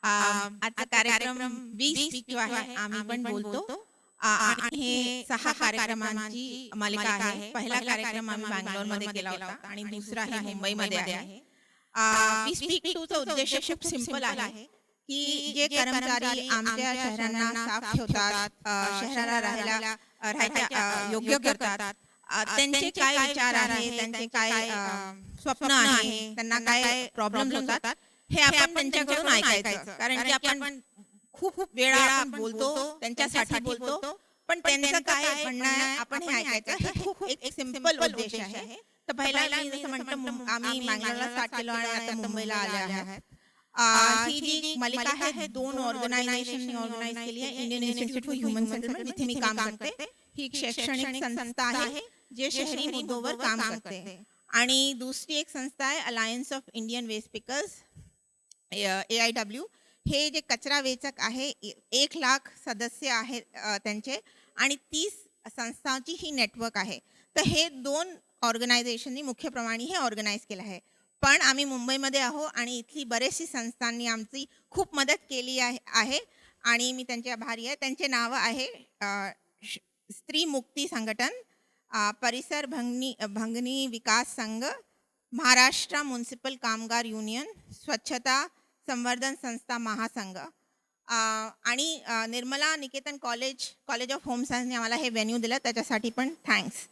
आजचा कार्यक्रम 20 जो आहे आम्ही पण बोलतो आणि हे 6 कार्यक्रमांची मालिका आहे. पहिला कार्यक्रम आम्ही बंगलोरमध्ये केला होता आणि दुसरा हे मुंबईमध्ये आहे. वी स्पीक टूचा उद्देश खूप सिंपल आहे की जे कर्मचारी आमच्या शहरांना साफ ठेवतात, शहराला राहायला योग्य करतात, त्यांचे काय विचार आहे, त्यांचे काय स्वप्न आहे, त्यांना काय प्रॉब्लेम्स होतात, हे आपण त्यांच्याकडून ऐकायचं. कारण की आपण खूप वेळा आपण बोलतो, त्यांच्यासाठी बोलतो, पण त्यांचं काय म्हणणं आहे आपण हे ऐकायचं. हे खूप एक सिंपल उद्देश आहे. तर पहिला मी जसं म्हणतो, आम्ही बंगलोरला स्टार्ट केलो आणि आता मुंबईला आले आहात. ही जी मालिका आहे 2 ऑर्गनायझेशन ऑर्गनाइज केली आहे. Indian institute for human settlement, जिथे मी काम करते, ही एक शैक्षणिक संस्था आहे जे शहरी मुद्द्यांवर काम करते. आणि दुसरी एक संस्था आहे alliance of Indian waste pickers, AIW. हे जे कचरा वेचक आहे, 1,00,000 सदस्य आहेत त्यांचे, आणि 30 संस्थांची ही नेटवर्क आहे. तर हे 2 ऑर्गनायझेशननी मुख्यप्रमाणे हे ऑर्गनाईज केलं आहे. पण आम्ही मुंबईमध्ये आहो आणि इथली बरेचशी संस्थांनी आमची खूप मदत केली आहे आणि मी त्यांचे आभारी आहे. त्यांचे नावं आहे स्त्री मुक्ती संघटन, परिसर भंगनी विकास संघ, महाराष्ट्र म्युनिसिपल कामगार युनियन, स्वच्छता संवर्धन संस्था महासंघ, आणि Nirmala Niketan college of home सायन्सने आम्हाला हे व्हेन्यू दिलं, त्याच्यासाठी पण थँक्स.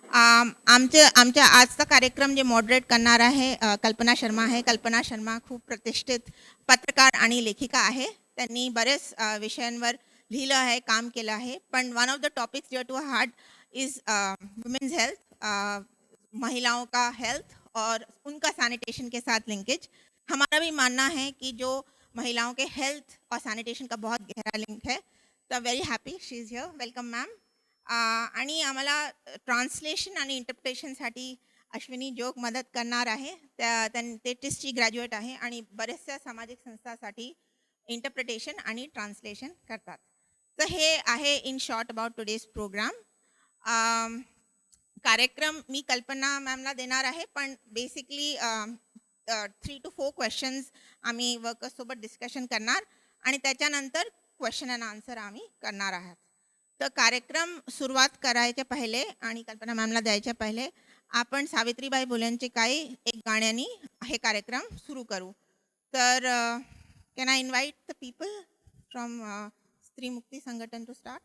आमच्या आजचा कार्यक्रम जे मॉडरेट करणार आहे कल्पना शर्मा आहे. कल्पना शर्मा खूप प्रतिष्ठित पत्रकार आणि लेखिका आहे. त्यांनी बरेच विषयांवर लिहिलं आहे, काम केलं आहे. पण one of the topics dear to heart is women's health, महिलाओं का हेल्थ और उनका सैनिटेशन के साथ लिंकेज. हमारा भी मानना है कि जो महिलाओं के हेल्थ और सैनिटेशन का बहुत गहरा लिंक है. तो very happy she is here. Welcome ma'am. आणि आम्हाला ट्रान्सलेशन आणि इंटरप्रिटेशनसाठी अश्विनी जोग मदत करणार आहे. ते टिस्टची ग्रॅज्युएट आहे आणि बऱ्याचशा सामाजिक संस्थांसाठी इंटरप्रिटेशन आणि ट्रान्सलेशन करतात. तर हे आहे in short about today's programme. कार्यक्रम मी कल्पना मॅमला देणार आहे, पण बेसिकली 3 to 4 क्वेश्चन्स आम्ही वर्कर्ससोबत डिस्कशन करणार आणि त्याच्यानंतर क्वेश्चन अँड आन्सर आम्ही करणार आहात. तर कार्यक्रम सुरुवात करायच्या पहिले आणि कल्पना मॅमला द्यायच्या पहिले आपण सावित्रीबाई फुलेंचे काही एक गाण्यानी हे कार्यक्रम सुरू करू. तर can I invite the people from स्त्री मुक्ती संघटन टू स्टार्ट.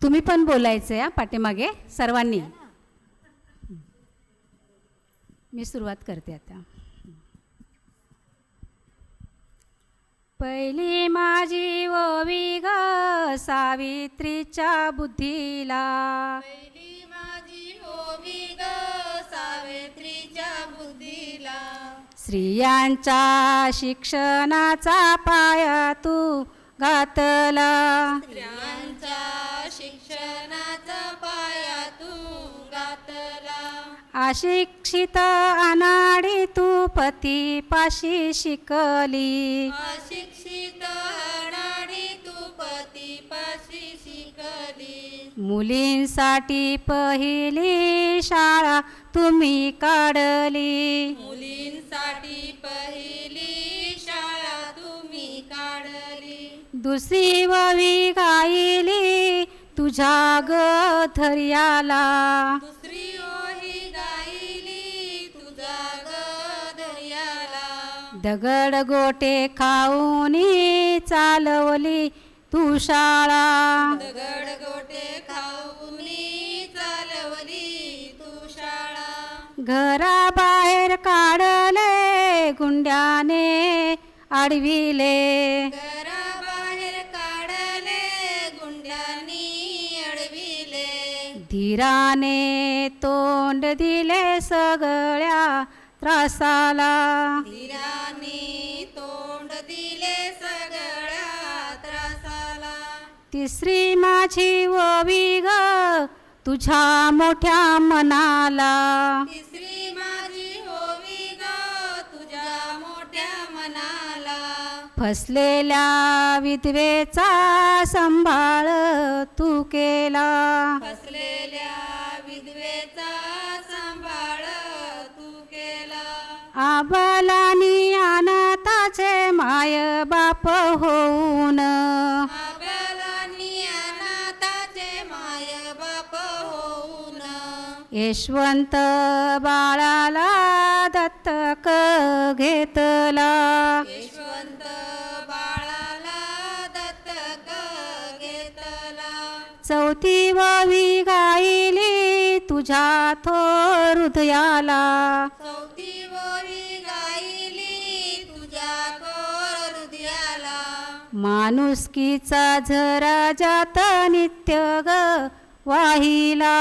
तुम्ही पण बोलायचं आहे पाठीमागे सर्वांनी. मी सुरुवात करते आता. पहिली माझी ओवी ग सावित्रीच्या बुद्धीला, पहिली माझी ओवी ग सावित्रीच्या बुद्धीला, स्त्रियांच्या शिक्षणाचा पाया तू घातला, स्त्रियांच्या शिक्षणाचा पाया तू घातला, अशिक्षित अनाडी तू पतीपाशी शिकली, अशिक्षित अनाडी तू पतीपाशी शिकली, मुलींसाठी पहिली शाळा तुम्ही काढली, मुलींसाठी पहिली शाळा तुम्ही काढली, दुसरी ववी गायली तुझ्या गधर्याला, दुसरी ओही गायली तुझा गधर्याला, दगड गोटे खाऊनी चालवली तू शाळा, दगड गोटे खाऊनी चालवली तू शाळा, घराबाहेर काढले गुंड्याने अडविले, घराबाहेर काढले गुंडांनी अडविले, धीराने तोंड दिले सगळ्या त्रासाला, धीराने तोंड दिले सगळ्या त्रासाला, तिसरी माझी ओवी ग तुझ्या मोठ्या मनाला, तिसरी माझी ओवी ग तुझ्या मोठ्या मनाला, फसलेल्या विधवेचा सांभाळ तू केला. फसलेल्या विधवेचा सांभाळ तू केला. आबालानी अनाथाचे माय बाप होऊन आबालांनी अनाथाचे माय बाप होऊन यशवंत बाळाला दत्तक घेतला. यशवंत बाळाला दत्तक घेतला. चौथी ववी गायली तुझ्या थोर हृदयाला. चौथी ओवी गायली तुझ्या थोर हृदयाला. माणुसकीचा झरा जात नित्य ग वाहिला.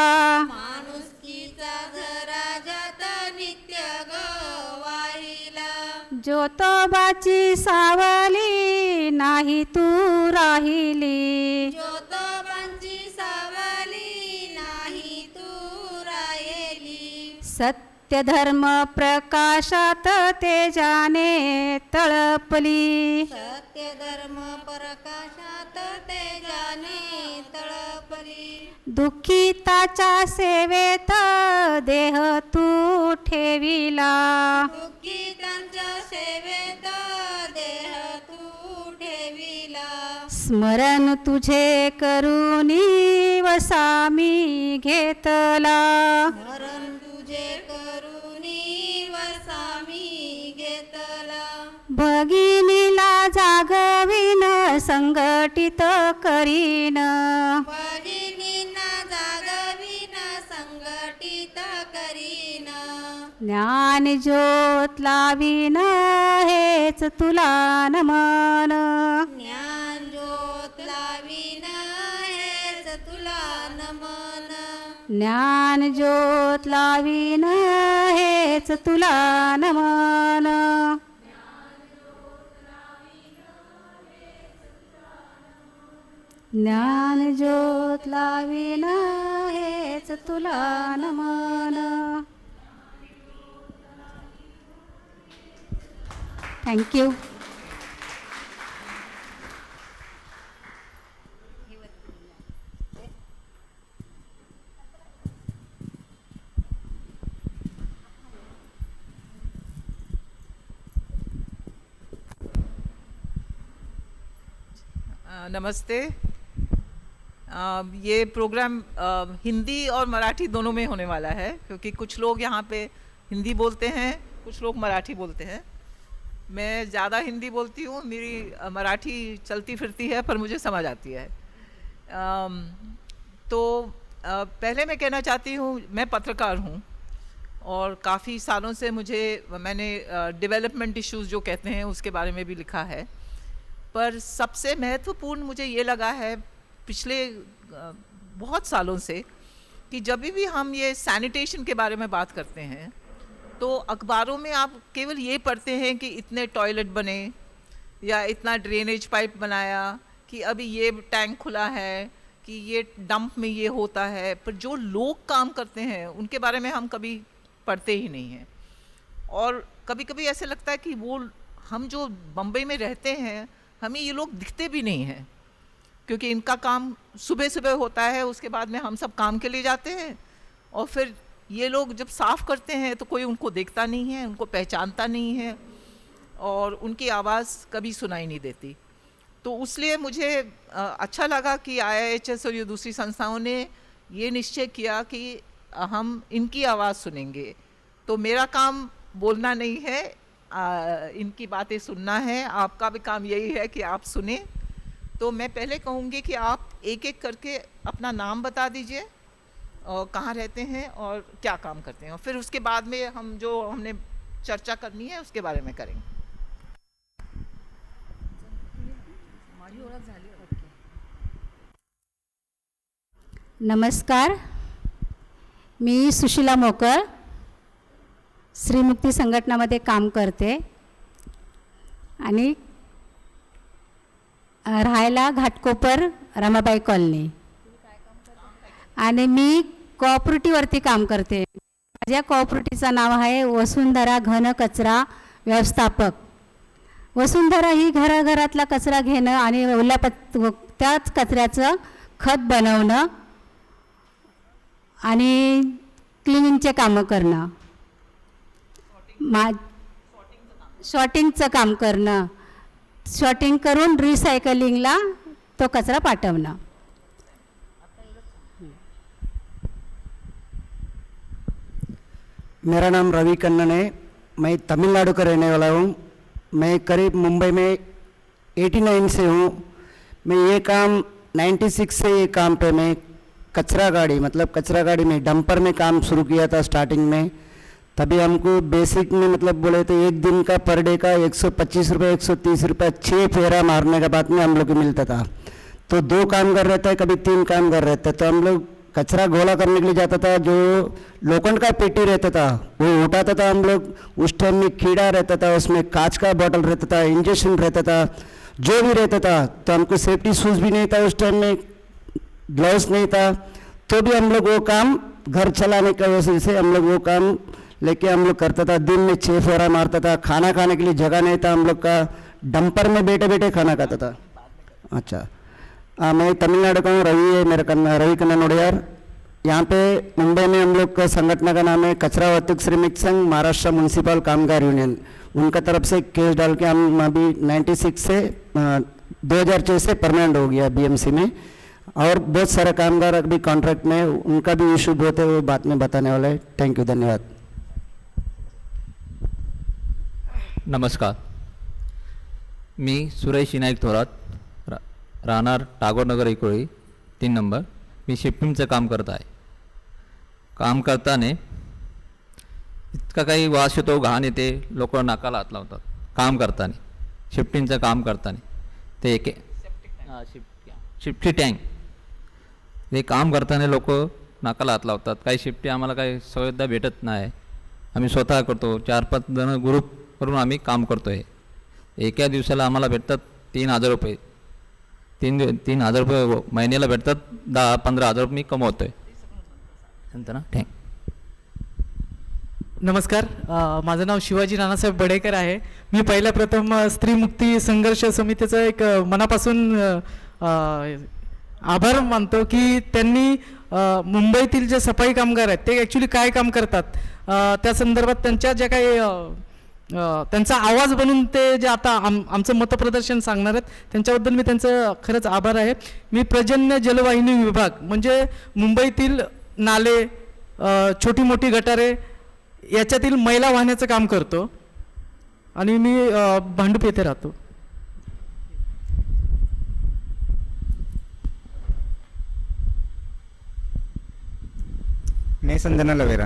माणुसकीचा झरा जात नित्य ग वाहिला. ज्योतोबाची सावली नाही तू राहिली. ज्योतोबांची सावली नाही तू राहिली. सत्य धर्म प्रकाशात तेजाने तळपली. सत्य धर्म प्रकाशात तेजाने तळपली. दुःखिताच्या सेवेत देह तू ठेविला. दुःखितांच्या सेवेत देह तू ठेविला. स्मरण तुझे करुणी वसामी घेतला. मरण तुझे करुणी वसामी घेतला. भगिनीला जागविन संघटित करीन. भगिनींना जागविन संघटित करीन. ज्ञान ज्योत लावीन हेच तुला नमन. ज्ञान ज्योत लावीन हेच तुला नमन. ज्ञान ज्योत लावीन हेच तुला नमन. ज्ञान ज्योत लावीन हेच तुला नमन. थँक्यू. नमस्ते। ये प्रोग्राम हिंदी और मराठी दोनों में होने वाला है, क्योंकि कुछ लोग यहाँ पे हिंदी बोलते हैं, कुछ लोग मराठी बोलते हैं। मैं ज़्यादा हिंदी बोलती हूँ, मेरी मराठी चलती फिरती है, पर मुझे समझ आती है। पहले मैं कहना चाहती हूँ, मैं पत्रकार हूँ और काफ़ी सालों से मैंने डेवलपमेंट इश्यूज़ जो कहते हैं उसके बारे में भी लिखा है। पर सबसे महत्वपूर्ण मुझे ये लगा है पिछले बहुत सालों से कि जब भी हम ये सैनिटेशन के बारे में बात करते हैं तो अखबारों में आप केवल ये पढ़ते हैं कि इतने टॉयलेट बने या इतना ड्रेनेज पाइप बनाया, कि अभी ये टैंक खुला है, कि ये डंप में ये होता है, पर जो लोग काम करते हैं उनके बारे में हम कभी पढ़ते ही नहीं हैं। और कभी कभी ऐसे लगता है कि वो हम जो बम्बई में रहते हैं हमें ये लोग दिखते भी नहीं हैं, क्योंकि इनका काम सुबह सुबह होता है, उसके बाद में हम सब काम के लिए जाते हैं और फिर ये लोग जब साफ़ करते हैं तो कोई उनको देखता नहीं है, उनको पहचानता नहीं है और उनकी आवाज़ कभी सुनाई नहीं देती। तो उसलिए मुझे अच्छा लगा कि IIHS और ये दूसरी संस्थाओं ने ये निश्चय किया कि हम इनकी आवाज़ सुनेंगे। तो मेरा काम बोलना नहीं है, इनकी बातें सुनना है। आपका भी काम यही है कि आप सुने। तो मैं पहले कहूँगी कि आप एक एक करके अपना नाम बता दीजिए और कहाँ रहते हैं और क्या काम करते हैं, और फिर उसके बाद में हम जो हमने चर्चा करनी है उसके बारे में करेंगे। नमस्कार, मी सुशीला मोकर श्रीमुक्ती संघटनामध्ये काम करते आणि राहायला घाटकोपर रमाबाई कॉलनी, आणि मी कोऑपरेटिव्हवरती काम करते। माझ्या कोऑपरेटिव्हचं नाव आहे वसुंधरा घन कचरा व्यवस्थापक वसुंधरा ही घराघरातला कचरा घेणं आणि त्याच कचऱ्याचं खत बनवणं आणि क्लिनिंगचे कामं करणं, शॉर्टिंगचं काम करणं, शॉर्टिंग करून रिसायकलिंगला तो कचरा पाठवणं. मेरा नाम रवि कन्नन है. मैं तमिलनाडु का रहने वाला हूँ. मैं करीब मुंबई में 89 से हूँ. मैं ये काम 96 से ये काम पे मैं कचरा गाड़ी मतलब कचरा गाड़ी में डंपर में काम शुरू किया था स्टार्टिंग में. तभी हमको बेसिक में मतलब बोले तो एक दिन का पर डे का 125 रुपये 130 रुपये 6 फेरा मारने के बाद में हम लोग को मिलता था. तो 2 काम कर रहता है, कभी 3 काम कर रहता है. तो हम लोग कचरा गोला करने के लिए जाता था. जो लोखंड का पेटी रहता था वो उठाता था हम लोग. उस टाइम में कीड़ा रहता था, उसमें कांच का बॉटल रहता था, इंजेक्शन रहता था, जो भी रहता था. तो हमको सेफ्टी शूज़ भी नहीं था उस टाइम में, ग्लव्स नहीं था. तो भी हम लोग वो काम घर चलाने की वजह से हम लोग वो काम लेके हम लोग करता था. दिन में 6 फेरा मारता था. खाना खाने के लिए जगह नहीं था हम लोग का. डंपर में बैठे बैठे खाना खाता था. अच्छा, मैं तमिलनाडु का हूँ. रवि है मेरा रवि कन्नन उड़ियार. यहाँ पे मुंबई में हम लोग का संगठन का नाम है कचरा वाहतूक श्रमिक संघ महाराष्ट्र म्यूनसिपल कामगार यूनियन. उनका तरफ से केस डाल के हम अभी 96 से 2006 से परमानेंट हो गया बीएमसी में. और बहुत सारे कामगार अभी कॉन्ट्रैक्ट में, उनका भी इशू बहुत है, वो बाद में बताने वाला है. थैंक यू, धन्यवाद. नमस्कार, मी सुरेश विनायक थोरात, राहणार टागोरनगर इकोळी 3 नंबर. मी शिफ्टिंगचं काम करत आहे. काम करताना इतका काही वास येतो, घाण येते, लोक नाकाला हात लावतात काम करताना. शिफ्टिंगचं काम करताना ते शिफ्टी टँक हे काम करताना लोक नाकाला हात लावतात. काही शिफ्टी आम्हाला काही सुविधा भेटत नाही. आम्ही स्वतः करतो. 4-5 जण ग्रुप करून आम्ही काम करतो आहे. एका दिवसाला आम्हाला भेटतात 3,000 रुपये. 3,000 रुपये महिन्याला भेटतात. 10-15 हजार मी कमवतो आहे. नंतर ना थँक. नमस्कार, माझं नाव शिवाजी नानासाहेब बडेकर आहे. मी पहिल्या प्रथम स्त्रीमुक्ती संघर्ष समितीचं एक मनापासून आभार मानतो की त्यांनी मुंबईतील जे सफाई कामगार आहेत ते ॲक्च्युली काय काम करतात त्या संदर्भात त्यांच्या ज्या काही त्यांचा आवाज बनून ते जे आता आमचं मतप्रदर्शन सांगणार आहेत त्यांच्याबद्दल मी त्यांचं खरंच आभार आहे. मी पर्जन्य जलवाहिनी विभाग म्हणजे मुंबईतील नाले, छोटी मोठी गटारे याच्यातील मैला वाहण्याचं काम करतो आणि मी भांडूप येथे राहतो. मैं संजना लवेरा,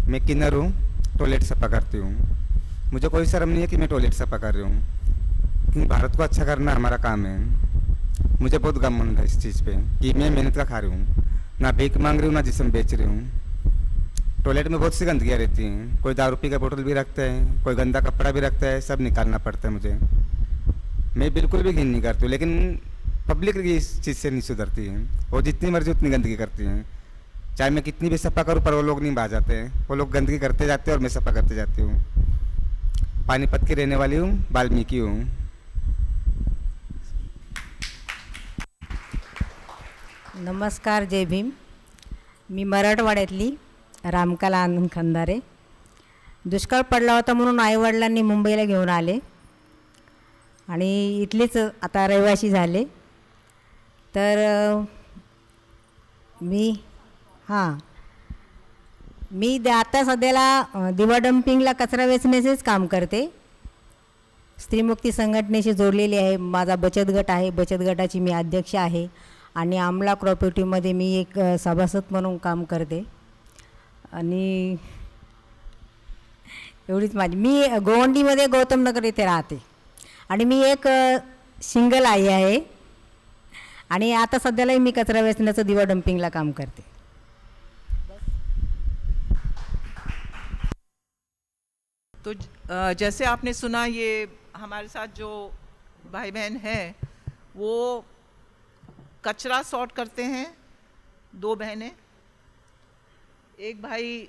मैं किन्नर हूँ, टॉयलेट सफा करती हूँ. मुझे कोई शर्म नहीं है कि मैं टॉयलेट सफा कर रही हूँ, क्योंकि भारत को अच्छा करना हमारा काम है. मुझे बहुत घमंड है इस चीज़ पे कि मैं मेहनत का खा रही हूँ, ना भीख मांग रही हूँ ना जिस्म बेच रही हूँ. टॉयलेट में बहुत सी गंदगियाँ रहती हैं. कोई दारू पी का बोतल भी रखता है, कोई गंदा कपड़ा भी रखता है, सब निकालना पड़ता है मुझे. मैं बिल्कुल भी घिन नहीं करती हूँ, लेकिन पब्लिक इस चीज़ से नहीं सुधरती है. वो जितनी मर्जी उतनी गंदगी करती हैं. चाहे मैं कितनी भी सफ़ा करूँ पर वो लोग नहीं बाज जाते हैं. वो लोग गंदगी करते जाते हैं और मैं सफ़ा करते जाती हूँ. पानीपत की रहने वाली हूँ, वाल्मीकि हूँ. नमस्कार, जय भीम. मी मराठवाड्यातली रामकला आनंद खंदारे. दुष्काळ पडला होता म्हणून आईवडिलांनी मुंबईला घेऊन आले आणि इथलेच आता रहिवासी झाले. तर मी आता सध्याला दिवा डम्पिंगला कचरा वेचण्याचेच काम करते. स्त्रीमुक्ती संघटनेशी जोडलेली आहे. माझा बचत गट आहे, बचत गटाची मी अध्यक्ष आहे आणि आमला कॉपरेटिव्हमध्ये मी एक सभासद म्हणून काम करते. आणि एवढीच मी गोवंडीमध्ये गौतम नगर इथे राहते आणि मी एक सिंगल आई आहे आणि आता सध्यालाही मी कचरा वेचण्याचं दिवा डम्पिंगला काम करते. तो जैसे आपने सुना, ये हमारे साथ जो भाई बहन हैं वो कचरा सॉर्ट करते हैं. 2 बहनें, एक भाई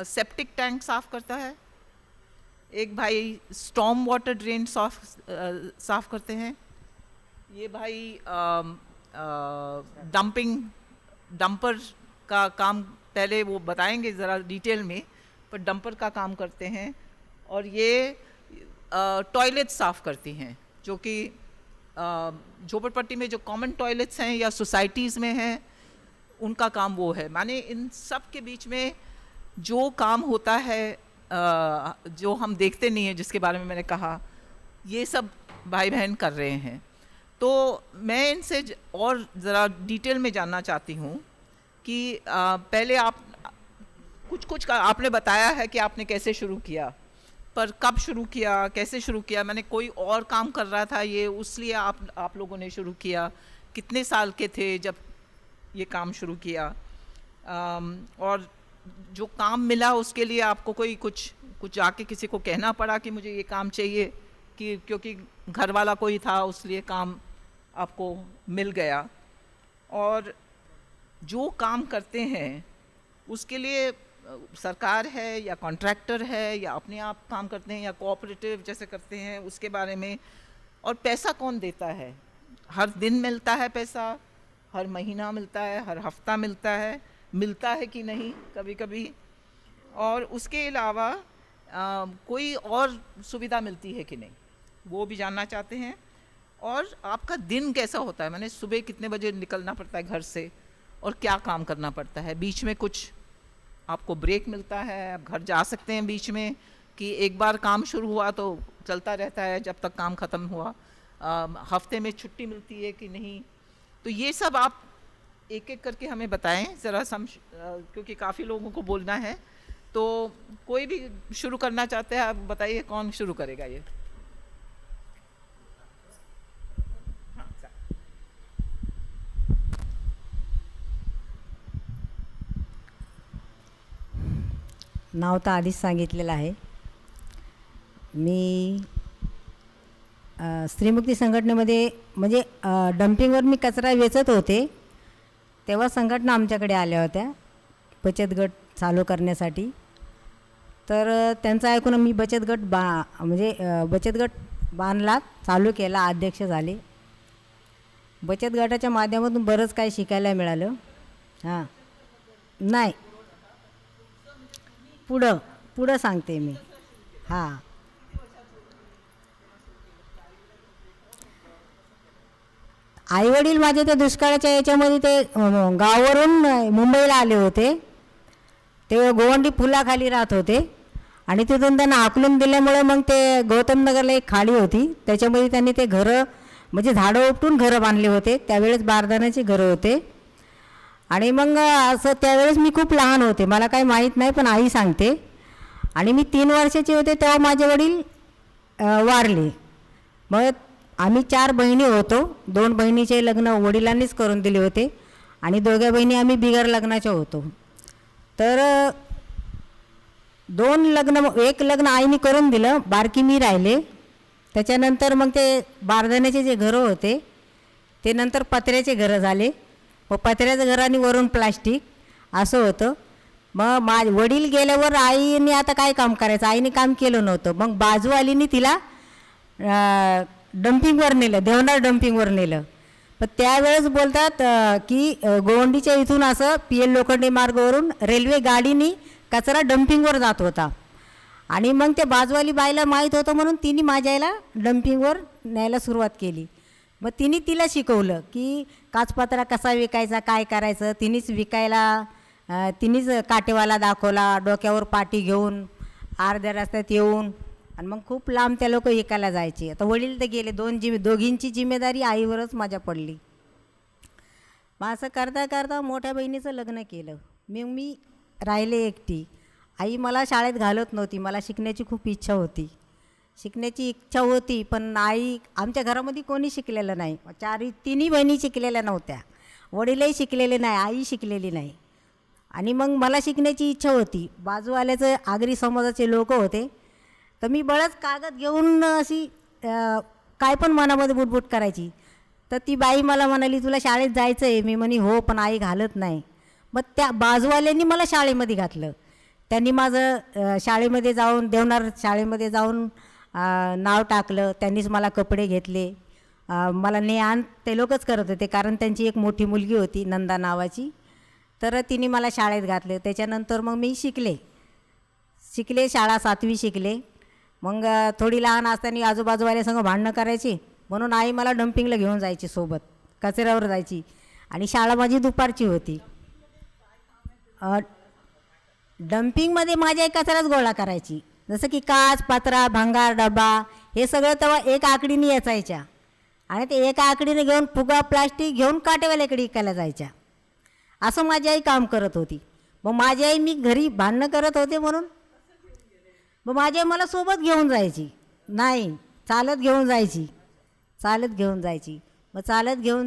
सेप्टिक टैंक साफ़ करता है एक भाई स्टॉर्म वाटर ड्रेन साफ करते हैं, ये भाई डंपर का काम पहले वो बताएंगे ज़रा डिटेल में, पर डंपर का काम करते हैं, और ये टॉयलेट साफ़ करती हैं, जो कि झोपड़पट्टी में जो कॉमन टॉयलेट्स हैं या सोसाइटीज़ में हैं, उनका काम वो है। Mane in sub K beach में जो काम होता है जो हम देखते नहीं हैं, जिसके बारे में मैंने कहा, ये सब भाई बहन कर रहे हैं। तो मैं इनसे और ज़रा डिटेल में जानना चाहती हूँ कि पहले आप कुछ का आपने बताया है कि आपने कैसे शुरू किया, पर कब शुरू किया, कैसे शुरू किया? मैंने कोई और काम कर रहा था ये उसलिए आप लोगों ने शुरू किया? कितने साल के थे जब ये काम शुरू किया? और जो काम मिला उसके लिए आपको कोई कुछ जाके किसी को कहना पड़ा कि मुझे ये काम चाहिए, कि क्योंकि घर वाला कोई था उसलिए काम आपको मिल गया? और जो काम करते हैं उसके लिए सरकार है या कॉन्ट्रैक्टर है या अपने आप काम करते हैं या कोऑपरेटिव जैसे करते हैं, उसके बारे में? और पैसा कौन देता है? हर दिन मिलता है पैसा, हर महीना मिलता है, हर हफ्ता मिलता है कि नहीं कभी कभी? और उसके अलावा कोई और सुविधा मिलती है कि नहीं, वो भी जानना चाहते हैं। और आपका दिन कैसा होता है? मैंने सुबह कितने बजे निकलना पड़ता है घर से और क्या काम करना पड़ता है? बीच में कुछ आपको ब्रेक मिलता है, आप घर जा सकते हैं बीच में, कि एक बार काम शुरू हुआ तो चलता रहता है जब तक काम ख़त्म हुआ? हफ्ते में छुट्टी मिलती है कि नहीं? तो ये सब आप एक एक करके हमें बताएं ज़रा, क्योंकि काफ़ी लोगों को बोलना है। तो कोई भी शुरू करना चाहते हैं, आप बताइए कौन शुरू करेगा ये? नाव तर आधीच सांगितलेलं आहे. मी स्त्रीमुक्ती संघटनेमध्ये म्हणजे डम्पिंगवर मी कचरा वेचत होते, तेव्हा संघटना आमच्याकडे आल्या होत्या बचत गट चालू करण्यासाठी. तर त्यांचं ऐकून मी बचत गट बांधला, चालू केला, अध्यक्ष झाले. बचत गटाच्या माध्यमातून बरंच काही शिकायला मिळालं. हां, नाही, पुढं सांगते मी. हां, आईवडील माझे त्या दुष्काळाच्या याच्यामध्ये ते गावावरून मुंबईला आले होते. ते गोवंडी पुलाखाली राहत होते आणि तिथून त्यांना हाकलून दिल्यामुळे मग ते गौतमनगरला एक खाडी होती, त्याच्यामध्ये त्यांनी ते घरं म्हणजे झाडं उपटून घरं बांधले होते. त्यावेळेस बारदानाची घरं होते. आणि मग असं त्यावेळेस मी खूप लहान होते, मला काही माहीत नाही, पण आई सांगते. आणि मी 3 वर्षाचे होते तेव्हा माझे वडील वारले. मग आम्ही 4 बहिणी होतो. 2 बहिणीचे लग्न वडिलांनीच करून दिले होते आणि 2 बहिणी आम्ही बिगर लग्नाच्या होतो. तर 2 लग्न, एक लग्न आईने करून दिलं, बारकी मी राहिले. त्याच्यानंतर मग ते बारदाण्याचे जे घरं होते ते नंतर पत्र्याचे घरं झाले. मग पत्र्याचं घर आणि वरून प्लास्टिक असं होतं. मग वडील गेल्यावर आईने आता काय काम करायचं, आईने काम केलं नव्हतं. मग बाजूवालीने तिला डम्पिंगवर नेलं, देवनार डम्पिंगवर नेलं. पण त्यावेळेस बोलतात की गोवंडीच्या इथून असं PL लोखंडे मार्गावरून रेल्वे गाडीनी कचरा डम्पिंगवर जात होता. आणि मग ते बाजूवाली बाईला माहीत होतं म्हणून तिने माझ्या आईला डम्पिंगवर न्यायला सुरुवात केली. मग तिला शिकवलं की काचपत्रा कसा विकायचा, काय करायचं. तिनेच विकायला, तिनेच काटेवाला दाखवला, डोक्यावर पाटी घेऊन अर्ध्या रस्त्यात येऊन. आणि मग खूप लांब त्या लोक विकायला जायचे. आता वडील तर गेले, दोघींची जिम्मेदारी आईवरच माझ्या पडली. मग असं करता करता मोठ्या बहिणीचं लग्न केलं. मी राहिले एकटी. आई मला शाळेत घालत नव्हती, मला शिकण्याची खूप इच्छा होती. पण आई, आमच्या घरामध्ये कोणी शिकलेलं नाही. 3 बहिणी शिकलेल्या नव्हत्या, वडीलही शिकलेले नाही, आई शिकलेली नाही. आणि मग मला शिकण्याची इच्छा होती. बाजूवाल्याचं आगरी समाजाचे लोक होते, तर मी बळच कागद घेऊन अशी काय पण मनामध्ये बुटबुट करायची. तर ती बाई मला म्हणाली, तुला शाळेत जायचं आहे? मी म्हणे हो, पण आई घालत नाही. मग त्या बाजूवाल्यांनी मला शाळेमध्ये घातलं. त्यांनी माझं शाळेमध्ये जाऊन देवनार शाळेमध्ये जाऊन नाव टाकलं. त्यांनीच मला कपडे घेतले. मला ने-आण ते लोकच करत होते, कारण त्यांची एक मोठी मुलगी होती नंदा नावाची. तर तिने मला शाळेत घातले. त्याच्यानंतर मग मी शिकले. शाळा 7वी शिकले. मग थोडी लहान असताना आजूबाजूवाल्यासंग भांडणं करायची, म्हणून आई मला डम्पिंगला घेऊन जायची सोबत, कचऱ्यावर जायची. आणि शाळा माझी दुपारची होती. डम्पिंगमध्ये माझी आई कचराच गोळा करायची, जसं की काच, पत्रा, भंगार, डबा हे सगळं तेव्हा एक आकडीने याचायच्या. आणि ते एका आकडीने घेऊन फुगा प्लास्टिक घेऊन काटेवाल्याकडे विकायला जायच्या. असं माझी आई काम करत होती. मग माझी आई, मी घरी भांडणं करत होते म्हणून मग माझी आई मला सोबत घेऊन जायची. नाही, चालत घेऊन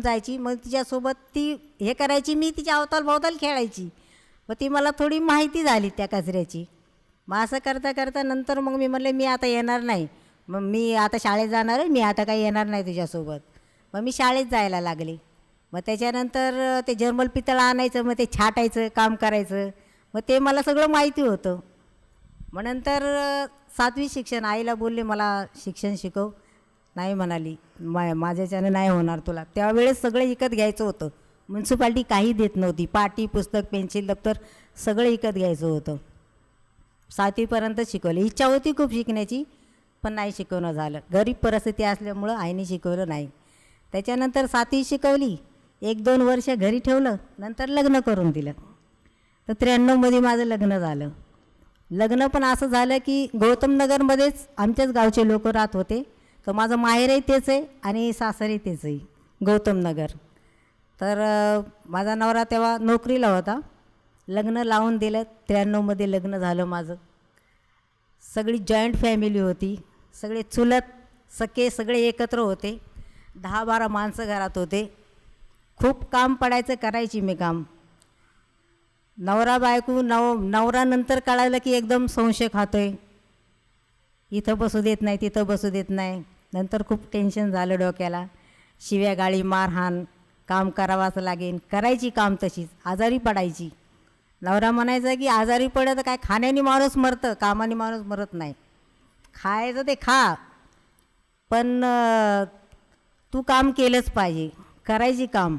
जायची. मग तिच्यासोबत ती हे करायची, मी तिच्या अवताल खेळायची. मग ती मला थोडी माहिती झाली त्या कचऱ्याची. मग असं करता करता नंतर मग मी म्हणले मी आता येणार नाही. मग मी आता शाळेत जाणार आहे, मी आता काही येणार नाही तुझ्यासोबत. मग मी शाळेत जायला लागले. मग त्याच्यानंतर ते जर्मल पितळ आणायचं, मग ते छाटायचं काम करायचं. मग ते मला सगळं माहिती होतं. मग नंतर 7वी शिक्षण, आईला बोलले मला शिक्षण शिकव. नाही म्हणाली, माझ्याच्याने नाही होणार तुला. त्यावेळेस सगळं विकत घ्यायचं होतं. म्युन्सिपाल्टी काही देत नव्हती. पाटी, पुस्तक, पेन्सिल, दप्तर सगळं विकत घ्यायचं होतं. 7वीपर्यंत शिकवले. इच्छा होती खूप शिकण्याची, पण नाही शिकवणं झालं. गरीब परिस्थिती असल्यामुळं आईने शिकवलं नाही. त्याच्यानंतर 7वी शिकवली, 1-2 वर्ष घरी ठेवलं, नंतर लग्न करून दिलं. तर 93मध्ये माझं लग्न झालं. लग्न पण असं झालं की गौतम नगरमध्येच आमच्याच गावचे लोक राहत होते. तर माझं माहेरही तेच आहे आणि सासरही तेच आहे, गौतम नगर. तर माझा नवरा तेव्हा नोकरीला होता. लग्न लावून दिलं. 93मध्ये लग्न झालं माझं. सगळी जॉईंट फॅमिली होती. सगळे चुलत सखे सगळे एकत्र होते. 10-12 माणसं घरात होते. खूप काम पडायचं, करायची मी काम. नवरा बायको नवरा नंतर कळालं की एकदम संशय खातोय, इथं बसू देत नाही, तिथं बसू देत नाही. नंतर खूप टेन्शन झालं डोक्याला. शिव्या गाळी, मारहाण, काम करावाच लागेल. करायची काम तशीच, आजारी पडायची. नवरा म्हणायचा की आजारी पडलं तर काय, खाण्याने माणूस मरतं, कामाने माणूस मरत नाही. खायचं ते खा, पण तू काम केलंच पाहिजे, करायची काम.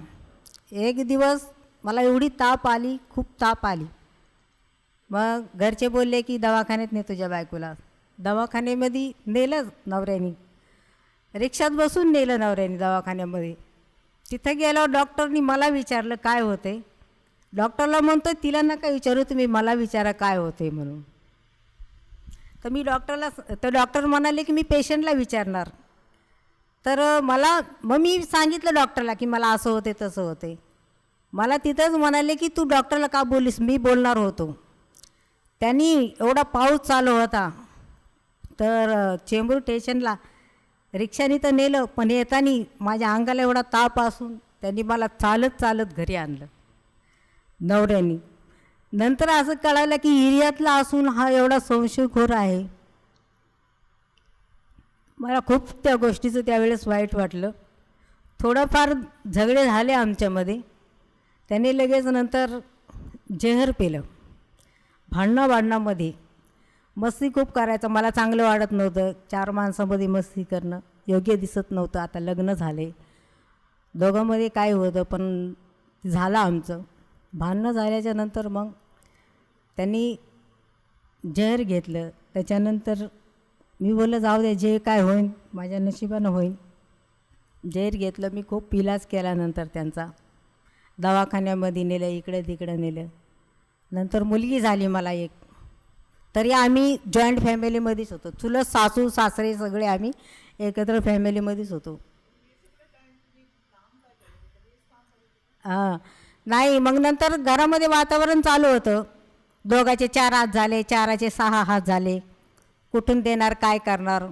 एक दिवस मला एवढी ताप आली, खूप ताप आली. मग घरचे बोलले की दवाखान्यात ने तुझ्या बायकोला. दवाखान्यामध्ये नेलं नवऱ्याने, रिक्षात बसून नेलं नवऱ्याने दवाखान्यामध्ये. तिथं गेल्यावर डॉक्टरनी मला विचारलं काय होते. डॉक्टरला म्हणतो तिला नका विचारू, तुम्ही मला विचारा काय होते म्हणून. तर मी डॉक्टर म्हणाले की मी पेशंटला विचारणार. तर मग मी सांगितलं डॉक्टरला की मला असं होते तसं होते. मला तिथंच म्हणाले की तू डॉक्टरला का बोललीस, मी बोलणार होतो. त्यांनी एवढा पाऊस चालू होता, तर चेंबूर स्टेशनला रिक्षाने तर नेलं, पण येताना माझ्या अंगाला एवढा ताप असून त्यांनी मला चालत घरी आणलं नवऱ्यानी. नंतर असं कळालं की एरियातला असून हा एवढा संशयखोर आहे. मला खूप त्या गोष्टीचं त्यावेळेस वाईट वाटलं. थोडंफार झगडे झाले आमच्यामध्ये. त्याने लगेच नंतर जहर पेलं. भांडणामध्ये मस्ती खूप करायचं, मला चांगलं वाटत नव्हतं. 4 माणसामध्ये मस्ती करणं योग्य दिसत नव्हतं. आता लग्न झाले, दोघांमध्ये काय होतं, पण झालं आमचं. भांडणं झाल्याच्या नंतर मग त्यांनी जहर घेतलं. त्याच्यानंतर मी बोललं जाऊ दे, जे काय होईन माझ्या नशिबानं होईन. जहर घेतलं. मी खूप इलाज केल्यानंतर त्यांचा दवाखान्यामध्ये नेलं, इकडे तिकडे नेलं. नंतर मुलगी झाली मला एक. तरी आम्ही जॉईंट फॅमिलीमध्येच होतो. चुलत सासू सासरे सगळे आम्ही एकत्र फॅमिलीमध्येच होतो. हां, नाही, मग नंतर घरामध्ये वातावरण चालू होतं. दोघाचे 4 हात झाले, 4चे 6 हात झाले. कुठून देणार, काय करणार.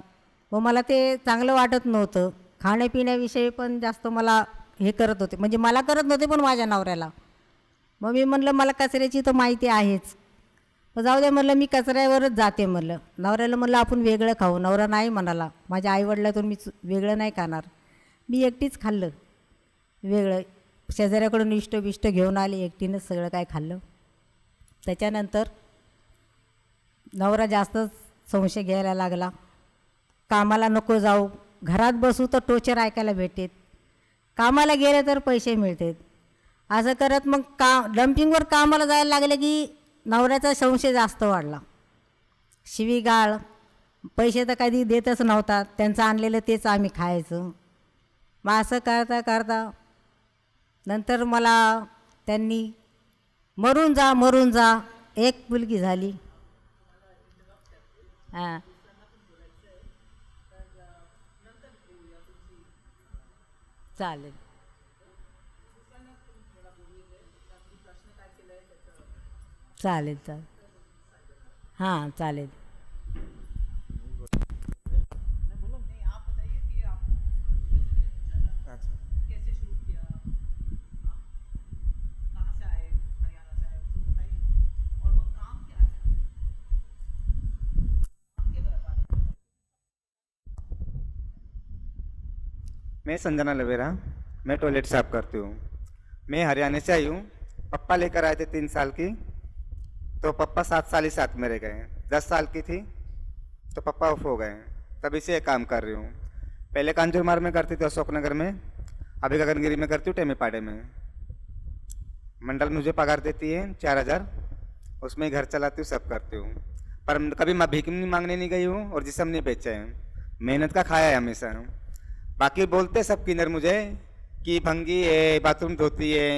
मग मला ते चांगलं वाटत नव्हतं. खाण्यापिण्याविषयी पण जास्त मला हे करत होते, म्हणजे मला करत नव्हते पण माझ्या नवऱ्याला. मग मी म्हणलं मला कचऱ्याची तर माहिती आहेच, मग जाऊ दे म्हणलं, मी कचऱ्यावरच जाते म्हणलं. नवऱ्याला म्हणलं आपण वेगळं खाऊ. नवरा नाही म्हणाला. माझ्या आईवडिलातून मी वेगळं नाही खाणार. मी एकटीच खाल्लं वेगळं. शेजाऱ्याकडून इष्ट घेऊन आले, एकटीनंच सगळं काय खाल्लं. त्याच्यानंतर नवरा जास्तच संशय घ्यायला लागला. कामाला नको जाऊ, घरात बसू तर टोचर ऐकायला भेटेत, कामाला गेले तर पैसे मिळतात. असं करत मग डम्पिंगवर कामाला जायला लागले की नवऱ्याचा संशय जास्त वाढला. शिवीगाळ, पैसे तर कधी देतच नव्हता, त्यांचं आणलेलं तेच आम्ही खायचं. मग असं करता करता नंतर मला त्यांनी मरून जा एक मुलगी झाली. हां चालेल. चालेल चालेल हां चालेल. मैं संजना लवेरा, मैं टॉयलेट साफ करती हूँ. मैं हरियाणा से आई हूँ. पप्पा लेकर आए थे 3 साल की, तो पप्पा 7 साल ही साथ में रह गए. 10 साल की थी तो पप्पा ऑफ हो गए. तभी से ये काम कर रही हूँ. पहले कांजूरमार्ग में करती थी, अशोक नगर में. अभी गगनगिरी में करती हूँ, टेमीपाड़े में. मंडल मुझे पगार देती है 4000, उसमें ही घर चलाती हूँ, सब करती हूँ. पर कभी मैं भीख नहीं मांगने नहीं गई हूँ और जिसम नहीं बेचा है. मेहनत का खाया है हमेशा. बाकी बोलते सब किन्नर मुझे कि भंगी है, बाथरूम धोती है,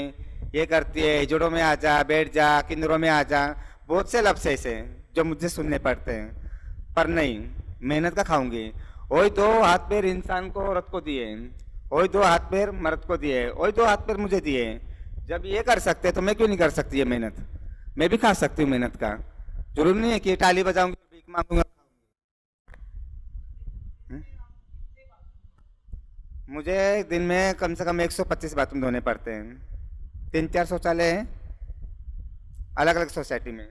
ये करती है, जोड़ों में आ जा, बैठ जा, किन्नरों में आ जा. बहुत से लफ्ज़ ऐसे जो मुझे सुनने पड़ते हैं. पर नहीं, मेहनत का खाऊंगी. वही 2 हाथ पैर इंसान को औरत को दिए, वही 2 हाथ पैर मर्द को दिए, वही 2 हाथ पैर मुझे दिए. जब ये कर सकते तो मैं क्यों नहीं कर सकती ये मेहनत? मैं भी खा सकती हूँ मेहनत का. जरूर नहीं है कि टाली बजाऊंगी, भीख मांगूंगा. मुझे दिन में कम से कम 125 बाथरूम धोने पड़ते हैं. 3-4 शौचालय हैं अलग अलग सोसाइटी में.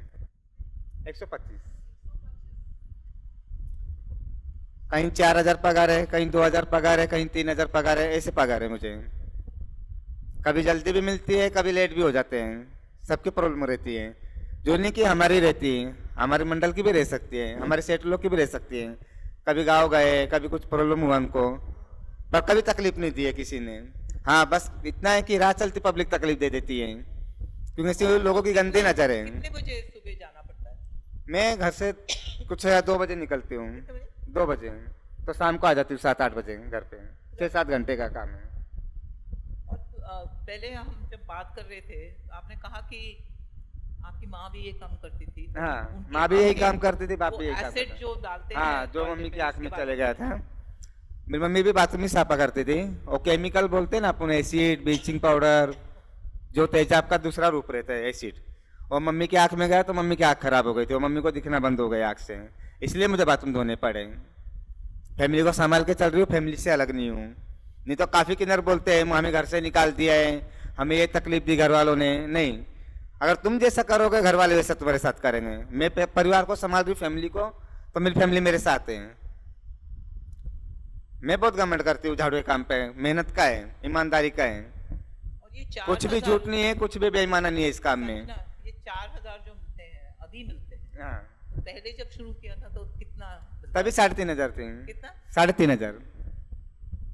125. कहीं 4000 पगार है, कहीं 2000 पगार है, कहीं 3000 पगार है. ऐसे पगार है मुझे. कभी जल्दी भी मिलती है, कभी लेट भी हो जाते हैं. सबकी प्रॉब्लम रहती है. जो नहीं कि हमारी रहती है, हमारे मंडल की भी रह सकती है, हमारे सेठ लोग की भी रह सकती है. कभी गाँव गए, कभी कुछ प्रॉब्लम हुआ उनको, पर कभी तकलीफ नहीं दी है किसी ने. हाँ, बस इतना है कि राह चलती पब्लिक तकलीफ दे देती है, क्योंकि ऐसे लोगों की गंदी नजर है. कितने बजे सुबह जाना पड़ता है? मैं घर से कुछ 2 बजे निकलती हूँ. 2 बजे तो शाम को आ जाती हूँ 7-8 बजे घर पे. 6-7 घंटे का काम है. और पहले हम जब बात कर रहे थे, आपने कहा कि आपकी माँ भी ये काम करती थी. हाँ, माँ भी यही काम करती थी, बाप भी यही काम एसिड करता. जो डालते हाँ, हैं जो toilet मम्मी की में, आँख उसके में बारे चले गया था. मेरी मम्मी भी बाथरूम ही साफा करती थी. और केमिकल बोलते हैं ना अपन, एसिड, ब्लीचिंग पाउडर, जो तेजाब का दूसरा रूप रहता है एसिड. और मम्मी की आँख में गया तो मम्मी की आँख खराब हो गई थी और मम्मी को दिखना बंद हो गया आँख से. इसलिए मुझे बाथरूम धोने पड़े. फैमिली को संभाल के चल रही हूँ, फैमिली से अलग नहीं हूँ. नहीं तो काफ़ी किन्नर बोलते हैं हमें घर से निकाल दिया है, हमें ये तकलीफ दी घर वालों ने. नहीं, अगर तुम जैसा करोगे घर वाले वैसा तुम्हारे साथ करेंगे. मैं परिवार को संभाल रही हूँ, फैमिली को, तो मेरी फैमिली मेरे साथ है. मैं बहुत घमंड करती हूँ झाड़ू के काम पे. मेहनत का है, ईमानदारी का है. और ये कुछ भी झूठ नहीं है, कुछ भी बेईमाना नहीं है इस काम में. ये 4000 जो मिलते हैं अभी मिलते हैं. हाँ, पहले जब शुरू किया था तो कितना? तभी 3500 थी. कितना? 3500.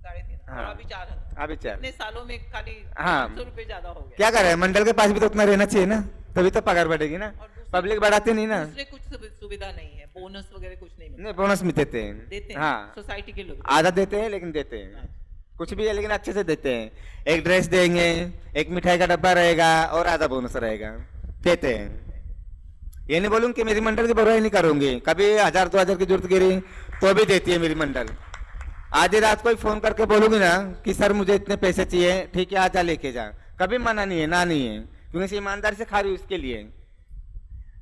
3.5. हाँ. और अभी 4000. अभी 4. इतने सालों में खाली हाँ. 500 रुपए ज्यादा हो गया. क्या करें, मंडल के पास भी तो उतना रहना चाहिए ना, तभी तो पगार बढ़ेगी ना. पब्लिक बढ़ाती नहीं ना. दूसरे कुछ सुविधा नहीं है, बोनस वगैरह कुछ नहीं मिलता. नहीं, बोनस भी देते हैं. देते हैं हाँ, सोसाइटी के लोग. आधा देते हैं लेकिन देते हैं. कुछ भी है लेकिन अच्छे से देते हैं. एक ड्रेस देंगे, एक मिठाई का डब्बा रहेगा और आधा बोनस रहेगा, देते हैं. ये नहीं बोलूँ कि मेरी मंडल की बुराई नहीं करूंगी. कभी 1000-2000 की जरूरत गिरी तो भी देती है मेरी मंडल. आधी रात को ही फोन करके बोलूंगी ना कि सर मुझे इतने पैसे चाहिए, ठीक है आजा लेके जा. कभी मना नहीं है, ना नहीं है, क्योंकि ईमानदारी से खा रही हूँ इसके लिए.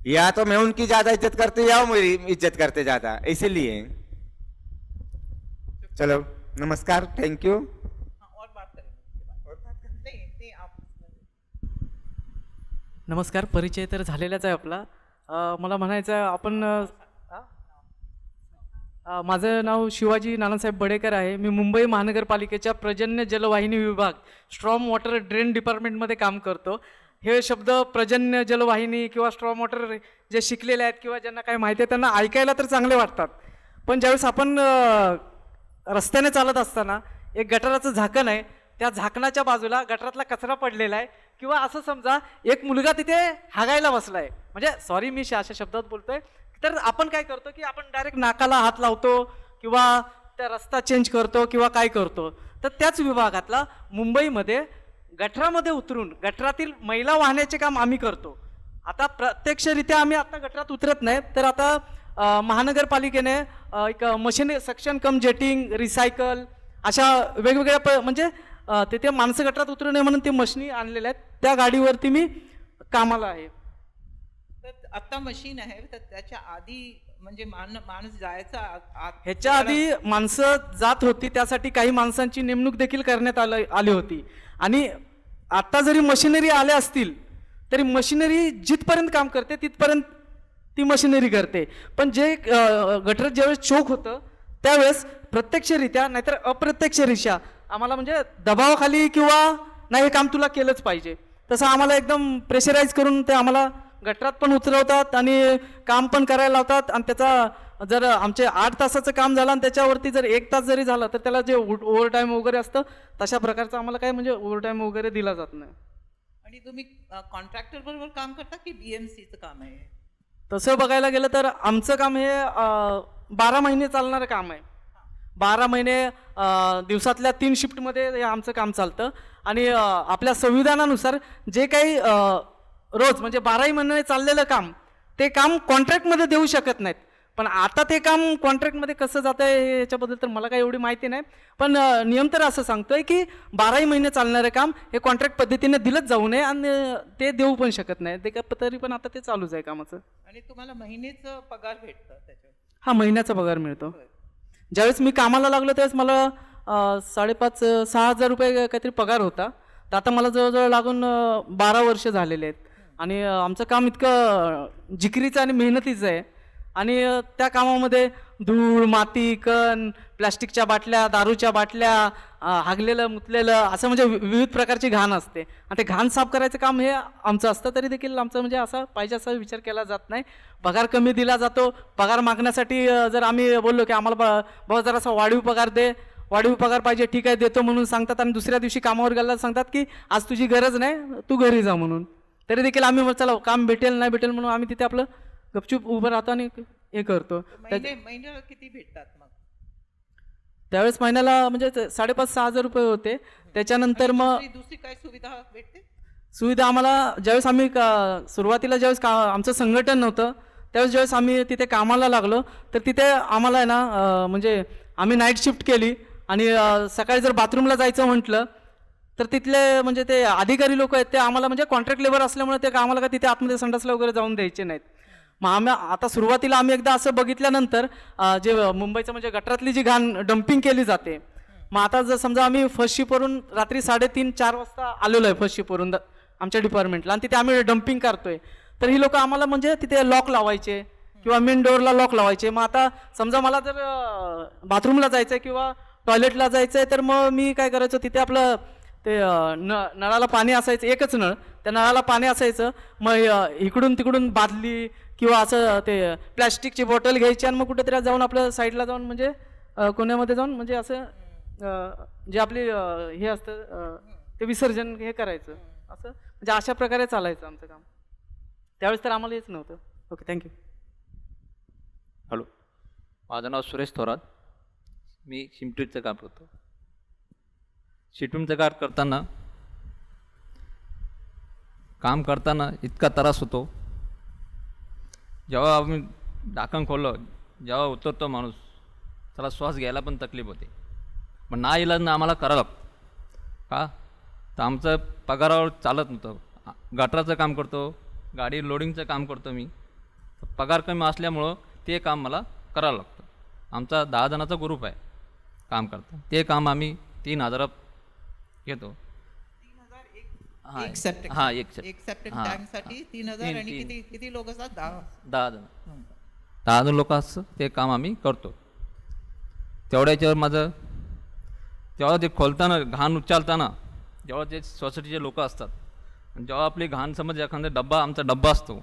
या तो मैं उनकी ज्यादा इज्जत करती हूँ या वो मेरी इज्जत करते ज्यादा, इसीलिए. चलो, नमस्कार, थैंक यू. और बात करेंगे. नहीं आप. नमस्कार. परिचय तर झालेलाच आहे आपला. मला म्हणायचं आहे आपण माझं नाव शिवाजी नानासाहेब बडेकर आहे. मी मुंबई महानगरपालिकेच्या पर्जन्य जलवाहिनी विभाग स्ट्रॉम वॉटर ड्रेन डिपार्टमेंटमध्ये काम करतो. हे शब्द पर्जन्य जलवाहिनी किंवा स्ट्रॉ वॉटर जे शिकलेले आहेत किंवा ज्यांना काही माहिती आहे त्यांना ऐकायला तर चांगले वाटतात, पण ज्यावेळेस आपण रस्त्याने चालत असताना एक गटाराचं झाकण आहे, त्या झाकणाच्या बाजूला गटारातला कचरा पडलेला आहे, किंवा असं समजा एक मुलगा तिथे हागायला बसला आहे, म्हणजे सॉरी मी अशा शब्दात बोलतोय, तर आपण काय करतो की आपण डायरेक्ट नाकाला हात लावतो किंवा त्या रस्ता चेंज करतो किंवा काय करतो. तर त्याच विभागातला मुंबईमध्ये गटरामध्ये उतरून गटरातील मैला वाहण्याचे काम आम्ही करतो. आता प्रत्यक्षरित्या आम्ही आता गटरात उतरत नाही, तर आता महानगरपालिकेने एक मशीन सक्शन कम जेटिंग रिसायकल अशा वेगवेगळ्या म्हणजे तिथे माणसं गटरात उतरू नये म्हणून ते मशिनी आणलेल्या आहेत, त्या गाडीवरती मी कामाला आहे. तर आता मशीन आहे, तर त्याच्या आधी म्हणजे माणूस जायचा ह्याच्या आधी माणसं जात होती, त्यासाठी काही माणसांची नेमणूक देखील करण्यात आली होती. आणि आता जरी मशिनरी आल्या असतील तरी मशिनरी जिथपर्यंत काम करते तिथपर्यंत ती मशिनरी करते, पण जे गटर ज्यावेळेस चोक होतं त्यावेळेस प्रत्यक्षरित्या नाहीतर अप्रत्यक्षरित्या आम्हाला म्हणजे दबावाखाली किंवा नाही हे काम तुला केलंच पाहिजे तसं आम्हाला एकदम प्रेशराईज करून ते आम्हाला गटरात पण उतरवतात आणि काम पण करायला लावतात. आणि त्याचा जर आमचे 8 तासाचं काम झालं आणि त्याच्यावरती जर 1 तास जरी झालं तर त्याला जे ओव्हर टाईम वगैरे असतं तशा प्रकारचं आम्हाला काय म्हणजे ओव्हर टाईम वगैरे दिला जात नाही. आणि तुम्ही कॉन्ट्रॅक्टर बरोबर काम करता की BMCचं काम आहे? तसं बघायला गेलं तर आमचं काम हे 12 महिने चालणारं काम आहे. 12 महिने दिवसातल्या 3 शिफ्टमध्ये हे आमचं काम चालतं. आणि आपल्या संविधानानुसार जे काही रोज म्हणजे 12 महिने चाललेलं काम ते काम कॉन्ट्रॅक्टमध्ये देऊ शकत नाहीत. पण आता ते काम कॉन्ट्रॅक्टमध्ये कसं जातं आहे याच्याबद्दल तर मला काही एवढी माहिती नाही, पण नियम तर असं सांगतोय की 12 महिने चालणारं काम हे कॉन्ट्रॅक्ट पद्धतीने दिलंच जाऊ नये आणि ते देऊ पण शकत नाही. ते तरी पण आता ते चालूच आहे कामाचं. आणि तुम्हाला महिन्याचं पगार भेटतं त्याच्यावर? हा, महिन्याचा पगार मिळतो. ज्यावेळेस मी कामाला लागलो त्यावेळेस मला 5,500-6,000 हजार रुपये काहीतरी पगार होता. तर आता मला जवळजवळ लागून 12 वर्ष झालेले आहेत. आणि आमचं काम इतकं जिकिरीचं आणि मेहनतीचं आहे. आणि त्या कामामध्ये धूळ माती कण प्लॅस्टिकच्या बाटल्या दारूच्या बाटल्या हागलेलं मुतलेलं असं म्हणजे विविध प्रकारची घाण असते. आणि ते घाण साफ करायचं काम हे आमचं असतं, तरी देखील आमचं म्हणजे असा पाहिजे असा विचार केला जात नाही. पगार कमी दिला जातो. पगार मागण्यासाठी जर आम्ही बोललो की आम्हाला बाबा जरासा वाढीव पगार दे, वाढीव पगार पाहिजे, ठीक आहे देतो म्हणून सांगतात. आणि दुसऱ्या दिवशी कामावर गेल्यावर सांगतात की आज तुझी गरज नाही, तू घरी जा म्हणून. तरी देखील आम्ही चला काम भेटेल नाही भेटेल म्हणून आम्ही तिथे आपलं गपचूप उभं राहतो आणि हे करतो. महिन्याला किती भेटतात मग? त्यावेळेस महिन्याला म्हणजे 5,500-6,000 हजार रुपये होते. त्याच्यानंतर मग दुसरी काय सुविधा भेटते? सुविधा आम्हाला ज्यावेळेस आम्ही सुरुवातीला ज्यावेळेस आमचं संघटन नव्हतं त्यावेळेस ज्यावेळेस आम्ही तिथे कामाला लागलो तर तिथे आम्हाला आहे ना म्हणजे आम्ही नाईट शिफ्ट केली. आणि सकाळी जर बाथरूमला जायचं म्हटलं तर तिथले म्हणजे ते अधिकारी लोक आहेत ते आम्हाला म्हणजे कॉन्ट्रॅक्ट लेबर असल्यामुळे ते आम्हाला का तिथे आतमध्ये संडासला वगैरे जाऊन द्यायचे नाहीत. मग आम्ही आता सुरुवातीला आम्ही एकदा असं बघितल्यानंतर जे मुंबईचं म्हणजे गटारातली जी घाण डम्पिंग केली जाते. मग आता जर समजा आम्ही फर्स्ट शिपवरून रात्री 3:30-4 वाजता आलेलो आहे फर्स्ट शिपवरून आमच्या डिपार्टमेंटला आणि तिथे आम्ही डम्पिंग करतोय. तर ही लोक आम्हाला म्हणजे तिथे लॉक लावायचे किंवा मेन डोअरला लॉक लावायचे. मग आता समजा मला जर बाथरूमला जायचं आहे किंवा टॉयलेटला जायचं आहे तर मग मी काय करायचं तिथे आपलं ते नळाला पाणी असायचं, एकच नळ, त्या नळाला पाणी असायचं. मग इकडून तिकडून बादली किंवा असं ते प्लॅस्टिकची बॉटल घ्यायची आणि मग कुठेतरी जाऊन आपलं साईडला जाऊन म्हणजे कोण्यामध्ये जाऊन म्हणजे असं जे आपली हे असतं ते विसर्जन हे करायचं. असं म्हणजे अशा प्रकारे चालायचं आमचं काम. त्यावेळेस तर आम्हाला हेच नव्हतं. Okay, thank you. हॅलो, माझं नाव सुरेश थोरात. मी शिमटूचं काम करतो. शिटूमचं काम करताना इतका त्रास होतो. जेव्हा आम्ही ढाकण खोललं, जेव्हा उतरतो माणूस त्याला श्वास घ्यायला पण तकलीफ होते. पण ना इलाज आम्हाला करावं लागतं. का तर आमचं पगारावर चालत नव्हतं. गटाराचं काम करतो, गाडी लोडिंगचं काम करतो मी. पगार कमी असल्यामुळं ते काम मला करावं लागतं. आमचा 10 जणांचा ग्रुप आहे काम करतो. ते काम आम्ही 3,000 घेतो. 3,000 एक सेप्टेक टाइमसाठी 3,000. आणि किती लोक असतात? 10 जण. 10 जण लोक असतं ते काम आम्ही करतो. तेवढ्याच्यावर माझं जेव्हा ते खोलताना घाण उचलताना जेव्हा ते सोसायटीचे लोक असतात जेव्हा आपली घाण समज एखादा डब्बा आमचा डब्बा असतो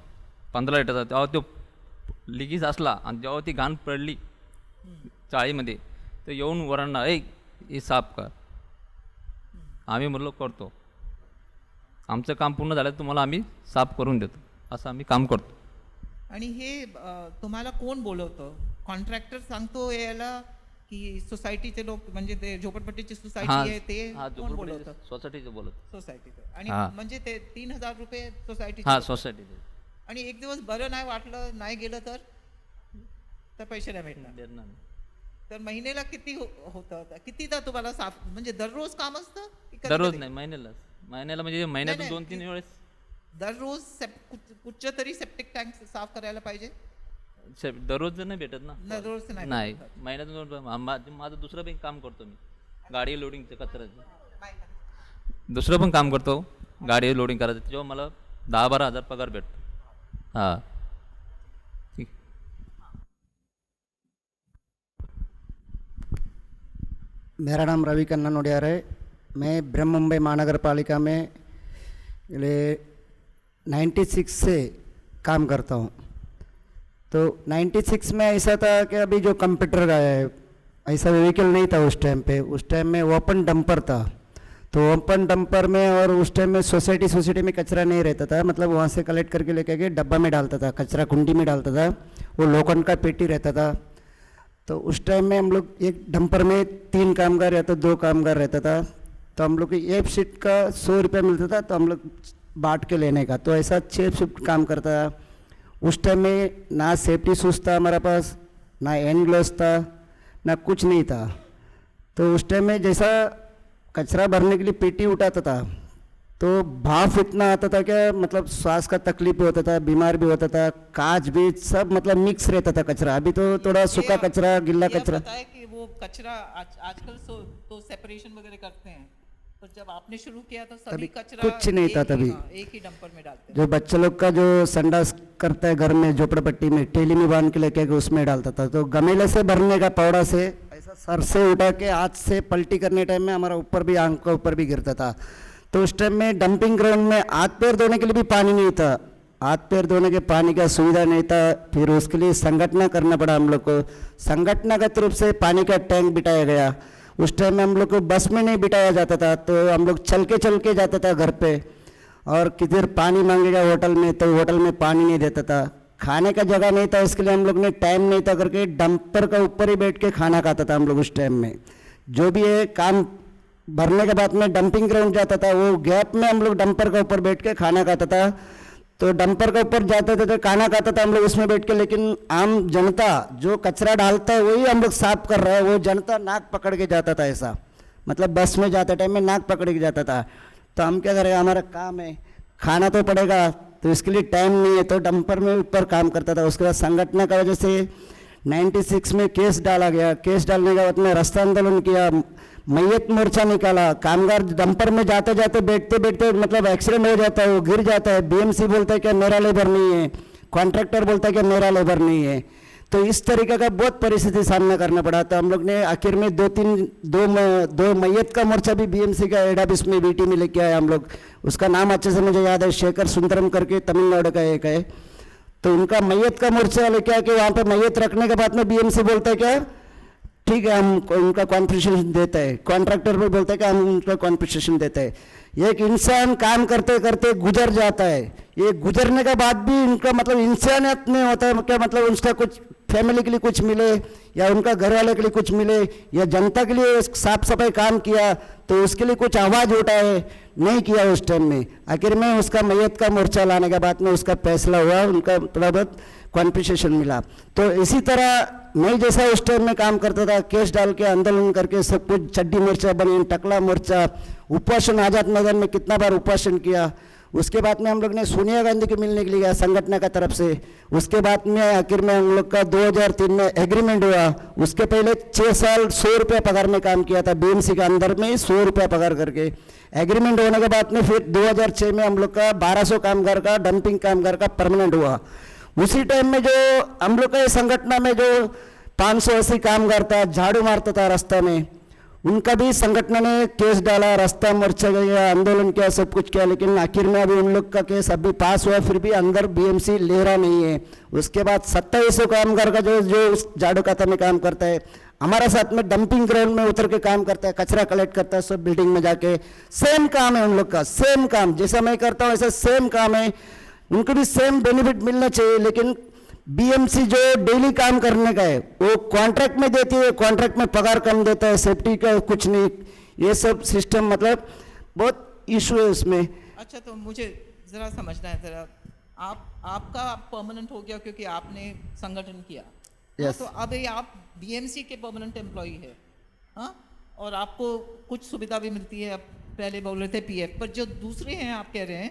15 लिटरचा, तेव्हा तो लिकीज असला आणि जेव्हा ती घाण पडली चाळीमध्ये तर येऊन वरडणार, हे साफ कर. आम्ही म्हणलो करतो, आमचं काम पूर्ण झालं तुम्हाला आम्ही साफ करून देतो, असं आम्ही काम करतो. आणि हे तुम्हाला कोण बोलवतं? कॉन्ट्रॅक्टर सांगतो यायला की सोसायटीचे लोक, म्हणजे ते झोपडपट्टीची सोसायटी आहे ते कोण बोलवतं? सोसायटीचं बोलत. सोसायटीचं. आणि हा. म्हणजे ते 3000 रुपये सोसायटी. हां, सोसायटीचं. आणि एक दिवस बरं नाही वाटलं, नाही गेलं तर पैसे नाही भेटणार. देणार. तर महिन्याला किती होतं? कितीदा तुम्हाला साफ, म्हणजे दररोज काम असतं की कधी दररोज कधी? नाही, महिन्याला म्हणजे महिन्यातून 2-3 वेळेस. दररोज कुठच्या तरी सेप्टिक टँक साफ करायला पाहिजे. दररोज नाही भेटत ना. दररोज नाही नाही, भेटत. महिन्यातून माझं दुसरं पण काम करतो मी, गाडी लोडिंगचं, कचऱ्याचं दुसरं पण काम करतो, गाडी लोडिंग करायचं, तेव्हा मला 10-12 हजार पगार भेटतो. हां, ठीक. मेरा नाम रवि कन्ना नोडियार है. मैं ब्रह्म मुंबई महानगर पालिका में 96 से काम करता हूँ. तो 96 में ऐसा था कि अभी जो कंप्यूटर का है, ऐसा व्हीकल नहीं था उस टाइम पे. उस टाइम में ओपन डंपर था. तो ओपन डंपर में, और उस टाइम में सोसाइटी में कचरा नहीं रहता था, मतलब वहाँ से कलेक्ट करके लेके गए डब्बा में डालता था, कचरा कुंडी में डालता था. वो लोखंड का पेटी रहता था. तो उस टाइम में हम लोग एक डंपर में 3 कामगार या तो 2 कामगार रहता था. तो हम लोग को एक शिफ्ट का 100 रुपया मिलता था, तो हम लोग बांट के लेने का. तो ऐसा 6 शिफ्ट काम करता था. उस टाइम में ना सेफ्टी शूज़ था हमारा पास, ना हैंड ग्लव्स था, ना कुछ नहीं था. तो उस टाइम में जैसा कचरा भरने के लिए पेटी उठाता था तो भाप इतना आता था क्या, मतलब श्वास का तकलीफ भी होता था, बीमार भी होता था, कांच भी सब मतलब मिक्स रहता था कचरा. अभी तो थोड़ा सूखा कचरा, गिल्ला कचरा. पता है कि वो कचरा आजकल तो सेपरेशन वगैरह करते हैं. तो जब आपने शुरू किया तो सभी कचरा कुछ नहीं था तभी. एक ही डंपर में डालते. जो बच्चे लोग का जो संडास करता है घर में झोपड़पट्टी में, टेली में बांध के लेके उसमें डालता था. तो गमेले से भरने का पौड़ा से ऐसा सर से उठा के हाथ से पलटी करने टाइम में हमारा ऊपर भी, आंख का ऊपर भी गिरता था. तो उस टाइम में डंपिंग ग्राउंड में हाथ पैर धोने के लिए भी पानी नहीं था. हाथ पैर धोने के पानी का सुविधा नहीं था. फिर उसके लिए संगठन करना पड़ा हम लोग को. संगठन की तरफ से पानी का टैंक बिठाया गया. उस टाइम में हम लोग को बस में नहीं बिठाया जाता था, तो हम लोग चल के जाता था घर पे. और किधर पानी मांगेगा होटल में, तो होटल में पानी नहीं देता था. खाने का जगह नहीं था, इसके लिए हम लोग ने टाइम नहीं था करके डंपर का ऊपर ही बैठ के खाना खाता था हम लोग. उस टाइम में जो भी है काम भरने के बाद में डंपिंग ग्राउंड जाता था, वो गैप में हम लोग डंपर के ऊपर बैठ के खाना खाता था. तो डंपर के ऊपर जाते थे तो खाना खाता था हम लोग उसमें बैठ के. लेकिन आम जनता जो कचरा डालता है वही हम लोग साफ कर रहा है. वो जनता नाक पकड़ के जाता था ऐसा, मतलब बस में जाते टाइम में नाक पकड़ के जाता था. तो हम क्या करें, हमारा काम है, खाना तो पड़ेगा, तो इसके लिए टाइम नहीं है. तो डंपर में ऊपर काम करता था. उसके बाद संगठन का वजह से 96 में केस डाला गया. केस डालने के बाद में रास्ता आंदोलन किया, मैयत मोर्चा निकाला. कामगार डंपर में जाते जाते बैठते बैठते मतलब एक्सीडेंट हो जाता है, वो गिर जाता है. बीएमसी बोलता है कि मेरा लेबर नहीं है, कॉन्ट्रैक्टर बोलता है कि मेरा लेबर नहीं है. तो इस तरीके का बहुत परिस्थिति सामना करना पड़ा. तो हम लोग ने आखिर में दो मैयत का मोर्चा भी बीएमसी का हेड ऑफिस में बीटी में लेके आए हम लोग. उसका नाम अच्छे से मुझे याद है, शेखर सुंदरम करके तमिलनाडु का एक है. तो उनका मैयत का मोर्चा लेके आके वहाँ पे मैयत रखने के बाद में बीएमसी बोलता है क्या, ठीक है हम उनका कॉन्पनसेशन देता है. कॉन्ट्रैक्टर भी बोलता है कि हम उनका कॉन्पनसेशन देते हैं. एक इंसान काम करते करते गुजर जाता है. ये गुजरने के बाद भी उनका मतलब इंसानियत नहीं होता है क्या, मतलब उसका कुछ फैमिली के लिए कुछ मिले या उनका घर वाले के लिए कुछ मिले या जनता के लिए साफ सफाई काम किया तो उसके लिए कुछ आवाज़ उठाए, नहीं किया उस टाइम में. आखिर में उसका मैयत का मोर्चा लाने के बाद में उसका फैसला हुआ, उनका थोड़ा बहुत कॉन्पनसेशन मिला. तो इसी तरह मैं जैसा उस टाइम में काम करता था, केस डाल के आंदोलन करके सब कुछ, चड्डी मोर्चा बनी, टकला मोर्चा, उपवासन आज़ाद मैदान में कितना बार उपवासन किया. उसके बाद में हम लोग ने सोनिया गांधी को मिलने के लिए गया संगठन का तरफ से. उसके बाद में आखिर में हम लोग का 2003 में एग्रीमेंट हुआ. उसके पहले 6 साल 100 रुपया पगार में काम किया था बीएमसी के अंदर में, 100 रुपया पगार करके. एग्रीमेंट होने के बाद में फिर 2006 में हम लोग का 1200 कामगार का, डंपिंग कामगार का परमानेंट हुआ. उसी टाइम में जो हम लोग के संगठन में जो 580 कामगार था, झाड़ू मारता था रास्ता में, उनका भी संगठन ने केस डाला, रास्ता मोर्चा किया, आंदोलन किया, सब कुछ किया, लेकिन आखिर में अभी उन लोग का केस अभी पास हुआ, फिर भी अंदर बीएमसी ले रहा नहीं है। उसके बाद 2700 कामगार का जो झाड़ू खाता में काम करता है, हमारा साथ में डंपिंग ग्राउंड में उतर के काम करता है, कचरा कलेक्ट करता है, सब बिल्डिंग में जाके सेम काम है उन लोग का, सेम काम जैसा मैं करता हूँ ऐसा सेम काम है। उनको भी सेम बेनिफिट मिलना चाहिए, लेकिन बीएमसी जो डेली काम करने का है वो कॉन्ट्रैक्ट में देती है, कॉन्ट्रैक्ट में पगार कम देता है, सेफ्टी का कुछ नहीं, ये सब सिस्टम मतलब बहुत इशू है उसमें। अच्छा, तो मुझे ज़रा समझना है ज़रा, आपका परमानेंट हो गया क्योंकि आपने संगठन किया। Yes. हाँ, तो अब ये आप बीएमसी के परमानेंट एम्प्लॉई है, हाँ, और आपको कुछ सुविधा भी मिलती है, आप पहले बोल रहे थे पीएफ, पर जो दूसरे हैं आप कह रहे हैं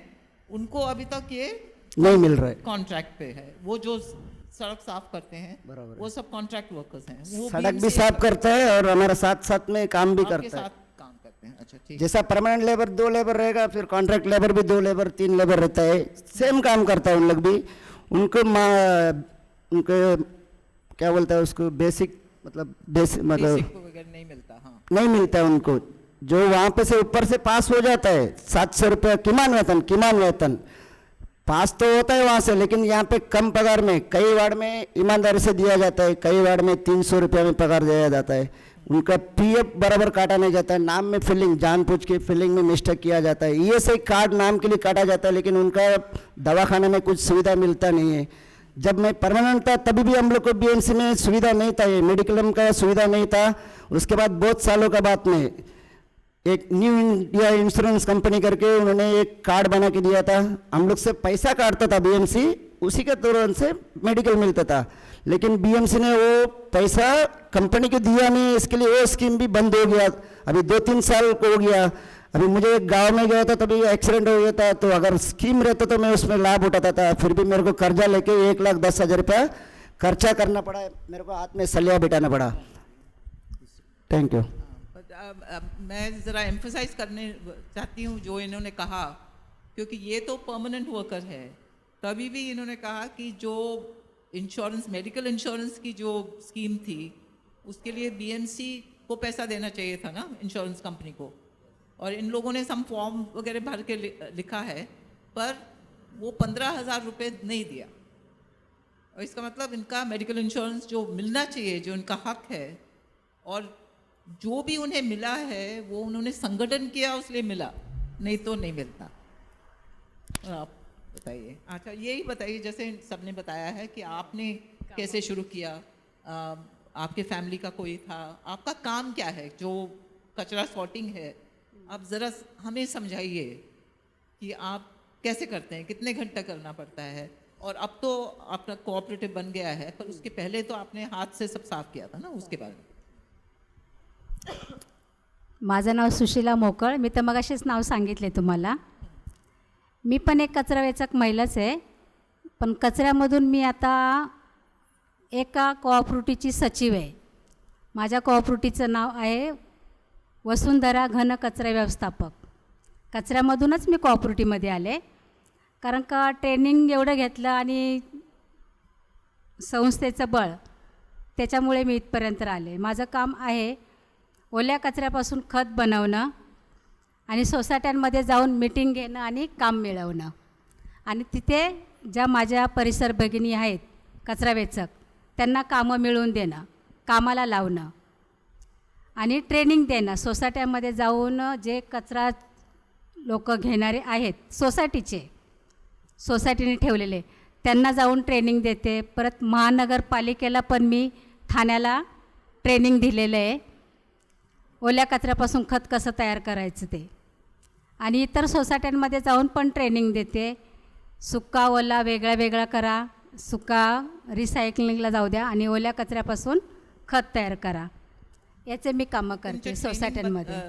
उनको अभी तक ये नहीं मिल रहा है, कॉन्ट्रैक्ट पे है। वो जो सड़क साफ करते हैं वो सब कॉन्ट्रैक्ट वर्कर्स हैं, वो सड़क भी BMC साफ करता है और हमारा साथ साथ में काम भी आपके करता है। साथ काम करते हैं। अच्छा, ठीक। जैसा परमानेंट लेबर 2 लेबर रहेगा, फिर कॉन्ट्रैक्ट लेबर भी 2 लेबर 3 लेबर रहता है, सेम काम करता है उन लोग भी। उनको उनको क्या बोलता है उसको, बेसिक मतलब बेसिक मतलब वगैरह नहीं मिलता। हाँ, नहीं मिलता है उनको, जो वहाँ पे से ऊपर से पास हो जाता है 700 रुपया किमान वेतन पास तो होता है वहाँ से, लेकिन यहाँ पे कम पगार में, कई वार्ड में ईमानदारी से दिया जाता है, कई वार्ड में 300 रुपया में पगार दिया जाता है। उनका पीएफ बराबर काटा नहीं जाता है, नाम में फिलिंग जानबूझ के फिलिंग में मिस्टेक किया जाता है, ये सही कार्ड नाम के लिए काटा जाता है, लेकिन उनका दवाखाने में कुछ सुविधा मिलता नहीं है। जब मैं परमानेंट था तभी भी हम लोग को बीएमसी में सुविधा नहीं था, ये मेडिक्लेम का सुविधा नहीं था। उसके बाद बहुत सालों का बाद में एक न्यू इंडिया इंश्योरेंस कंपनी करके उन्होंने एक कार्ड बना के दिया था, हम लोग से पैसा काटता था बीएमसी, उसी के दौरान से मेडिकल मिलता था, लेकिन बीएमसी ने वो पैसा कंपनी को दिया नहीं, इसके लिए वो स्कीम भी बंद हो गया। अभी 2-3 साल को हो गया। अभी मुझे एक गांव में गया था, तभी एक्सीडेंट हो गया था, तो अगर स्कीम रहता तो मैं उसमें लाभ उठाता था, फिर भी मेरे को कर्जा लेके 1,10,000 रुपया खर्चा करना पड़ा, मेरे को हाथ में सलिया बिठाना पड़ा। Thank you. मैं ज़रा एम्फसाइज करने चाहती हूँ जो इन्होंने कहा, क्योंकि ये तो परमानेंट वर्कर है, तभी भी इन्होंने कहा कि जो इंश्योरेंस, मेडिकल इंश्योरेंस की जो स्कीम थी उसके लिए बीएमसी को पैसा देना चाहिए था ना, इंश्योरेंस कंपनी को, और इन लोगों ने सम फॉर्म वगैरह भर के लिखा है, पर वो 15,000 रुपये नहीं दिया, और इसका मतलब इनका मेडिकल इंश्योरेंस जो मिलना चाहिए, जो इनका हक है, और जो भी उन्हें मिला है वो उन्होंने संगठन किया उसलिए मिला, नहीं तो नहीं मिलता। आप बताइए। अच्छा, यही बताइए, जैसे सबने बताया है कि आपने कैसे शुरू किया, आपके फैमिली का कोई था, आपका काम क्या है, जो कचरा सॉर्टिंग है, आप ज़रा हमें समझाइए कि आप कैसे करते हैं, कितने घंटे करना पड़ता है, और अब तो आपका कोऑपरेटिव बन गया है, पर उसके पहले तो आपने हाथ से सब साफ किया था ना, उसके बारे में। माझं नाव सुशीला मोकळ, मी तर मगाशीच नाव सांगितले तुम्हाला। मी पण एक कचरा वेचक महिलाच आहे, पण कचऱ्यामधून मी आता एका कोऑपरेटिव्हची सचिव आहे। माझ्या कोऑपरेटिव्हचं नाव आहे वसुंधरा घन कचरा व्यवस्थापक। कचऱ्यामधूनच मी कोऑपरेटिव्हमध्ये आले, कारण का ट्रेनिंग एवढं घेतलं आणि संस्थेचं बळ, त्याच्यामुळे मी इथपर्यंत आले। माझं काम आहे ओल्या कचऱ्यापासून खत बनवणं आणि सोसायट्यांमध्ये जाऊन मीटिंग घेणं आणि काम मिळवणं, आणि तिथे ज्या माझ्या परिसर भगिनी आहेत कचरा वेचक, त्यांना कामं मिळवून देणं, कामाला लावणं आणि ट्रेनिंग देणं। सोसायट्यांमध्ये जाऊन जे कचरा लोक घेणारे आहेत सोसायटीने ठेवलेले, त्यांना जाऊन ट्रेनिंग देते। परत महानगरपालिकेला पण मी ठाण्याला ट्रेनिंग दिलेलं आहे, ओल्या कचऱ्यापासून खत कसं तयार करायचं ते, आणि इतर सोसायट्यांमध्ये जाऊन पण ट्रेनिंग देते। सुका ओला वेगळा वेगळा करा, सुका रिसायकलिंगला जाऊ द्या आणि ओल्या कचऱ्यापासून खत तयार करा, याचे मी कामं करते सोसायट्यांमध्ये।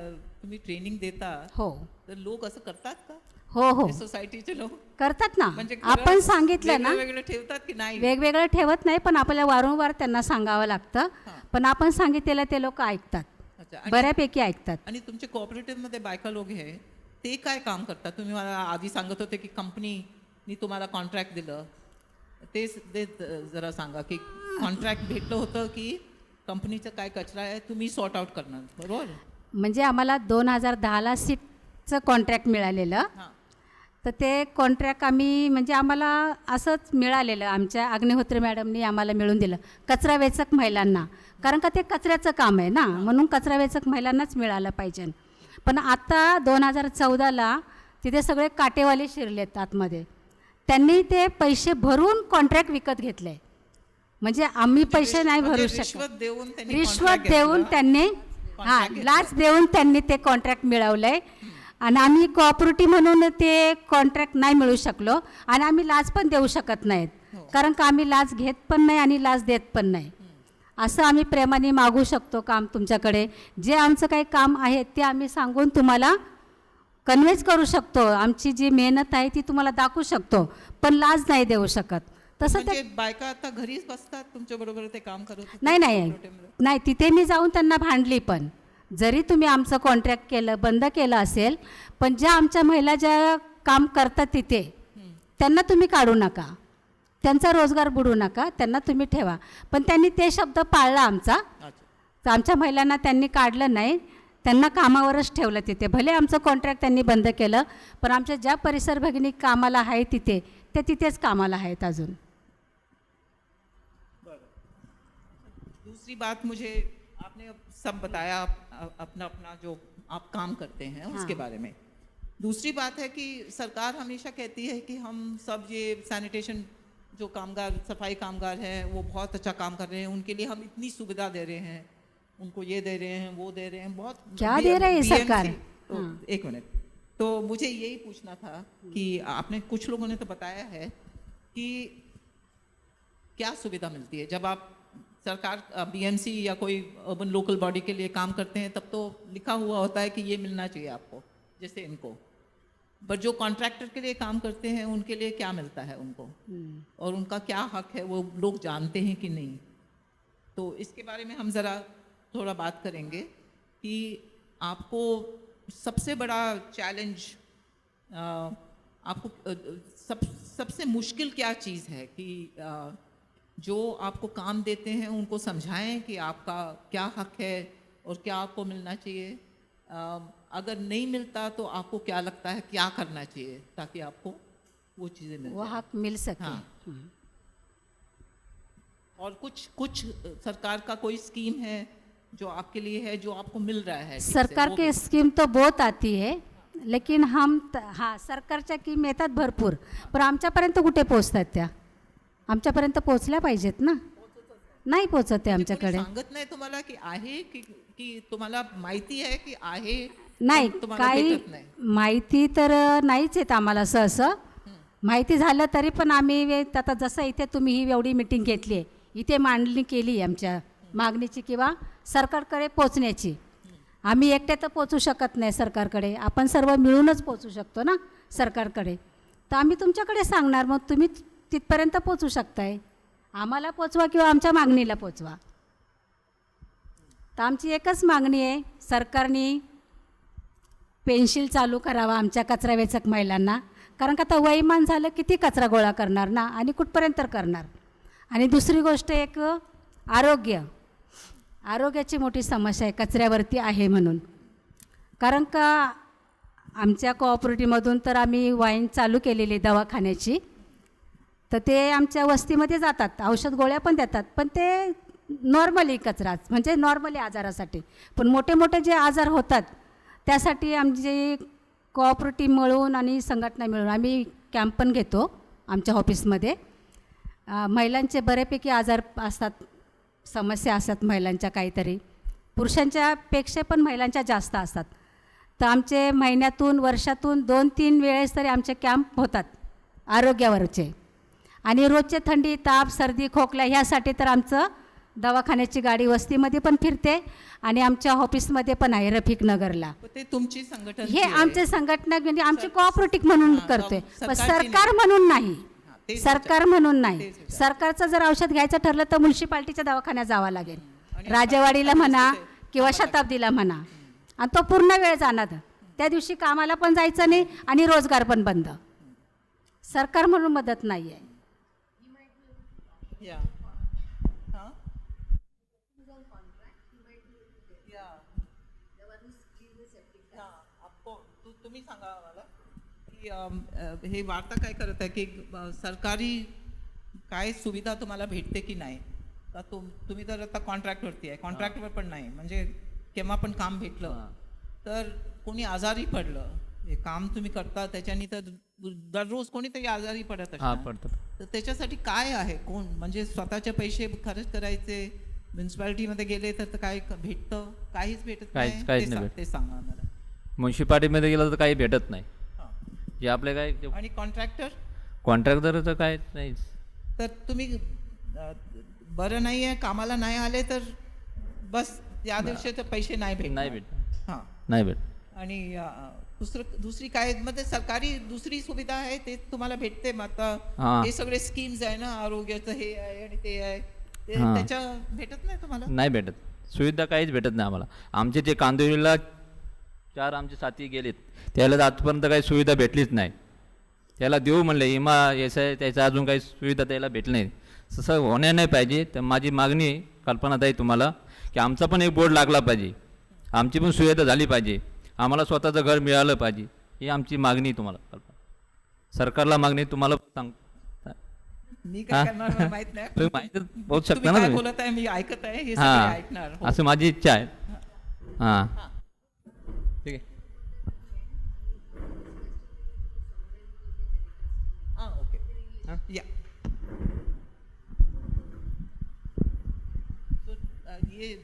तुम्ही ट्रेनिंग देता हो, तर लोक असं करतात का? हो सोसायटीचे लोक करतात ना। म्हणजे आपण सांगितलं ना, वेगवेगळं ठेवतात की नाही? वेगवेगळं ठेवत नाही, पण आपल्याला वारंवार त्यांना सांगावं लागतं, पण आपण सांगितलेलं ते लोक ऐकतात, बऱ्यापैकी ऐकतात। आणि तुमचे कोऑपरेटिव्हमध्ये बायका लोक आहे ते काय काम करतात? तुम्ही मला आधी सांगत होते की कंपनीनी तुम्हाला कॉन्ट्रॅक्ट दिलं, ते जरा सांगा की कॉन्ट्रॅक्ट भेटलं होतं की कंपनीचं काय कचरा आहे तुम्ही सॉर्ट आउट करणार, बरोबर? म्हणजे आम्हाला 2010ला सीटचं कॉन्ट्रॅक्ट मिळालेलं. तर ते कॉन्ट्रॅक्ट आम्ही म्हणजे आम्हाला असंच मिळालेलं, आमच्या अग्निहोत्री मॅडमनी आम्हाला मिळून दिलं कचरा वेचक महिलांना, कारण का ते कचऱ्याचं काम आहे ना, म्हणून कचरा वेचक महिलांनाच मिळालं पाहिजे. पण आता 2014ला तिथे सगळे काटेवाले शिरलेत आतमध्ये, त्यांनी ते पैसे भरून कॉन्ट्रॅक्ट विकत घेतले. म्हणजे आम्ही पैसे नाही भरू शकत, रिश्वत देऊन त्यांनी लाच देऊन त्यांनी ते कॉन्ट्रॅक्ट मिळवलंय. आणि आम्ही कोऑपरेटिव्ह म्हणून ते कॉन्ट्रॅक्ट नाही मिळू शकलो आणि आम्ही लाच पण देऊ शकत नाहीत, कारण का आम्ही लाच घेत पण नाही आणि लाच देत पण नाही. असं आम्ही प्रेमाने मागू शकतो काम तुमच्याकडे. जे आमचं काही काम आहे ते आम्ही सांगून तुम्हाला कन्व्हेन्स करू शकतो, आमची जी मेहनत आहे ती तुम्हाला दाखवू शकतो, पण लाच नाही देऊ शकत. तसं ते बायका आता घरीच बसतात तुमच्या बरोबर ते काम करत होते? नाही, तिथे मी जाऊन त्यांना भांडली. पण जरी तुम्ही आमचं कॉन्ट्रॅक्ट केलं, बंद केलं असेल, पण ज्या आमच्या महिला ज्या काम करतात तिथे त्यांना तुम्ही काढू नका, त्यांचा रोजगार बुडू नका, त्यांना तुम्ही ठेवा. पण त्यांनी ते शब्द पाळला आमचा. तर आमच्या महिलांना त्यांनी काढलं नाही, त्यांना कामावरच ठेवलं तिथे. भले आमचं कॉन्ट्रॅक्ट त्यांनी बंद केलं, पण आमच्या ज्या परिसर भगिनी कामाला आहे तिथे, ते तिथेच कामाला आहेत अजून. दूसरी बात, मुझे आपने सब बताया अपना अपना जो आप काम करते हैं उसके बारे में. दूसरी बात है कि सरकार हमेशा कहती है कि हम सब ये सैनिटेशन जो कामगार, सफाई कामगार हैं, वो बहुत अच्छा काम कर रहे हैं, उनके लिए हम इतनी सुविधा दे रहे हैं, उनको ये दे रहे हैं, वो दे रहे हैं, बहुत क्या दे रहे हैं सरकार? तो एक मिनट, तो मुझे यही पूछना था कि आपने, कुछ लोगों ने तो बताया है कि क्या सुविधा मिलती है जब आप सरकार बीएमसी या कोई अर्बन लोकल बॉडी के लिए काम करते हैं, तब तो लिखा हुआ होता है कि ये मिलना चाहिए आपको, जैसे इनको. पर जो कॉन्ट्रैक्टर के लिए काम करते हैं उनके लिए क्या मिलता है उनको, और उनका क्या हक है, वो लोग जानते हैं कि नहीं? तो इसके बारे में हम ज़रा थोड़ा बात करेंगे कि आपको सबसे बड़ा चैलेंज, आपको सबसे मुश्किल क्या चीज़ है कि जो आपको काम देते हैं उनको समझाएं कि आपका क्या हक है और क्या आपको मिलना चाहिए. अगर नहीं मिलता तो आपको क्या लगता है क्या करना चाहिए ताकि आपको वो चीज़ें मिल वो हक मिल सके. हाँ. और कुछ सरकार का कोई स्कीम है जो आपके लिए है, जो आपको मिल रहा है? सरकार की स्कीम तो बहुत आती है, लेकिन हाँ, सरकारच्या स्कीम येतात भरपूर, पण आमच्यापर्यंत कुठे पोचतात त्या? आमच्यापर्यंत पोचल्या पाहिजेत ना, नाही पोचत आहे आमच्याकडे. सांगत नाही तुम्हाला की आहे की तुम्हाला माहिती आहे की आहे? नाही, काही माहिती तर नाहीच येत आम्हाला. सहसं माहिती झालं तरी पण आम्ही आता जसं इथे तुम्ही ही एवढी मीटिंग घेतली आहे, इथे मांडणी केली आमच्या मागणीची किंवा सरकारकडे पोचण्याची, आम्ही एकटे तर पोचू शकत नाही सरकारकडे, आपण सर्व मिळूनच पोचू शकतो ना सरकारकडे. तर आम्ही तुमच्याकडे सांगणार, मग तुम्ही तिथपर्यंत पोचू शकताय. आम्हाला पोचवा किंवा आमच्या मागणीला पोचवा. तर आमची एकच मागणी आहे, सरकारने पेन्शिल चालू करावा आमच्या कचरा वेचक महिलांना, कारण का आता वयमान झालं, किती कचरा गोळा करणार ना, आणि कुठपर्यंत करणार. आणि दुसरी गोष्ट एक आरोग्याची मोठी समस्या आहे, कचऱ्यावरती आहे म्हणून. कारण का आमच्या कोऑपरेटिव्हमधून तर आम्ही वाईन चालू केलेली दवाखान्याची, तर ते आमच्या वस्तीमध्ये जातात, औषध गोळ्या पण देतात, पण ते नॉर्मली कचराच, म्हणजे नॉर्मली आजारासाठी. पण मोठे मोठे जे आजार होतात त्यासाठी आमची कोऑपरेटिव्ह मिळून आणि संघटना मिळून आम्ही कॅम्प पण घेतो आमच्या ऑफिसमध्ये. महिलांचे बऱ्यापैकी आजार असतात, समस्या असतात महिलांच्या काहीतरी, पुरुषांच्या पेक्षा पण महिलांच्या जास्त असतात. तर आमचे महिन्यातून वर्षातून 2-3 वेळेस तरी आमचे कॅम्प होतात आरोग्यावरचे. आणि रोजचे थंडी, ताप, सर्दी, खोकला ह्यासाठी तर आमचं दवाखान्याची गाडी वस्तीमध्ये पण फिरते आणि आमच्या ऑफिसमध्ये पण आहे रफिक नगरला. ते तुमची संघटना, हे आमचे संघटना म्हणजे आमची कोऑपरेटिव्ह म्हणून करतोय, पण सरकार म्हणून नाही. सरकार म्हणून नाही. सरकारचं जर औषध घ्यायचं ठरलं तर म्युन्सिपाल्टीच्या दवाखान्यात जावं लागेल, राजेवाडीला म्हणा किंवा शताब्दीला म्हणा, आणि तो पूर्ण वेळ जाणार. त्या दिवशी कामाला पण जायचं नाही आणि रोजगार पण बंद. सरकार म्हणून मदत नाही आहे. Yeah. Huh? Yeah. तुम्ही सांगा आम्हाला की हे वार्ता काय करत आहे की सरकारी काय सुविधा तुम्हाला भेटते की नाही का तुम्ही तर आता कॉन्ट्रॅक्टवरती आहे, कॉन्ट्रॅक्टवर पण नाही, म्हणजे केव्हा पण काम भेटलं तर कोणी आजारी पडलं, हे काम तुम्ही करता त्याच्यानी तर दररोज कोणीतरी आजारी पडत असणार. पडतात. तर त्याच्यासाठी काय आहे, कोण म्हणजे स्वतःचे पैसे खर्च करायचे, म्युन्सिपालिटीमध्ये गेले तर काय भेटतं, काहीच भेटत काहीच नाही, नाही ते सांगा आम्हाला. म्युन्सिपाल्टीमध्ये गेलं तर काही भेटत नाही. हां. जे आपले काय आणि कॉन्ट्रॅक्टर कॉन्ट्रॅक्टर तर काय नाहीच. तर तुम्ही बरं नाही आहे, कामाला नाही आले तर बस या दिवशी तर पैसे नाही नाही भेटत. हां. नाही भेट. आणि दुसरी काय म्हणजे सरकारी दुसरी सुविधा आहे ते तुम्हाला भेटते मग आता हां. हे सगळे स्कीम्स आहे ना, आरोग्याचं हे आहे आणि ते आहे, ते हां. त्याच्या भेटत नाही तुम्हाला? नाही भेटत, सुविधा काहीच भेटत नाही आम्हाला. आमचे जे कांदिवलीला 4 आमचे साथी गेलेत त्याला तर आजपर्यंत काही सुविधा भेटलीच नाही. त्याला देऊ म्हणले इमा याचं आहे त्याचं अजून काही सुविधा त्याला भेटली नाही. तसं होण्या नाही पाहिजे. तर माझी मागणी आहे कल्पनाताई तुम्हाला की आमचा पण एक बोर्ड लागला पाहिजे, आमची पण सुविधा झाली पाहिजे, आम्हाला स्वतःचं घर मिळालं पाहिजे, ही आमची मागणी आहे तुम्हाला. कल्पना सरकारला मागणी तुम्हाला सांग. मी काय करणार मला माहित नाही. तुम्ही माहिती बहुत शकता तुम्ही ना काय तुम्ही. बोलत आहे मी ऐकत आहे, हे सगळे हां ऐकणार. हो. असं माझी इच्छा आहे. हां ठीक आहे. हां ओके या. तो ये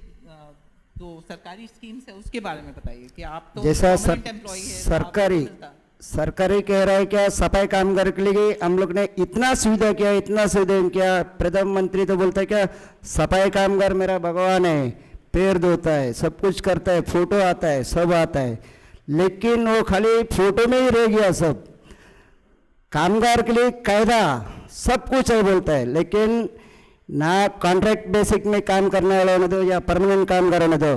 जो सरकारी स्कीम्स है उसके बारे में बताइए कि आप तो जैसा permanent employee है, तो आपको सरकारी मिलता। सरकारी कह रहा है क्या सफाई कामगार के लिए हम लोग ने इतना सुविधा किया, इतना सुविधा किया। प्रधानमंत्री तो बोलता है क्या सफाई कामगार मेरा भगवान है, पैर धोता है, सब कुछ करता है, फोटो आता है, सब आता है, लेकिन वो खाली फोटो में ही रह गया सब। कामगार के लिए कायदा सब कुछ है बोलता है, लेकिन ना कॉन्ट्रैक्ट बेसिक में काम करने वाले होने दो या परमानेंट कामगार होने दो,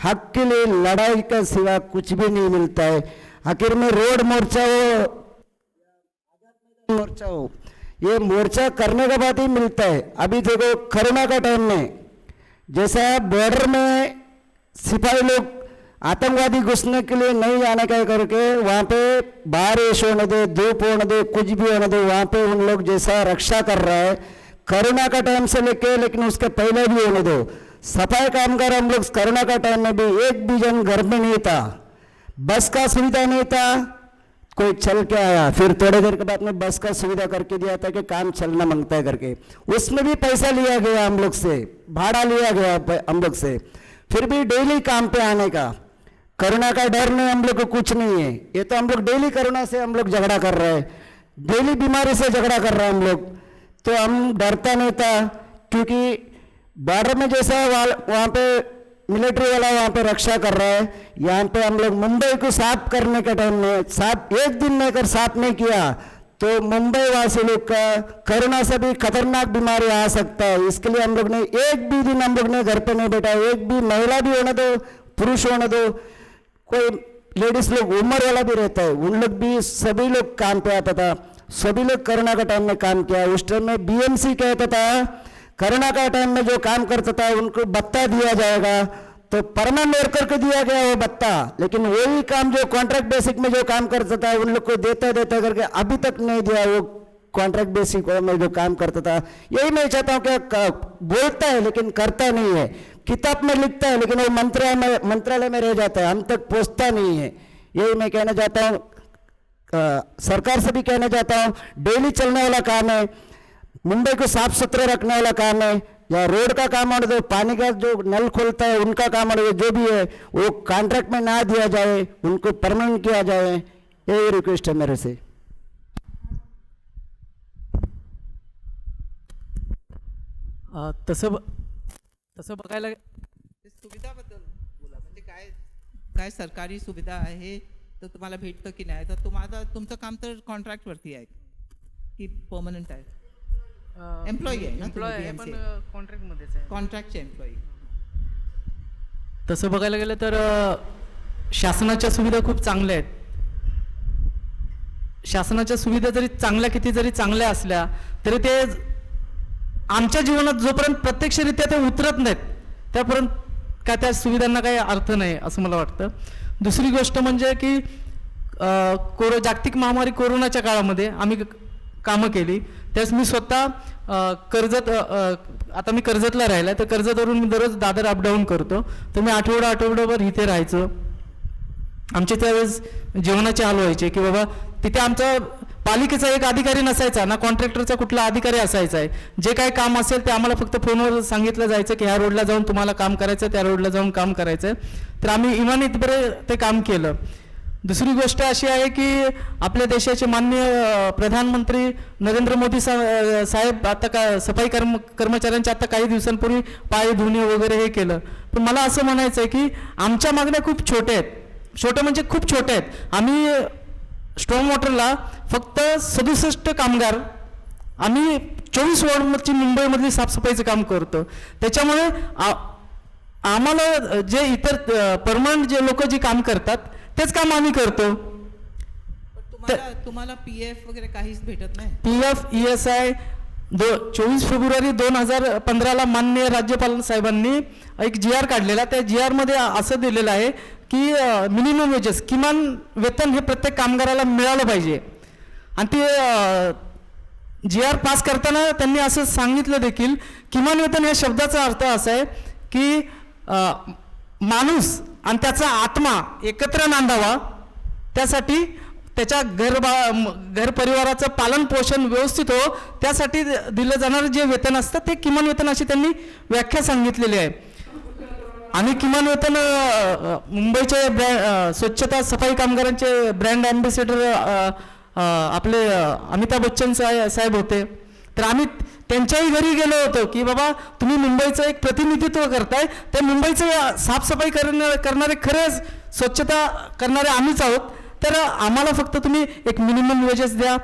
हक के लिए लड़ाई का सिवा कुछ भी नहीं मिलता है। आखिर में रोड मोर्चा हो, ये मोर्चा करने के बाद ही मिलता है। अभी देखो कोरोना का टाइम में जैसा बॉर्डर में सिपाही लोग आतंकवादी घुसने के लिए नहीं जाने का करके वहाँ पे बारिश होने दो, धूप होने दो, कुछ भी होने दो, वहाँ पे उन लोग जैसा रक्षा कर रहा है कोरोना का टाइम से लेके, लेकिन उसके पहले भी होने दो। सफाई कामगार हम लोग कोरोना का टाइम में भी एक भी जन घर में नहीं था, बस का सुविधा नहीं था, कोई चल के आया, फिर थोड़ी देर के बाद में बस का सुविधा करके दिया था कि काम चलना मांगता है करके, उसमें भी पैसा लिया गया हम लोग से, भाड़ा लिया गया हम लोग से, फिर भी डेली काम पे आने का। कोरोना का डर नहीं हम लोग को कुछ नहीं है, ये तो हम लोग डेली कोरोना से हम लोग झगड़ा कर रहे हैं, डेली बीमारी से झगड़ा कर रहे हैं हम लोग, तो हम डरता नहीं था क्योंकि बॉर्डर में जैसा वहाँ पे मिलिट्री वाला वहाँ पे रक्षा कर रहा है, यहाँ पे हम लोग मुंबई को साफ करने के टाइम में साफ एक दिन में अगर साफ नहीं किया तो मुंबई वासी लोग का कोरोना से भी खतरनाक बीमारी आ सकता है। इसके लिए हम लोग ने एक भी दिन हम लोग ने घर पे नहीं बैठा, एक भी महिला भी होने दो, पुरुष होने दो, कोई लेडीज लोग उम्र वाला भी रहता है, उन लोग भी सभी लोग काम पे आता था, सभी लोग कोरोना का टाइम में काम किया। उस टाइम में बीएमसी कहता था कोरोना का टाइम में जो काम करता था उनको भत्ता दिया जाएगा, तो परमानेंट वर्कर को दिया गया वो भत्ता, लेकिन वही काम जो कॉन्ट्रैक्ट बेसिक में जो काम करता था उन लोग को देता करके अभी तक नहीं दिया। वो कॉन्ट्रैक्ट बेसिक में जो काम करता था, यही मैं चाहता हूँ कि बोलता है लेकिन करता नहीं है, किताब में लिखता है लेकिन वो मंत्रालय में रह जाता है, हम तक पहुँचता नहीं है। यही मैं कहना चाहता हूँ, सरकार से भी कहना चाहता हूँ, डेली चलने वाला काम है, मुंबई को साफ सुथरा रखने वाला काम है, या रोड का काम होने दो, पानी का जो नल खोलता है उनका काम होने दो, जो भी है वो कॉन्ट्रैक्ट में ना दिया जाए, उनको परमानेंट किया जाए, यही रिक्वेस्ट है मेरे से। तसं बघायला सुविधाबद्दल बोला, म्हणजे काय काय सरकारी सुविधा आहे तर तुम्हाला भेटतं की नाही, तर तुमचं काम तर कॉन्ट्रॅक्टवरती आहे की परमनंट आहे? एम्प्लॉई आहे ना, एम्प्लॉय पण कॉन्ट्रॅक्टमध्येच आहे. कॉन्ट्रॅक्टचे एम्प्लॉई. तसं बघायला गेलं तर शासनाच्या सुविधा खूप चांगल्या आहेत. शासनाच्या सुविधा जरी किती जरी चांगल्या असल्या तरी ते आमच्या जीवनात जोपर्यंत प्रत्यक्षरित्या ते उतरत नाहीत त्यापर्यंत काय त्या सुविधांना काही अर्थ नाही असं मला वाटतं. दुसरी गोष्ट म्हणजे की जागतिक महामारी कोरोनाच्या काळामध्ये आम्ही कामं केली. त्यास मी स्वतः कर्जत आता मी कर्जतला राहिला, तर कर्जतवरून मी दररोज दादर अपडाऊन करतो. तर मी आठवडाभर इथे राहायचो. आमचे त्यावेळेस जेवणाचे हाल व्हायचे की बाबा तिथे आमचा पालिकेचा एक अधिकारी नसायचा ना, कॉन्ट्रॅक्टरचा कुठला अधिकारी असायचा आहे. जे काही काम असेल ते आम्हाला फक्त फोनवर सांगितलं जायचं की ह्या रोडला जाऊन तुम्हाला काम करायचं, त्या रोडला जाऊन काम करायचं. तर आम्ही इमानीतपणे ते काम केलं. दुसरी गोष्ट अशी आहे की आपल्या देशाचे माननीय प्रधानमंत्री नरेंद्र मोदी साहेब आता सफाई कर्मचाऱ्यांचे आता काही दिवसांपूर्वी पाय धुणे वगैरे हे केलं. पण मला असं म्हणायचं आहे की आमच्या मागण्या खूप छोट्या आहेत. छोटे म्हणजे खूप छोटे आहेत. आम्ही स्ट्रॉंग वॉटरला फक्त 67 कामगार, आम्ही 24 वॉर्डची मुंबईमधली साफसफाईचं काम करतो. त्याच्यामुळे आम्हाला जे इतर परमनंट जे लोक जे काम करतात तेच काम आम्ही करतो. तुम्हाला PF वगैरे काहीच भेटत नाही? PF ESI 24 फेब्रुवारी 2015ला माननीय राज्यपाल साहेबांनी एक GR काढलेला. त्या GR मध्ये असं दिलेलं आहे की मिनिमम वेजेस, किमान वेतन हे प्रत्येक कामगाराला मिळालं पाहिजे. आणि ते GR पास करताना त्यांनी असं सांगितलं देखील, किमान वेतन या शब्दाचा अर्थ असा आहे की माणूस आणि त्याचा आत्मा एकत्र नांदावा, त्यासाठी त्याच्या घर परिवाराचं पालन पोषण व्यवस्थित हो, त्यासाठी दिलं जाणारं जे वेतन असतं ते किमान वेतन अशी त्यांनी व्याख्या सांगितलेली आहे. आणि किमान वेतन मुंबईचे स्वच्छता सफाई कामगारांचे ब्रँड ॲम्बॅसेडर आपले अमिताभ बच्चन साहेब होते. तर आम्ही त्यांच्याही घरी गेलो होतो की बाबा तुम्ही मुंबईचं एक प्रतिनिधित्व करताय, ते मुंबईचं साफसफाई करणारे खरंच स्वच्छता करणारे आम्हीच आहोत. तर आम्हाला फक्त तुम्ही एक मिनिमम वेजेस द्या,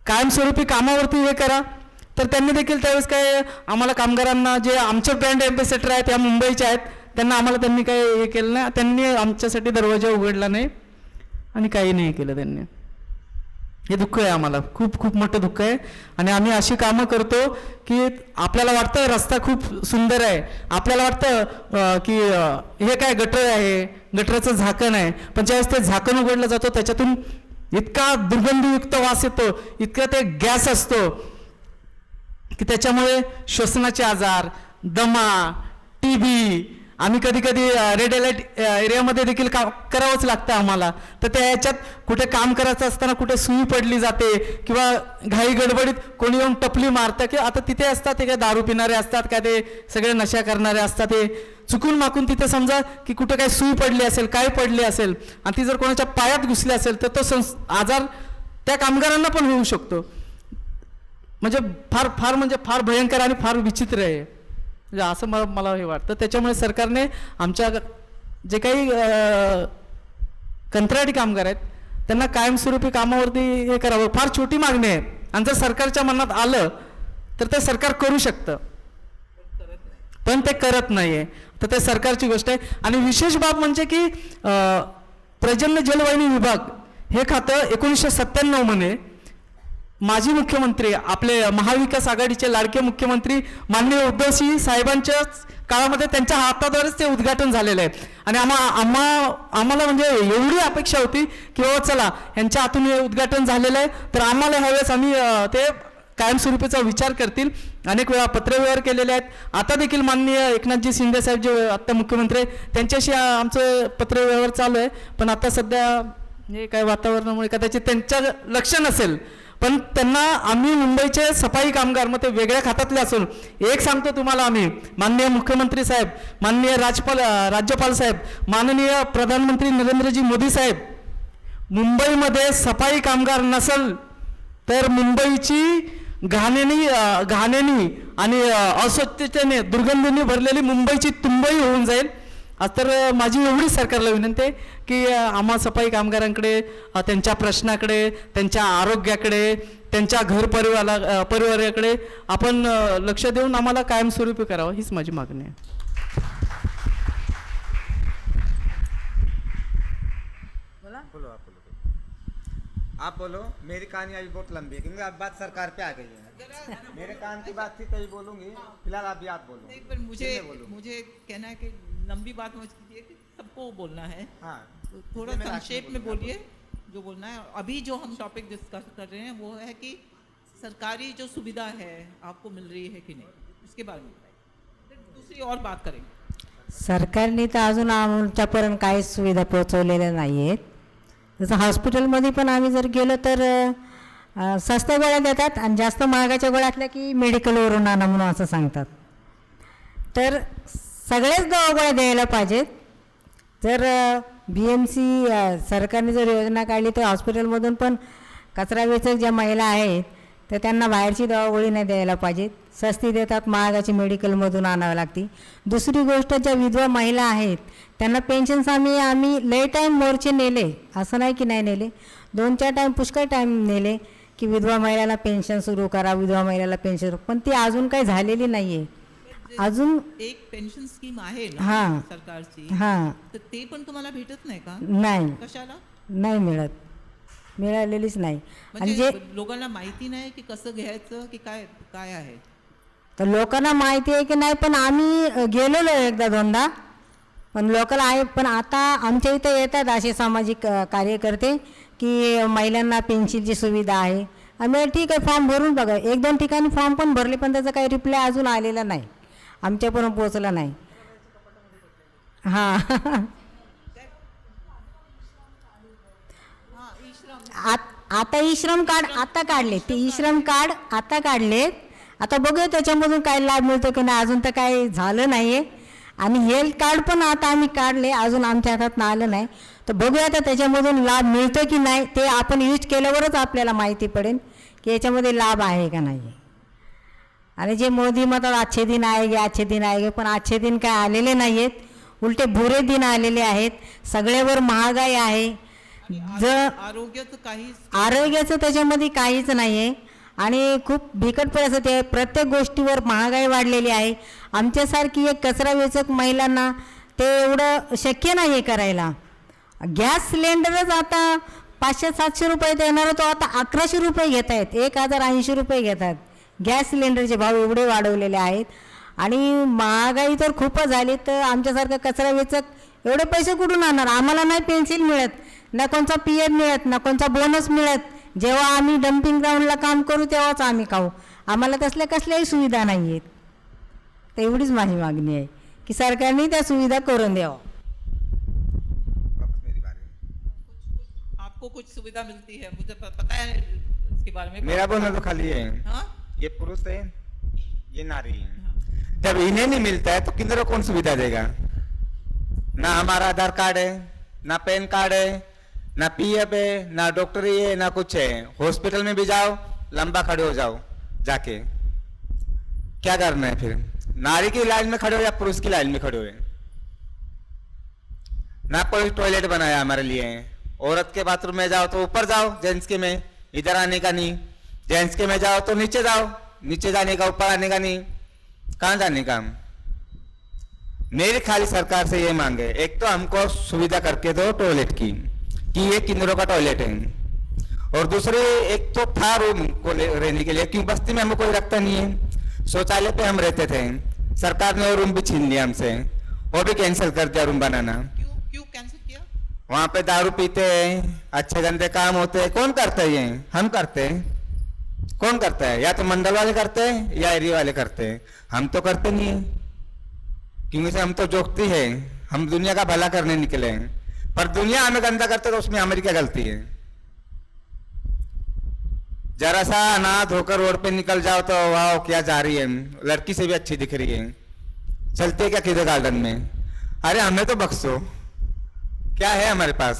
कायमस्वरूपी कामावरती हे करा. तर त्यांनी देखील त्यावेळेस काय आम्हाला कामगारांना जे आमचे ब्रँड ॲम्बॅसेडर आहेत या मुंबईचे आहेत त्यांनी काही हे केलं नाही. त्यांनी आमच्यासाठी दरवाजा उघडला नाही आणि काही नाही केलं त्यांनी. हे दुःख आहे, आम्हाला खूप खूप मोठं दुःख आहे. आणि आम्ही अशी कामं करतो की आपल्याला वाटतं रस्ता खूप सुंदर आहे, आपल्याला वाटतं की हे काय गटर आहे, गटराचं झाकण आहे, पण ज्यावेळेस ते झाकण उघडलं जातो त्याच्यातून इतका दुर्गंधयुक्त वास येतो, इतका ते गॅस असतो की त्याच्यामुळे श्वसनाचे आजार, दमा, TB, आम्ही कधी कधी रेड अलर्ट एरियामध्ये देखील करावंच लागतं आम्हाला. तर त्या ह्याच्यात कुठे काम करायचं असताना कुठे सुई पडली जाते किंवा घाई गडबडीत कोणी येऊन टपली मारतं की आता तिथे असतात ते काय दारू पिणारे असतात काय ते सगळे नशा करणारे असतात, ते चुकून माकून तिथे समजा की कुठे काय सुई पडली असेल, काय पडली असेल आणि ती जर कोणाच्या पायात घुसली असेल तर तो आजार त्या कामगारांना पण होऊ शकतो. म्हणजे फार भयंकर आणि फार विचित्र आहे. म्हणजे असं मला हे वाटतं. त्याच्यामुळे सरकारने आमच्या जे काही कंत्राटी कामगार आहेत त्यांना कायमस्वरूपी कामावरती हे करावं. फार छोटी मागणी आहे आणि जर सरकारच्या मनात आलं तर ते सरकार करू शकतं, पण ते करत नाही आहे. तर ते सरकारची गोष्ट आहे. आणि विशेष बाब म्हणजे की पर्जन्य जलवाहिनी विभाग हे खातं 1997 मध्ये माजी मुख्यमंत्री आपले महाविकास आघाडीचे लाडके मुख्यमंत्री माननीय उद्धवसिंह साहेबांच्या काळामध्ये त्यांच्या हाताद्वारेच ते उद्घाटन झालेलं आहे. आणि आम्हाला म्हणजे एवढी अपेक्षा होती की बाबा चला यांच्या हातून हे उद्घाटन झालेलं आहे तर आम्हाला ह्यावेळेस आम्ही ते कायमस्वरूपीचा विचार करतील. अनेक वेळा पत्रव्यवहार केलेले आहेत. आता देखील माननीय एकनाथजी शिंदे साहेब जे आत्ता मुख्यमंत्री त्यांच्याशी आमचं पत्रव्यवहार चालू आहे. पण आता सध्या हे काय वातावरणामुळे कदाचित त्यांचं लक्ष नसेल, पण त्यांना आम्ही मुंबईचे सफाई कामगार मग ते वेगळ्या खात्यातले असून एक सांगतो तुम्हाला, आम्ही माननीय मुख्यमंत्री साहेब, माननीय राज्यपाल साहेब, माननीय प्रधानमंत्री नरेंद्रजी मोदी साहेब, मुंबईमध्ये सफाई कामगार नसेल तर मुंबईची घाणेनी आणि अस्वच्छतेने दुर्गंधीने भरलेली मुंबईची तुंबई होऊन जाईल. आज तर माझी एवढी सरकारला विनंती आहे की आम्हा सफाई कामगारांकडे त्यांच्या प्रश्नाकडे, त्यांच्या आरोग्याकडे, त्यांच्या परिवाराकडे आपण लक्ष देऊन आम्हाला कायमस्वरूपी करावं, हीच माझी मागणी आहे. आप बोलो. मेरी कहानी अभी बहुत लंबी है क्योंकि अब बात सरकार पे आ गई है. मेरे कान की बात थी तभी बोलूंगी, फिलहाल आप याद बोलो. नहीं, पर मुझे कहना है कि लंबी बात मत कीजिए कि सबको बोलना है. हाँ थोड़ा संक्षेप में बोलिए जो बोलना है। अभी जो हम टॉपिक डिस्कस कर रहे हैं वो है कि सरकारी जो सुविधा है आपको मिल रही है कि नहीं, इसके बारे में बताइए। फिर दूसरी और बात करेंगे। सरकारने तर अजून आमच्यापर्यंत काहीच सुविधा पोहोचवलेल्या नाही आहेत. जसं हॉस्पिटलमध्ये पण आम्ही जर गेलो तर स्वस्त गोळ्या देतात आणि जास्त महागाच्या गोळ्या असल्या की मेडिकलवरून आणा म्हणून असं सांगतात. तर सगळेच गोळ्या द्यायला पाहिजेत. जर BMC सरकारने जर योजना काढली तर हॉस्पिटलमधून पण कचरा वेचक ज्या महिला आहेत तर त्यांना बाहेरची दवागोळी नाही द्यायला पाहिजेत. सस्ती देतात, महागाची मेडिकलमधून आणावी लागते. दुसरी गोष्ट, ज्या विधवा महिला आहेत त्यांना पेन्शन्स आम्ही लय टाईम मोर्चे नेले, असं नाही की नाही नेले, 2-4 टाईम पुष्कळ टाईम नेले की विधवा महिलाला पेन्शन सुरू करा, विधवा महिलाला पेन्शन, पण ती अजून काही झालेली नाही आहे. अजून एक पेन्शन स्कीम आहे ना हां. सरकारची, हां, तर ते पण तुम्हाला भेटत नाही का? नाही, कशाला? नाही मिळालेलीच नाही. आणि जे म्हणजे लोकांना माहिती नाही की कसं घ्यायचं की काय काय आहे. तर लोकांना माहिती आहे की नाही, पण आम्ही गेलेलो एकदा दोनदा, पण लोकल आहे. पण आता आमच्या इथं येतात असे सामाजिक कार्यकर्ते की महिलांना पेन्शनची सुविधा आहे. आम्ही ठीक आहे फॉर्म भरून बघा. 1-2 ठिकाणी फॉर्म पण भरले पण त्याचा काही रिप्लाय अजून आलेला नाही, आमच्यापर्यंत पोहोचला नाही. हां. आता ई श्रम कार्ड आता काढले, ते ई श्रम कार्ड आता काढलेत. आता बघूया त्याच्यामधून काय लाभ मिळतो की नाही, अजून तर काही झालं नाही आहे. आणि हेल्थ कार्ड पण आता आम्ही काढले, अजून आमच्या हातात आलं नाही. तर बघूया आता त्याच्यामधून लाभ मिळतो की नाही, ते आपण यूज केल्यावरच आपल्याला माहिती पडेल की याच्यामध्ये लाभ आहे का नाही. आणि जे मोदी म्हणतात अच्छे दिन आएगे अच्छे दिन आएगे, पण अच्छे दिन काय आलेले नाही आहेत, उलटे बुरे दिन आलेले आहेत. सगळ्यावर महागाई आहे. आरोग्याचं त्याच्यामध्ये काहीच नाही आहे. आणि खूप बिकट परिस्थिती आहे. प्रत्येक गोष्टीवर महागाई वाढलेली आहे. आमच्यासारखी एक कचरा वेचक महिलांना ते एवढं शक्य नाही आहे करायला. गॅस सिलेंडरच आता 500-700 रुपये देणार, तो आता 1100 रुपये घेत आहेत, 1080 रुपये घेतात. गॅस सिलेंडरचे भाव एवढे वाढवलेले आहेत. आणि महागाई तर खूपच झाली. तर आमच्यासारखं कचरा वेचक एवढे पैसे कुठून आणणार. आम्हाला नाही पेन्शन मिळत, ना कोणचा PF मिळत, ना कोणचा बोनस मिळत. जेव्हा आम्ही डम्पिंग ग्राउंडला काम करू तेव्हाच आम्ही खाऊ. आम्हाला तसल्या कसल्याही सुविधा नाही आहेत. तर एवढीच माझी मागणी आहे की सरकारने त्या सुविधा करून द्यावं. आपको कुछ सुविधा मिलती है, मुझे पता है इसके बारे में। मेरा बोलना तो खाली है। हाँ? ये पुरुष है, ये नारी है। जब इन्हें नहीं मिलता है तो किन्नरों कौन सुविधा देगा? ना हमारा आधार कार्ड है, ना पैन कार्ड है, ना PF है, ना डॉक्टरी है, ना कुछ है। हॉस्पिटल में भी जाओ, लंबा खड़े हो जाओ जाके, क्या करना है फिर? नारी की लाइन में खड़े हो या पुरुष की लाइन में खड़े हो? ना कोई टॉयलेट बनाया हमारे लिए। औरत के बाथरूम में जाओ तो ऊपर जाओ, जेंट्स के में इधर आने का नहीं। जेंट्स के में जाओ तो नीचे जाओ, नीचे जाने का, ऊपर आने का नहीं। कहाँ जाने का? मेरी खाली सरकार से ये मांग है, एक तो हमको सुविधा करके दो टॉयलेट की, कि ये किन्नरों का टॉयलेट है। और दूसरे, एक तो था रूम को रहने के लिए, क्यों बस्ती में हमें कोई रखता नहीं है। शौचालय पे हम रहते थे, सरकार ने वो रूम भी छीन लिया हमसे, वो भी कैंसिल कर दिया रूम बनाना। क्यों कैंसिल किया? वहाँ पे दारू पीते हैं, अच्छे गंदे काम होते हैं। कौन करता है ये? हम करते हैं। कौन करता है? या तो मंडल वाले करते हैं या एरिया वाले करते हैं। हम तो करते नहीं है, क्योंकि हम तो जोखती है, हम दुनिया का भला करने निकले हैं। पर दुनिया हमें गंदा करते तो उसमें हमारी क्या गलती है? जरा सा अनाथ धोकर रोड पे निकल जाओ तो वाह क्या जा रही है, लड़की से भी अच्छी दिख रही है, चलते क्या किधर गार्डन में। अरे हमें तो बख्शो, क्या है हमारे पास?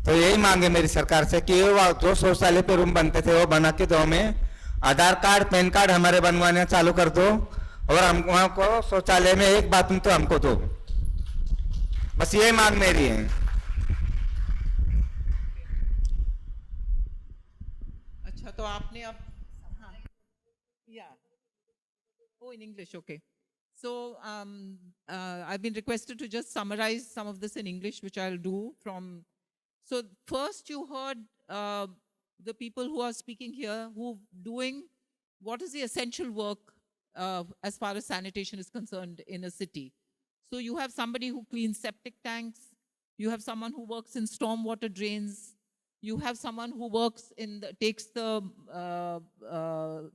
तो यही मांगे मेरी सरकार से कि वो जो शौचालय पे रूम बनते थे वो बना के दो, हमें आधार कार्ड पैन कार्ड हमारे बनवाने चालू कर दो, और हमको शौचालय में एक बाथरूम तो हमको दो। बस ये मांग मेरी है। अच्छा, तो आपने अब या oh in English, okay. So I've been requested to just summarize some of this in English, which I'll do from. So first you heard the people who are speaking here who doing what is the essential work as far as sanitation is concerned in a city. So you have somebody who cleans septic tanks, you have someone who works in stormwater drains, you have someone who works in takes the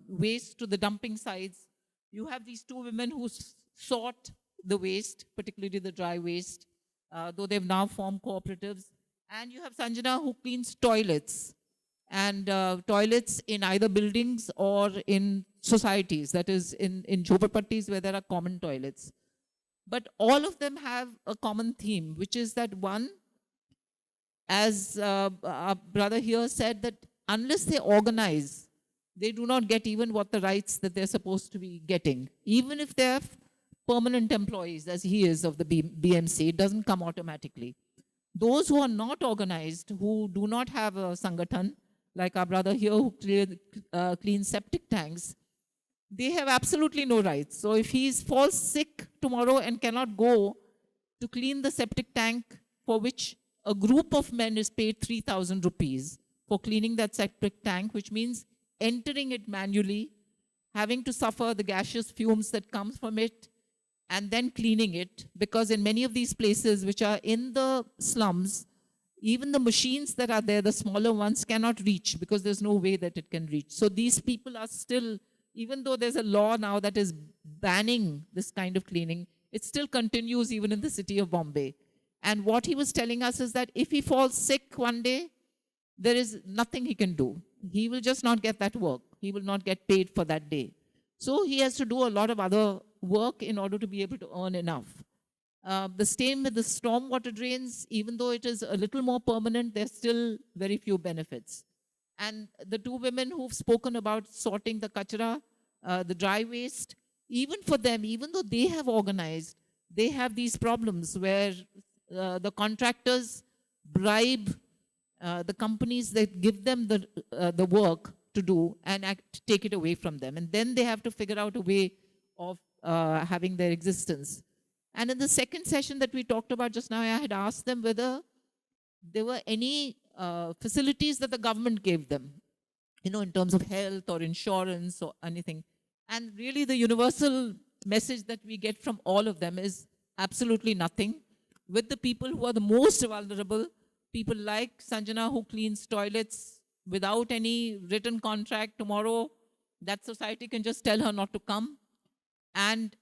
waste to the dumping sites. You have these two women who sort the waste, particularly the dry waste, though they've now formed cooperatives. And you have Sanjana who cleans toilets, and toilets in either buildings or in societies, that is in jhopapattis where there are common toilets. But all of them have a common theme, which is that one, as our brother here said, that unless they organize, they do not get even what the rights that they're supposed to be getting. Even if they're permanent employees, as he is of the BMC, it doesn't come automatically. Those who are not organized, who do not have a Sangathan, like our brother here who cleans septic tanks, they have absolutely no rights. So if he falls sick tomorrow and cannot go to clean the septic tank, for which a group of men is paid 3,000 rupees for cleaning that septic tank, which means entering it manually, having to suffer the gaseous fumes that comes from it, and then cleaning it, because in many of these places which are in the slums, even the machines that are there, the smaller ones, cannot reach because there's no way that it can reach. So these people are still, even though there's a law now that is banning this kind of cleaning, it still continues even in the city of Bombay. And what he was telling us is that if he falls sick one day, there is nothing he can do. He will just not get that work. He will not get paid for that day. So he has to do a lot of other work in order to be able to earn enough. The same with the stormwater drains, even though it is a little more permanent, there's still very few benefits. And the two women who've spoken about sorting the kachra, the dry waste, even for them, even though they have organized, they have these problems where the contractors bribe the companies that give them the work to do and take it away from them. And then they have to figure out a way of having their existence. And in the second session that we talked about just now, I had asked them whether there were any facilities that the government gave them, you know, in terms of health or insurance or anything. And really the universal message that we get from all of them is absolutely nothing. With the people who are the most vulnerable, people like Sanjana who cleans toilets without any written contract, tomorrow that society can just tell her not to come. And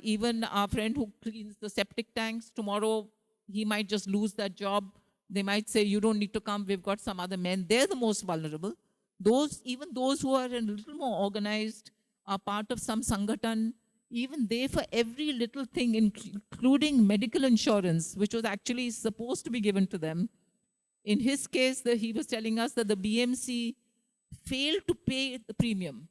even our friend who cleans the septic tanks, tomorrow he might just lose that job. They might say, you don't need to come, we've got some other men. They're the most vulnerable. Even those who are a little more organized, are part of some Sangathan, even they, for every little thing, including medical insurance, which was actually supposed to be given to them. In his case, he was telling us that the BMC failed to pay the premium.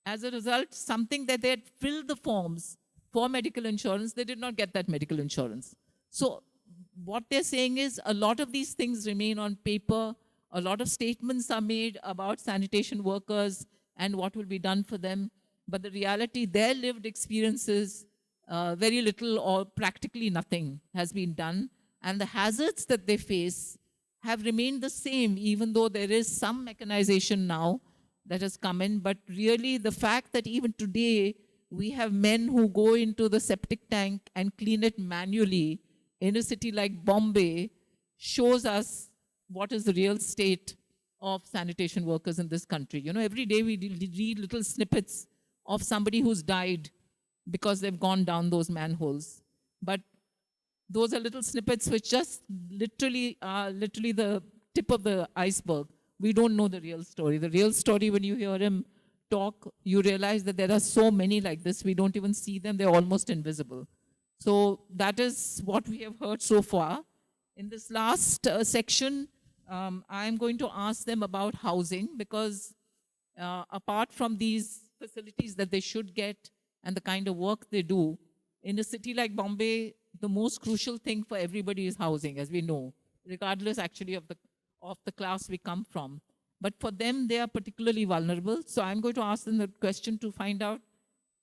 As a result, something that they had filled the forms for medical insurance, they did not get that medical insurance. So what they're saying is a lot of these things remain on paper. A lot of statements are made about sanitation workers and what will be done for them. But the reality, their lived experiences, very little or practically nothing has been done. And the hazards that they face have remained the same, even though there is some mechanization now that has come in. But really the fact that even today we have men who go into the septic tank and clean it manually in a city like Bombay shows us what is the real state of sanitation workers in this country. You know, every day we read little snippets of somebody who's died because they've gone down those manholes. But those are little snippets which just literally are the tip of the iceberg. We don't know the real story. The real story, when you hear him talk, you realize that there are so many like this. We don't even see them. They're almost invisible. So that is what we have heard so far. In this last section, I'm going to ask them about housing, because apart from these facilities that they should get and the kind of work they do, in a city like Bombay, the most crucial thing for everybody is housing, as we know, regardless actually of the class we come from. But for them, they are particularly vulnerable. So I'm going to ask them the question to find out,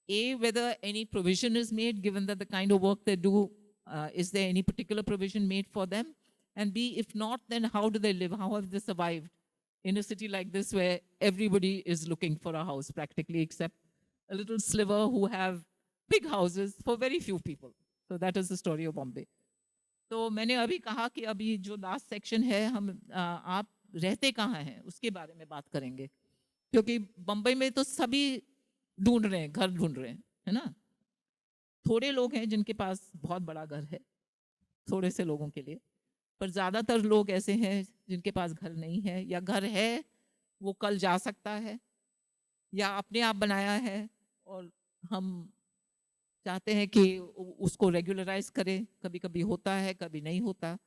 A, whether any provision is made, given that the kind of work they do, is there any particular provision made for them? And B, if not, then how do they live? How have they survived in a city like this where everybody is looking for a house practically, except a little sliver who have big houses for very few people? So that is the story of Bombay. तो मैंने अभी कहा कि अभी जो last section है हम आप रहते कहाँ हैं उसके बारे में बात करेंगे, क्योंकि बम्बई में तो सभी ढूंढ रहे हैं, घर ढूंढ रहे हैं, है ना. थोड़े लोग हैं जिनके पास बहुत बड़ा घर है, थोड़े से लोगों के लिए, पर ज़्यादातर लोग ऐसे हैं जिनके पास घर नहीं है, या घर है वो कल जा सकता है, या अपने आप बनाया है और हम चाहते हैं कि उसको रेगुलराइज करें. कभी कभी होता है, कभी नहीं होता.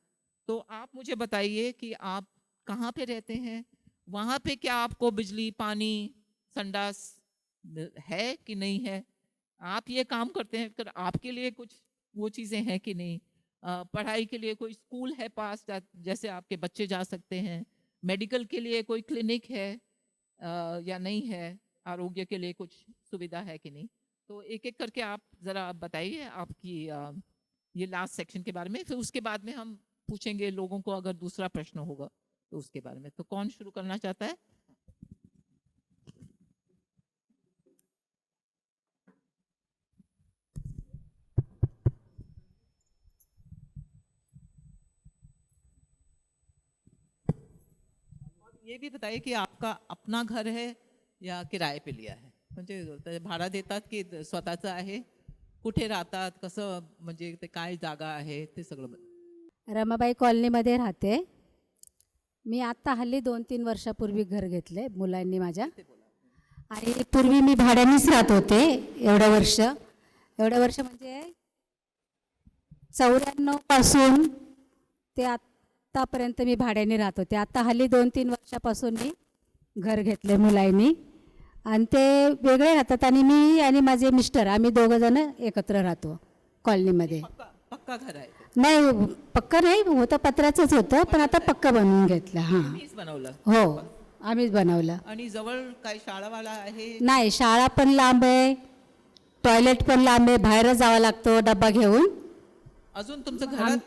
तो आप मुझे बताइए कि आप कहाँ पे रहते हैं, वहाँ पे क्या आपको बिजली, पानी, संडास है कि नहीं है. आप ये काम करते हैं, फिर आपके लिए कुछ वो चीज़ें हैं कि नहीं. पढ़ाई के लिए कोई स्कूल है पास जैसे आपके बच्चे जा सकते हैं, मेडिकल के लिए कोई क्लिनिक है या नहीं है, आरोग्य के लिए कुछ सुविधा है कि नहीं. तो एक एक करके आप ज़रा बताइए आपकी ये लास्ट सेक्शन के बारे में. फिर उसके बाद में हम पूछेंगे लोगों को अगर दूसरा प्रश्न होगा तो उसके बारे में. तो कौन शुरू करना चाहता है? ये भी बताइए की आपका अपना घर है या किराये पे लिया है, म्हणजे भाडा देतात की स्वतःचं आहे, कुठे राहतात, कसं, म्हणजे ते काय जागा आहे ते सगळं. रमाबाई कॉलनीमध्ये राहते मी. आत्ता हल्ली 2-3 वर्षापूर्वी घर घेतले मुलांनी माझ्या, आणि पूर्वी मी भाड्यानेच राहत होते. एवढं वर्ष म्हणजे 94 पासून ते आत्तापर्यंत मी भाड्याने राहत होते. आता हल्ली 2-3 वर्षापासून मी घर घेतले मुलांनी, आणि ते वेगळे राहतात, आणि मी आणि माझे मिस्टर आम्ही दोघं जण एकत्र राहतो कॉलनीमध्ये. पक्का घर आहे? नाही, पक्का नाही होतं, पत्र्याचंच होतं, पण आता पक्का बनवून घेतलं. हां, मीच बनवलं? हो, आम्हीच बनवलं. आणि जवळ काही शाळावाला आहे? नाही, शाळा पण लांब आहे, टॉयलेट पण लांब आहे, बाहेरच जावं लागतो डब्बा घेऊन. अजून तुमचं घरात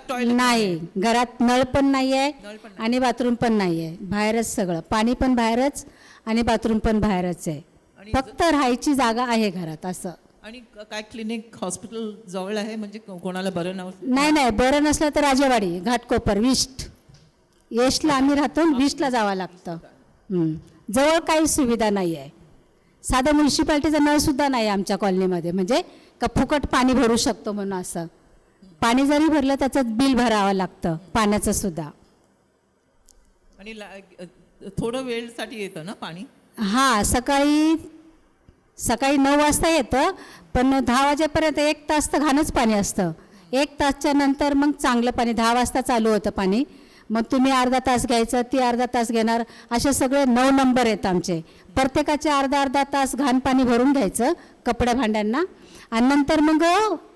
टॉयलेट नाही, घरात नळ पण नाही आहे आणि बाथरूम पण नाही आहे, बाहेरच सगळं, पाणी पण बाहेरच आणि बाथरूम पण बाहेरच आहे. फक्त राहायची जागा आहे घरात असं. आणि काय क्लिनिक, हॉस्पिटल जवळ आहे, म्हणजे कोणाला बरं नाही, बरं नसलं तर राजेवाडी, घाटकोपर, वेस्टला आम्ही राहतो, वेस्टला जावं लागतं. जवळ काही सुविधा नाही आहे. साधं म्युन्सिपाल्टीचा नळसुद्धा नाही आमच्या कॉलनीमध्ये, म्हणजे का फुकट पाणी भरू शकतो म्हणून असं. पाणी जरी भरलं त्याचं बिल भरावं लागतं पाण्याचं सुद्धा. आणि थोडं वेळसाठी येतं ना पाणी? हां, सकाळी 9 वाजता येतं, पण 10 वाजेपर्यंत 1 तास तर घाणच पाणी असतं. 1 तासच्या नंतर मग चांगलं पाणी, 10 वाजता चालू होतं पाणी. मग तुम्ही अर्धा तास घ्यायचं, ती अर्धा तास घेणार, असे सगळे 9 नंबर आहेत आमचे. प्रत्येकाचे अर्धा तास घाण पाणी भरून घ्यायचं कपड्या भांड्यांना, आणि नंतर मग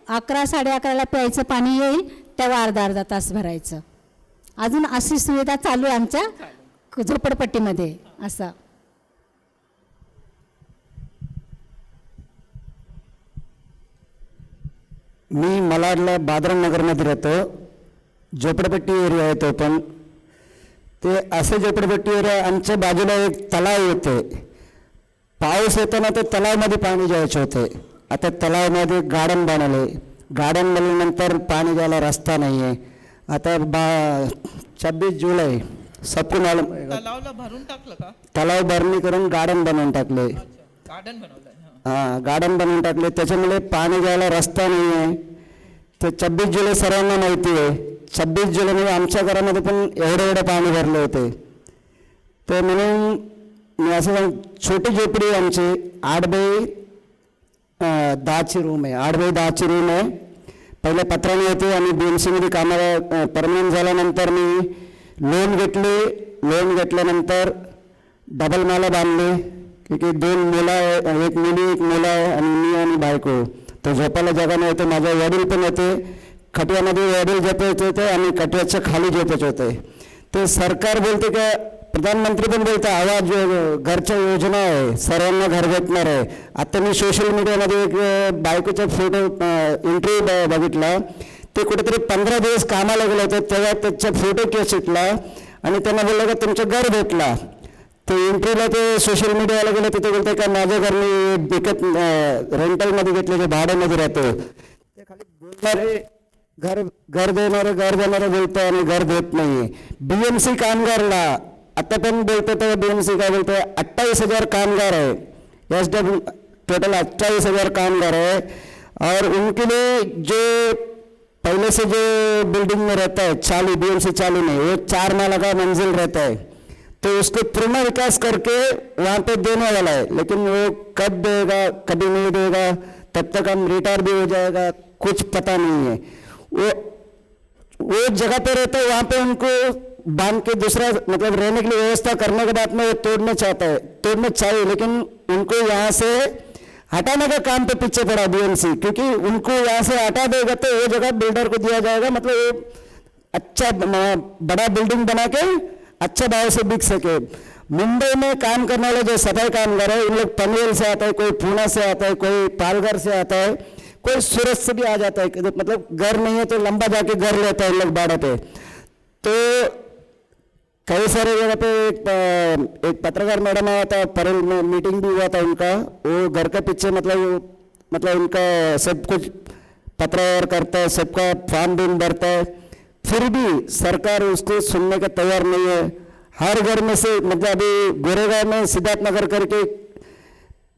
11-11:30ला प्यायचं पाणी येईल तेव्हा अर्धा तास भरायचं. अजून अशी सुविधा चालू आहे आमच्या झोपडपट्टीमध्ये असं. मी मलाडला बादराम नगरमध्ये राहतो. झोपडपट्टी एरिया आहे तो, पण ते असे झोपडपट्टी एरिया, आमच्या बाजूला एक तलाव येते. पाऊस येताना ते तलावामध्ये पाणी जायचे होते. आता तलावामध्ये गार्डन बनवले, गार्डन बनवल्यानंतर पाणी जायला रस्ता नाही आहे. आता 26 जुलै सपून आलं, तलावला भरून टाकलं का? तलाव भरणी करून गार्डन बनवून टाकले. गार्डन बनवलं? हां, गार्डन बनवून टाकले, त्याच्यामुळे पाणी जायला रस्ता नाही आहे. ते 26 जुलै सर्वांना माहिती आहे. 26 जुलैमध्ये आमच्या घरामध्ये पण एवढं पाणी भरले होते. तर म्हणून मी असं छोटी झोपडी आमची 8x10ची रूम आहे. 8x10ची रूम आहे. पहिले पत्राने होते आणि BMCमध्ये कामाला परमनंट झाल्यानंतर मी लोन घेतले. लोन घेतल्यानंतर डबल माला बांधले, की 2 मुलं आहे, एक मुलं आहे, आणि मी आणि बायको. तो झोपायला जागा नव्हते. माझे वडील पण होते. खटियामध्ये वडील झोपायचे होते आणि खटियाच्या खाली झोपायचे होते. ते सरकार बोलते का, प्रधानमंत्री पण बोलते आवाज घरच्या योजना आहे, सर्वांना घर भेटणार आहे. आता मी सोशल मीडियामध्ये एक बायकोचा फोटो इंटरव्ह्यू बघितला. ते कुठेतरी 15 दिवस कामाला गेले होते, तेव्हा त्याचा फोटो केस शिकला आणि त्यांना बोललं का तुमचं घर भेटला. ते इंटरव्ह्यूला ते सोशल मीडियाला गेले, तिथे बोलते का माझं घर मी विकत रेंटलमध्ये घेतले, ते भाड्यामध्ये राहतो. ते खाली बोलणारे घर देणारे बोलतोय आणि घर देत नाहीये. बीएमसी कामगारला आता पण बोलतो तर बीएमसी काय बोलतोय 28,000 कामगार है, एसडब्ल्यू टोटल 28,000 कामगार है. और उनके लिए जो पहले से जो बिल्डिंग में रहता है चालू बीएमसी चालू में वो 4 माला का मंजिल रहता है, तो उसको पूर्ण विकास करके वहाँ पे देने वाला है. लेकिन वो कब देगा कभी नहीं देगा, तब तक हम रिटायर भी हो जाएगा, कुछ पता नहीं है. वो जगह पे रहता है, वहाँ पे उनको बांध के दूसरा मतलब रहने के लिए व्यवस्था करने के बाद में वो तोड़ना चाहिए, लेकिन उनको यहाँ से हटाने का काम पे पीछे पड़ा बीएमसी, क्योंकि उनको यहाँ से हटा देगा तो वो जगह बिल्डर को दिया जाएगा, मतलब वो अच्छा बड़ा बिल्डिंग बना के अच्छा भाव से बिक सके. मुंबई में काम करने वाले जो सफाई कामगार है, इन लोग पनवेल से आता है, कोई पूना से आता है, कोई पालघर से आता है, कोई सूरत से भी आ जाता है. मतलब घर नहीं है तो लंबा जाके घर लेता है इन लोग भाड़े पे. तो कई सारे जगह पे एक पत्रकार मैडम आया था, परेल में मीटिंग भी हुआ था उनका. वो घर के पीछे मतलब उनका सब कुछ पत्र करता है, सबका फॉर्म भी भरता है, फिर भी सरकार उसको सुनने के तैयार नहीं है. हर घर में से मतलब अभी गोरेगांव में सिद्धार्थ नगर करके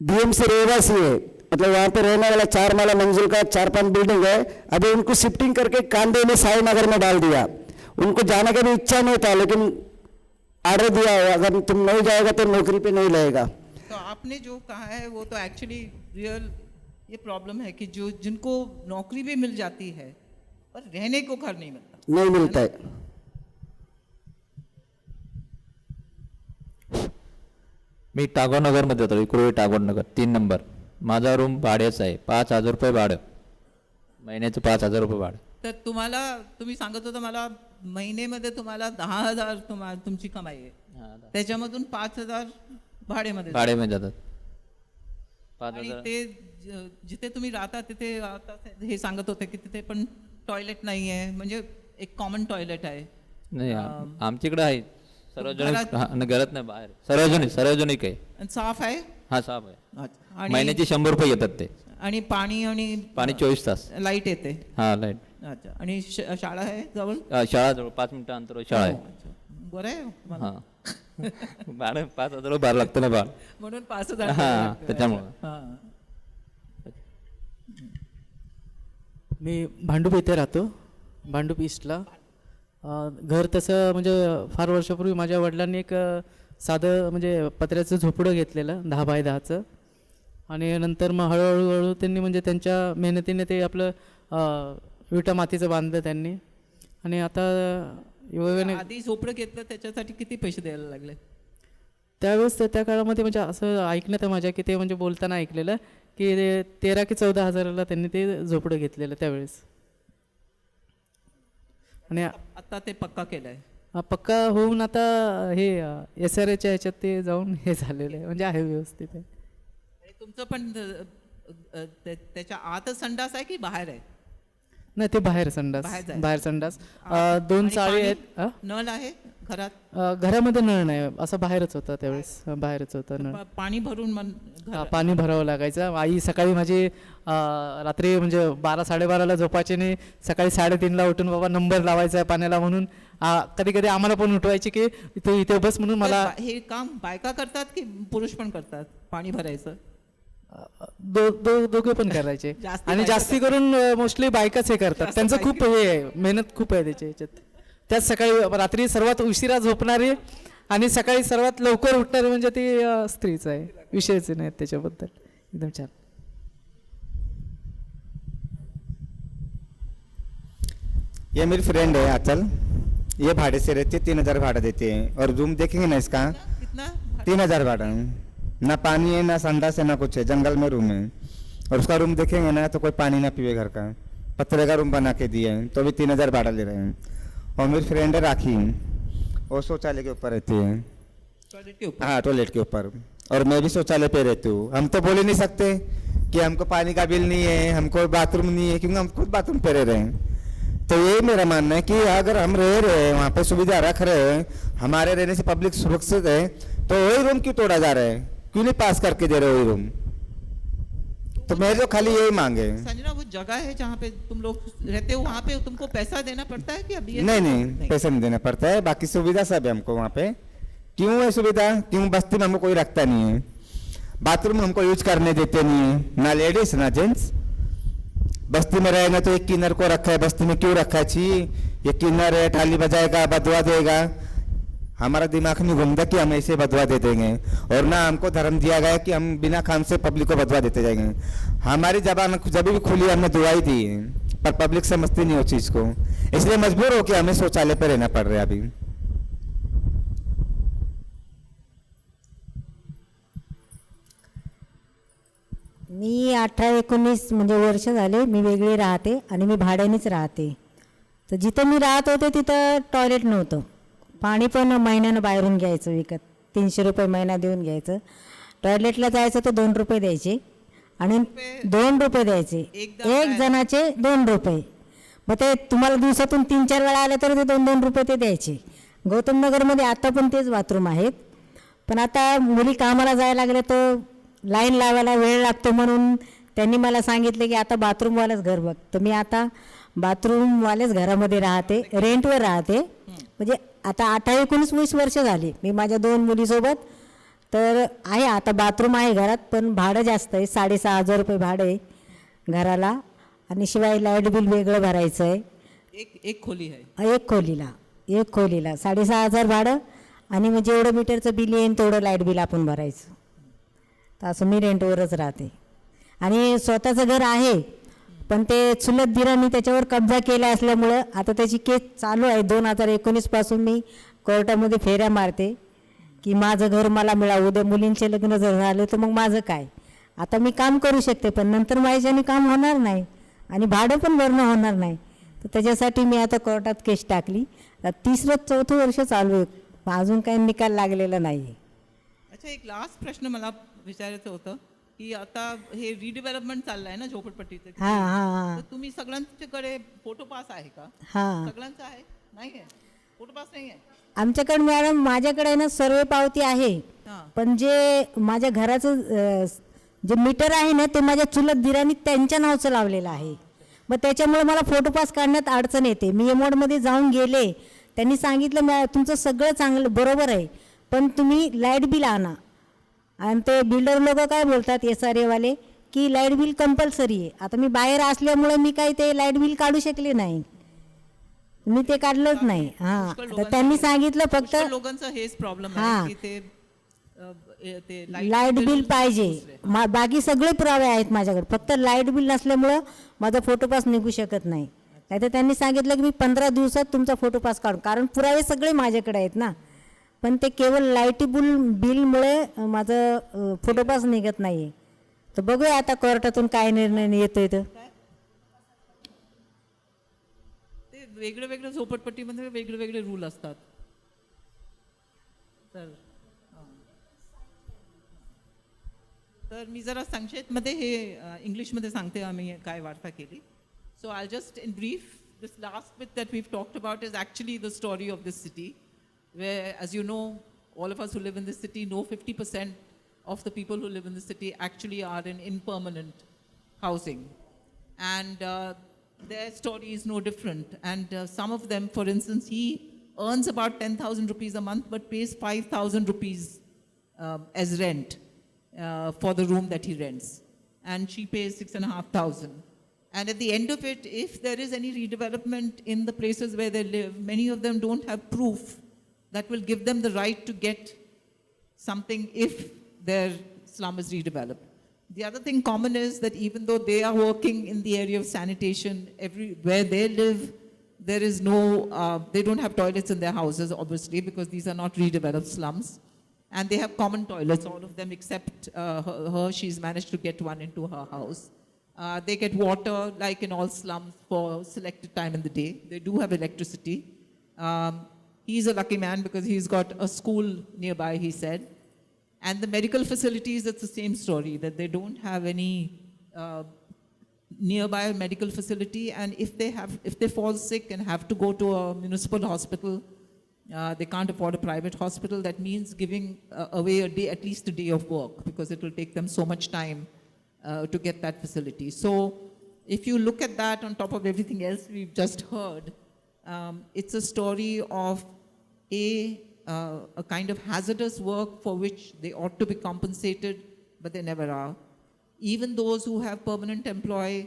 बीएमसी रहवासी है, मतलब वहाँ पे रहने वाला 4 माला मंजिल का 4-5 बिल्डिंग है. अभी उनको शिफ्टिंग करके कांदे में साई नगर में डाल दिया. उनको जाने का भी इच्छा नहीं था, लेकिन ऑर्डर दिया है अगर तुम नहीं जाएगा तो नौकरी पे नहीं लगेगा. तो आपने जो कहा है वो तो एक्चुअली रियल ये प्रॉब्लम है कि जो जिनको नौकरी भी मिल जाती है पर रहने को घर नहीं मिलता है. मी टागोरनगरमध्ये होतो, इकडे टागोरनगर 3 नंबर. माझा रूम भाड्याचा आहे, 5,000 रुपये भाडं, महिन्याचं 5,000 रुपये भाडं. तर तुम्ही सांगत होता मला महिन्यामध्ये तुम्हाला 10,000 तुमची कमाई आहे, त्याच्यामधून 5,000 भाड्यामध्ये जातात. आणि ते जिथे तुम्ही राहता तिथे आता हे सांगत होते की तिथे पण टॉयलेट नाही आहे, म्हणजे एक कॉमन टॉयलेट आहे. नाही आमच्याकडे आहे सार्वजनिक, घरात नाही बाहेर सार्वजनिक आहे. साफ आहे? हा साफ आहे. आणि महिन्याचे 100 रुपये येतात ते. आणि पाणी 24 तास लाईट येते? हा लाईट. अच्छा. आणि शाळा आहे जवळ? शाळा जवळ 5 मिनिटं अंतरावर शाळा आहे. बरं आहे. हा भाडं 5,000 रुपये भाडं लागतं ना भाडं, म्हणून 5,000. हा त्याच्यामुळं. मी भांडूप येथे राहतो, भांडूप ईस्टला. घर तसं म्हणजे फार वर्षापूर्वी माझ्या वडिलांनी एक साधं म्हणजे पत्र्याचं झोपडं घेतलेलं 10 बाय 10चं. आणि नंतर मग हळूहळू त्यांनी म्हणजे त्यांच्या मेहनतीने ते आपलं विटा मातीचं बांधलं त्यांनी. आणि आता आधी झोपडं घेतलं त्याच्यासाठी किती पैसे द्यायला लागले त्यावेळेस? त्या काळामध्ये म्हणजे असं ऐकण्यात आहे माझ्या की ते म्हणजे बोलताना ऐकलेलं की 13,000 की 14,000ला त्यांनी ते झोपडं घेतलेलं त्यावेळेस. आणि आता ते पक्का केलंय? पक्का होऊन आता हे SRAच्या ह्याच्यात ते जाऊन हे झालेलं आहे, म्हणजे आहे व्यवस्थित आहे. तुमचं पण त्याच्या आत संडास आहे की बाहेर आहे? नाही ते बाहेर संडास, बाहेर संडास. 2 चाळी आहेत. नळ आहे घरात? घरामध्ये नळ नाही, असं बाहेरच होतं त्यावेळेस, बाहेरच होतं नळ. पाणी भरून पाणी भरावं लागायचं. आई सकाळी माझी रात्री म्हणजे 12-12:30ला झोपायची नाही, सकाळी 3:30ला उठून बाबा नंबर लावायचा आहे पाण्याला म्हणून. कधी कधी आम्हाला पण उठवायची की इथे बस म्हणून. मला हे काम बायका करतात की पुरुष पण करतात पाणी भरायचं? दोघे पण करायचे. आणि जास्ती करून मोस्टली बायकाच हे करतात. त्यांचं खूप हे आहे, मेहनत खूप आहे त्याच्या ह्याच्यात. त्यात सकाळी रात्री सर्वात उशिरा झोपणारी आणि सकाळी सर्वात लवकर उठणारी म्हणजे ती स्त्रीच आहे, विषयच नाही त्याच्याबद्दल. एकदम छान. ये मेरी फ्रेंड है आचल, ये भाड़े से रहती है, 3,000 भाड़ा देते हैं. और रूम देखेंगे ना इसका, कितना? 3,000 भाड़ा. ना पानी है, ना संडास है, ना कुछ है, जंगल में रूम है. और उसका रूम देखेंगे ना तो कोई पानी ना पीवे घर का, पत्थर का रूम बना के दिए हैं, तो भी 3,000 भाड़ा ले रहे हैं. और मेरी फ्रेंड है राखी, वो शौचालय के ऊपर रहती है. टॉयलेट के ऊपर? हाँ टॉयलेट के ऊपर. और मैं भी शौचालय पे रहती हूँ. हम तो बोल ही नहीं सकते कि हमको पानी का बिल नहीं है, हमको बाथरूम नहीं है, क्योंकि हम खुद बाथरूम पे रह रहे हैं. तो ये मेरा मानना है कि अगर हम रह रहे हैं वहाँ पे सुविधा रख रहे हैं, हमारे रहने से पब्लिक सुरक्षित है, तो वही रूम क्यों तोड़ा जा रहा है, क्यों नहीं पास करके दे रहे वही रूम? तो मेरे तो खाली यही मांग है। संजना, वो जगह है जहाँ पे तुम लोग रहते हो, वहाँ पे तुमको पैसा देना पड़ता है कि अभी नहीं नहीं, पैसा नहीं देना पड़ता है, बाकी सुविधा सब है हमको वहाँ पे। क्यों है सुविधा? क्यों बस्ती में हमको कोई रखता नहीं है, बाथरूम हमको यूज करने देते नहीं है, ना लेडीज ना जेंट्स। बस्ती में रहेगा तो एक किन्नर को रखा है, बस्ती में क्यों रखा है? छी, ये किन्नर है, थाली बजाएगा, बदवा देगा। हमारा दिमाग नहीं घूमता कि हम ऐसे बदवा दे देंगे, और ना हमको धर्म दिया गया कि हम बिना काम से पब्लिक को बदवा देते जाएंगे। हमारी जबान जब भी खुली हमने दुआई दी है, पर पब्लिक समझती नहीं उस चीज़ को, इसलिए मजबूर हो कि हमें शौचालय पर रहना पड़ रहा है अभी। मी 18-19 म्हणजे वर्ष झाले मी वेगळी राहते आणि मी भाड्यानेच राहते. तर जिथं मी राहत होते तिथं टॉयलेट नव्हतं. पाणी पण महिन्यानं बाहेरून घ्यायचं विकत, 300 रुपये महिना देऊन घ्यायचं. टॉयलेटला जायचं तर 2 रुपये द्यायचे आणि 2 रुपये द्यायचे, एक जणाचे 2 रुपये. मग ते तुम्हाला दिवसातून 3-4 वेळा आलं तर ते 2-2 रुपये ते द्यायचे. गौतम नगरमध्ये आता पण तेच बाथरूम आहेत. पण आता मुली कामाला जायला लागले तर लाईन लावायला वेळ लागतो, म्हणून त्यांनी मला सांगितले की आता बाथरूमवालाच घर बघ. तर मी आता बाथरूमवाल्याच घरामध्ये राहते, रेंटवर राहते. म्हणजे आता 18-19 वर्ष झाली मी माझ्या 2 मुलीसोबत. तर आहे आता बाथरूम आहे घरात, पण भाडं जास्त आहे, 6,500 रुपये भाडं आहे घराला. आणि शिवाय लाईट बिल वेगळं भरायचं आहे. एक खोली आहे, एक खोलीला 6,500 भाडं. आणि मग जेवढं मीटरचं बिल येईल तेवढं लाईट बिल आपण भरायचं. तर असं मी रेंटवरच राहते. आणि स्वतःचं घर आहे, पण ते चुलत दिरांनी त्याच्यावर कब्जा केला असल्यामुळं आता त्याची केस चालू आहे. 2019पासून मी कोर्टामध्ये फेऱ्या मारते की माझं घर मला मिळावं. उद्या मुलींचे लग्न जर झाले तर मग माझं काय? आता मी काम करू शकते, पण नंतर माझ्याने काम होणार नाही आणि भाडं पण भरणं होणार नाही. तर त्याच्यासाठी मी आता कोर्टात केस टाकली. 3-4 वर्ष चालू आहे, अजून काही निकाल लागलेला नाही आहे. अच्छा, एक लास्ट प्रश्न मला विचारायचं होतं की आता हे रिडेव्हलपमेंट चाललंय ना झोपडपट्टीचं. हां हां हां तर तुम्ही सगळ्यांच्याकडे फोटो पास आहे का? हां सगळ्यांचा आहे? नाही आहे, फोटो पास नाही आहे. आमच्याकडे मॅडम, माझ्याकडे ना सर्वे पावती आहे, हां. पण जे माझ्या घराचं जे मीटर आहे ना ते माझ्या चुलत दिरांनी त्यांच्या नावचं लावलेलं आहे. मग त्याच्यामुळे मला फोटो पास काढण्यात अडचण येते. मी एमओडमध्ये जाऊन गेले, त्यांनी सांगितलं तुमचं सगळं चांगलं बरोबर आहे, पण तुम्ही लाईट बिल आणा. आणि ते बिल्डर लोक काय बोलतात SRA वाले की लाईट बिल कंपल्सरी आहे. आता मी बाहेर असल्यामुळे मी काही ते लाईट बिल काढू शकले नाही, मी ते काढलंच नाही. हां, तर त्यांनी सांगितलं फक्त पुष्कळ लोकांचा हेच प्रॉब्लेम हां. आहे की ते लाईट बिल पाहिजे. बाकी सगळे पुरावे आहेत माझ्याकडे, फक्त लाईट बिल नसल्यामुळं माझा फोटो पास निघू शकत नाही. नाही तर त्यांनी सांगितलं की मी 15 दिवसात तुमचा फोटो पास काढू, कारण पुरावे सगळे माझ्याकडे आहेत ना. पण ते केवळ लाईटी बिलमुळे माझं फोटो पास निघत नाही आहे. तर बघूया आता कोर्टातून काय निर्णय येतोय. तर ते वेगळे झोपडपट्टीमध्ये वेगळे रूल असतात. तर मी जरा संक्षेपमध्ये हे इंग्लिशमध्ये सांगते आम्ही काय वार्ता केली. So I just in brief, this last bit that we talked about is actually the story of this city, where, as you know, all of us who live in this city know 50% of the people who live in the city actually are in impermanent housing. And their story is no different. And some of them, for instance, he earns about 10,000 rupees a month but pays 5,000 rupees as rent for the room that he rents. And she pays 6,500. And at the end of it, if there is any redevelopment in the places where they live, many of them don't have proof that will give them the right to get something if their slum is redeveloped. The other thing common is that even though they are working in the area of sanitation, where they live, there is no, they don't have toilets in their houses, obviously, because these are not redeveloped slums. And they have common toilets, all of them except her. She's managed to get one into her house. They get water, like in all slums, for selected time in the day. They do have electricity. He's a lucky man because he's got a school nearby, he said. And the medical facilities, it's the same story, that they don't have any nearby medical facility. And if they fall sick and have to go to a municipal hospital, they can't afford a private hospital. That means giving away a day, at least a day of work, because it will take them so much time to get that facility. So if you look at that on top of everything else we've just heard, it's a story of a kind of hazardous work for which they ought to be compensated, but they never are. Even those who have permanent employ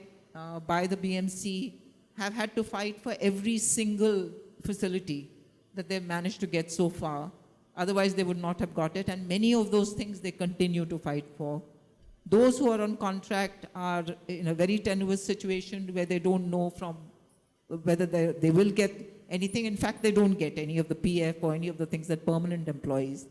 by the BMC have had to fight for every single facility that they've managed to get so far. Otherwise, they would not have got it. And many of those things they continue to fight for. Those who are on contract are in a very tenuous situation where they don't know from whether they will get anything. In fact, they don't get any of the PF or any of the things that permanent employees.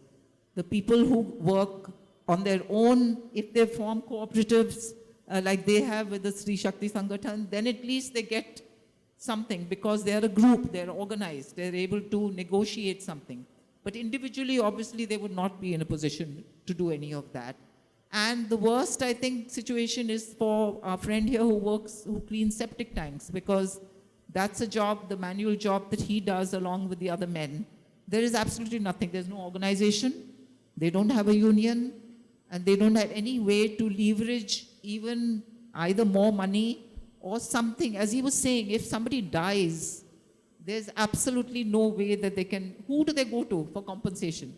The people who work on their own, if they form cooperatives like they have with the Sri Shakti Sangathan, then at least they get something because they're a group, they're organized, they're able to negotiate something. But individually, obviously, they would not be in a position to do any of that. And the worst, I think, situation is for our friend here who cleans septic tanks, because that's a job, the manual job that he does along with the other men. There is absolutely nothing. There's no organization. They don't have a union, and they don't have any way to leverage even either more money or something. As he was saying, if somebody dies, there's absolutely no way that they can, who do they go to for compensation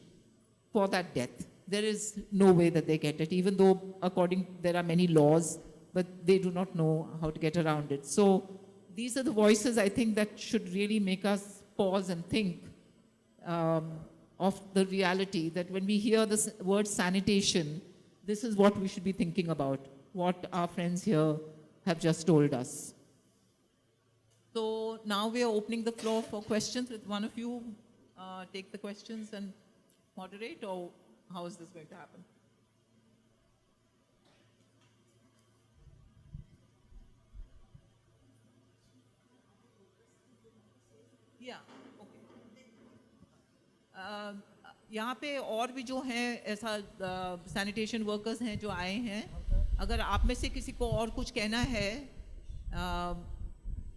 for that death? There is no way that they get it, even though there are many laws, but they do not know how to get around it. So these are the voices, I think, that should really make us pause and think of the reality that when we hear the word sanitation, this is what we should be thinking about, what our friends here have just told us. So now we are opening the floor for questions. With one of you take the questions and moderate, or how is this going to happen? Yeah, okay. यहाँ पे और भी जो हैं ऐसा sanitation workers हैं जो आए हैं, अगर आप में से किसी को और कुछ कहना है,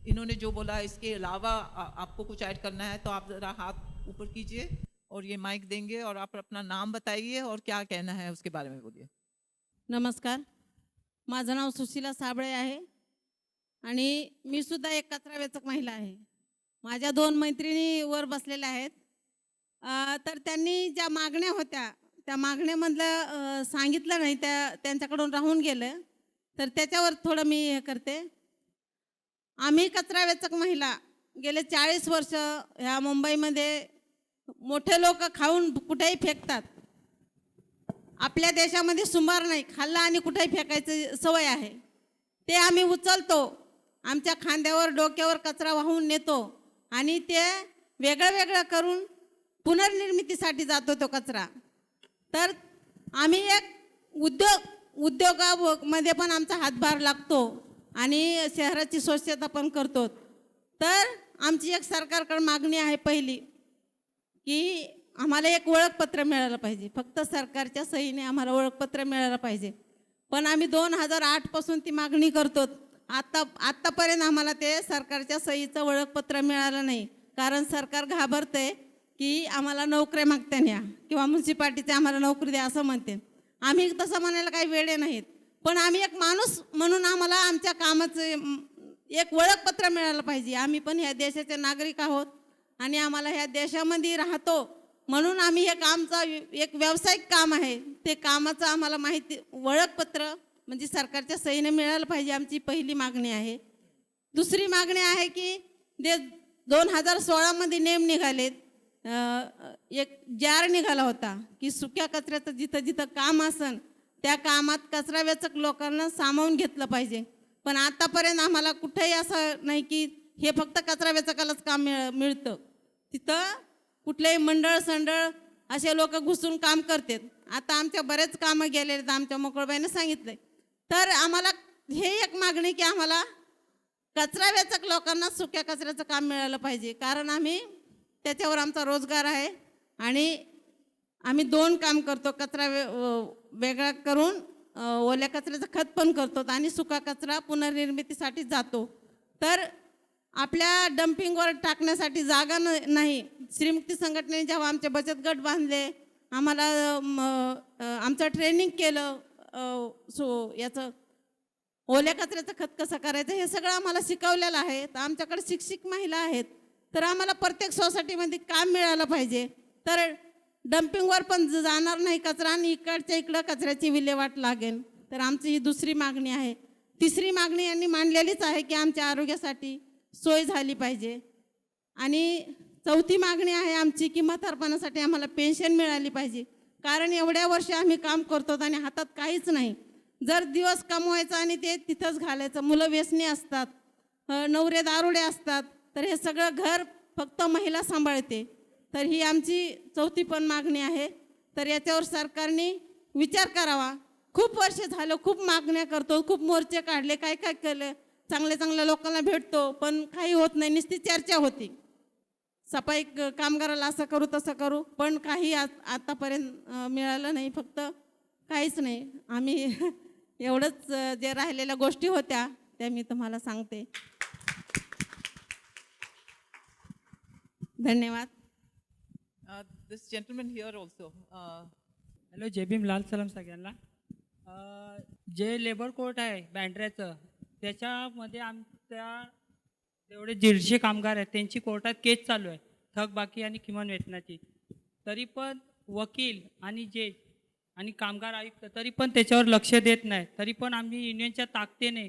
इन्होंने जो बोला इसके अलावा आपको कुछ ऐड करना है, तो आप ज़रा हाथ ऊपर कीजिए और ये माइक देंगे और आप अपना नाम बताइए और क्या कहना है उसके बारे में बोलिए. नमस्कार, माझं नाव सुशीला साबळे आहे आणि मी सुद्धा एक कचरा वेचक महिला आहे. माझ्या 2 मैत्रिणी वर बसलेल्या आहेत. तर त्यांनी ज्या मागण्या होत्या त्या मागण्यामधलं सांगितलं नाही, त्यांच्याकडून राहून गेलं, तर त्याच्यावर थोडं मी हे करते. आम्ही कचरा वेचक महिला गेले 40 वर्ष ह्या मुंबईमध्ये मोठे लोक खाऊन कुठेही फेकतात. आपल्या देशामध्ये सुमार नाही, खाल्ला आणि कुठेही फेकायची सवय आहे. ते आम्ही उचलतो, आमच्या खांद्यावर डोक्यावर कचरा वाहून नेतो आणि ते वेगळं वेगळं करून पुनर्निर्मितीसाठी जातो तो कचरा. तर आम्ही एक उद्योगामध्ये पण आमचा हातभार लागतो आणि शहराची स्वच्छता पण करतो. तर आमची एक सरकारकडे मागणी आहे पहिली, की आम्हाला एक ओळखपत्र मिळालं पाहिजे. फक्त सरकारच्या सहीने आम्हाला ओळखपत्र मिळालं पाहिजे. पण आम्ही 2008 पासून ती मागणी करतो. आत्तापर्यंत आम्हाला ते सरकारच्या सहीचं ओळखपत्र मिळालं नाही, कारण सरकार घाबरते की आम्हाला नोकऱ्या मागत्या न्या किंवा म्युन्सिपाल्टीचे आम्हाला नोकरी द्या असं म्हणते. आम्ही तसं म्हणायला काही वेळे नाहीत, पण आम्ही एक माणूस म्हणून आम्हाला आमच्या कामाचं एक ओळखपत्र मिळालं पाहिजे. आम्ही पण ह्या देशाचे नागरिक आहोत आणि आम्हाला ह्या देशामध्ये राहतो म्हणून आम्ही हे कामचं एक व्यावसायिक काम आहे, ते कामाचं आम्हाला माहिती ओळखपत्र म्हणजे सरकारच्या सहीने मिळालं पाहिजे. आमची पहिली मागणी आहे. दुसरी मागणी आहे की 2016 मध्ये नेम निघालेत, एक जार निघाला होता की सुक्या कचऱ्याचं जिथं जिथं काम असन त्या कामात कचरा वेचक लोकांना सामावून घेतलं पाहिजे. पण आतापर्यंत आम्हाला कुठेही असं नाही की हे फक्त कचरा वेचकालाच काम मिळतं. तिथं कुठलेही मंडळ संडळ असे लोक घुसून काम करतात. आता आमच्या बरेच कामं गेलेले आमच्या मोकळबाईने सांगितले. तर आम्हाला हे एक मागणी की आम्हाला कचरा वेचक लोकांना सुक्या कचऱ्याचं काम मिळालं पाहिजे, कारण आम्ही त्याच्यावर आमचा रोजगार आहे आणि आम्ही 2 काम करतो. कचरा वेगळा करून ओल्या कचऱ्याचं खत पण करतो आणि सुका कचरा पुनर्निर्मितीसाठी जातो. तर आपल्या डम्पिंगवर टाकण्यासाठी जागा नाही. श्रीमुक्ती संघटनेने जेव्हा आमचे बचत गट बांधले, आम्हाला आमचं ट्रेनिंग केलं याचं ओल्या कचऱ्याचं खत कसं करायचं हे सगळं आम्हाला शिकवलेलं आहे. तर आमच्याकडे शिक्षित महिला आहेत, तर आम्हाला प्रत्येक सोसायटीमध्ये काम मिळालं पाहिजे, तर डम्पिंगवर पण जाणार नाही कचरा आणि इकडच्या इकडं कचऱ्याची विल्हेवाट लागेल. तर आमची ही दुसरी मागणी आहे. तिसरी मागणी यांनी मांडलेलीच आहे की आमच्या आरोग्यासाठी सोय झाली पाहिजे. आणि चौथी मागणी आहे आमची की म्हातारपणासाठी आम्हाला पेन्शन मिळाली पाहिजे, कारण एवढ्या वर्ष आम्ही काम करतो आणि हातात काहीच नाही. जर दिवस कमवायचा आणि ते तिथंच घालायचं, मुलं व्यसनी असतात, नवरे दारुडे असतात, तर हे सगळं घर फक्त महिला सांभाळते. तर ही आमची चौथी पण मागणी आहे. तर याच्यावर सरकारने विचार करावा. खूप वर्ष झालं खूप मागण्या करतो, खूप मोर्चे काढले, काय काय केलं, चांगल्या लोकांना भेटतो, पण काही होत नाही, नुसती चर्चा होती. सफाई कामगाराला असं करू तसं करू, पण काही आतापर्यंत मिळालं नाही, फक्त काहीच नाही. आम्ही एवढंच जे राहिलेल्या गोष्टी होत्या त्या मी तुम्हाला सांगते. धन्यवाद. This gentleman here also. Hello, जय भीम, लाल सलाम सगळ्यांना. जे लेबर कोर्ट आहे बँड्र्याचं, त्याच्यामध्ये आमच्या एवढे 150 कामगार आहेत, त्यांची कोर्टात केस चालू आहे थकबाकी आणि किमान वेतनाची. तरी पण वकील आणि जज आणि कामगार आयुक्त तरी पण त्याच्यावर लक्ष देत नाही. तरी पण आम्ही युनियनच्या ताकदीने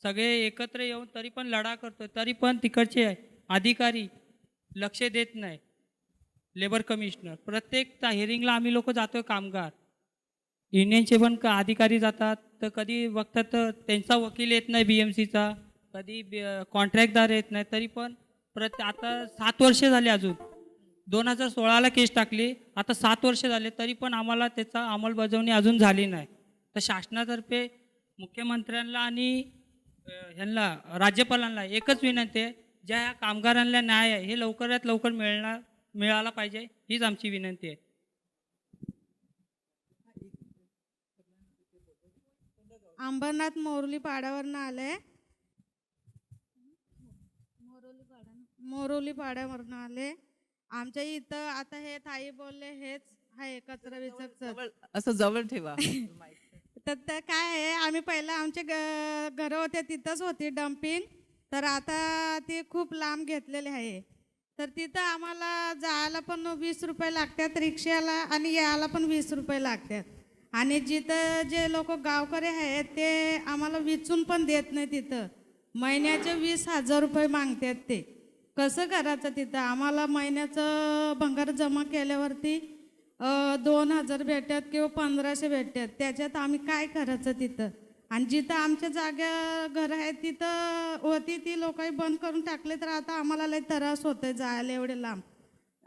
सगळे एकत्र येऊन तरी पण लढा करतो, तरी पण तिकडचे अधिकारी लक्ष देत नाही. लेबर कमिशनर प्रत्येक हिअरिंगला आम्ही लोक जातो, कामगार युनियनचे पण अधिकारी जातात, तर कधी बघतात तर त्यांचा वकील येत नाही BMCचा, कधी कॉन्ट्रॅक्टदार येत नाही. तरी पण आता 7 वर्ष झाले, अजून 2016ला केस टाकली, आता 7 वर्ष झाले, तरी पण आम्हाला त्याचा अंमलबजावणी अजून झाली नाही. तर शासनातर्फे मुख्यमंत्र्यांना आणि ह्यांना राज्यपालांना एकच विनंती आहे, ज्या ह्या कामगारांना न्याय आहे हे लवकरात लवकर मिळाला पाहिजे, हीच आमची विनंती आहे. अंबरनाथ मोरोली पाड्यावरनं आले, मोरोली पाड्यावरनं आले. आमच्या इथं आता हे ताई बोलले हेच आहे कचरा विचकचं. असं जवळ ठेवा. तर ते काय आहे, आम्ही पहिला आमचे घरं होते तिथंच होती डम्पिंग, तर आता ते खूप लांब घेतलेले आहे. तर तिथं आम्हाला जायला पण 20 रुपये लागतात रिक्षाला आणि यायला पण 20 रुपये लागतात. आणि जिथं जे लोक गावकरी आहेत ते आम्हाला विचून पण देत नाही, तिथं महिन्याचे 20,000 रुपये मागतात. ते कसं करायचं तिथं? आम्हाला महिन्याचं भंगार जमा केल्यावरती 2,000 भेटतात किंवा 1,500 भेटतात, त्याच्यात आम्ही काय करायचं तिथं? आणि जिथं आमच्या जागा घर आहेत तिथं होती ती लोकही बंद करून टाकले, तर आता आम्हाला लय त्रास होतोय जायला एवढे लांब.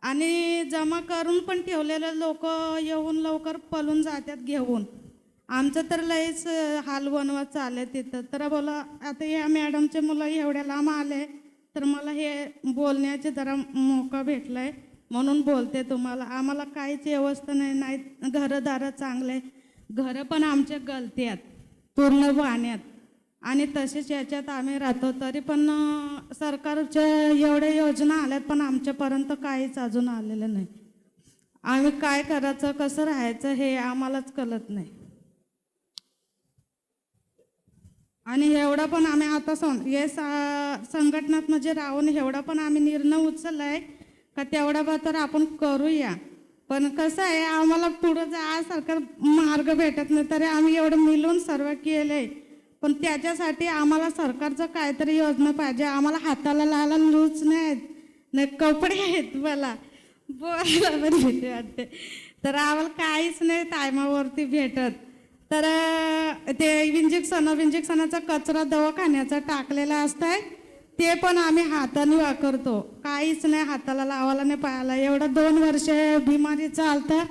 आणि जमा करून पण ठेवलेले लोक येऊन लवकर पळून जातात घेऊन. आमचं तर लयच हाल बनवत चालले तिथं. तर बोला आता या मॅडमचे मुलं एवढ्या लांब आले, तर मला हे बोलण्याचे जरा मोका भेटला आहे म्हणून बोलते तुम्हाला. आम्हाला काहीच व्यवस्था नाही, घरंदारं चांगले, घरं पण आमच्या गलत्यात पूर्ण पाण्यात, आणि तसेच याच्यात आम्ही राहतो. तरी पण सरकारच्या एवढ्या योजना आल्यात, पण आमच्यापर्यंत काहीच अजून आलेलं नाही. आम्ही काय करायचं, कसं राहायचं हे आम्हालाच कळत नाही. आणि एवढं पण आम्ही आता हे संघटनात म्हणजे राहून एवढा पण आम्ही निर्णय उचलला आहे का तेवढा तर आपण करूया. पण कसं आहे, आम्हाला पुढं सरकार मार्ग भेटत नाही, तरी आम्ही एवढं मिळून सर्व केलं आहे. पण त्याच्यासाठी आम्हाला सरकारचं काहीतरी योजना पाहिजे. आम्हाला हाताला लाला लूच नाही कपडे आहेत, मला बोलायला पण भीती वाटते. तर आम्हाला काहीच नाही टायमावरती भेटत. तर ते इंजेक्शनाचा कचरा दवाखान्याचा टाकलेला असतंय, ते पण आम्ही हाताने वापरतो. काहीच नाही हाताला लावायला नाही, पायाला. एवढं 2 वर्ष बिमारी चालतं,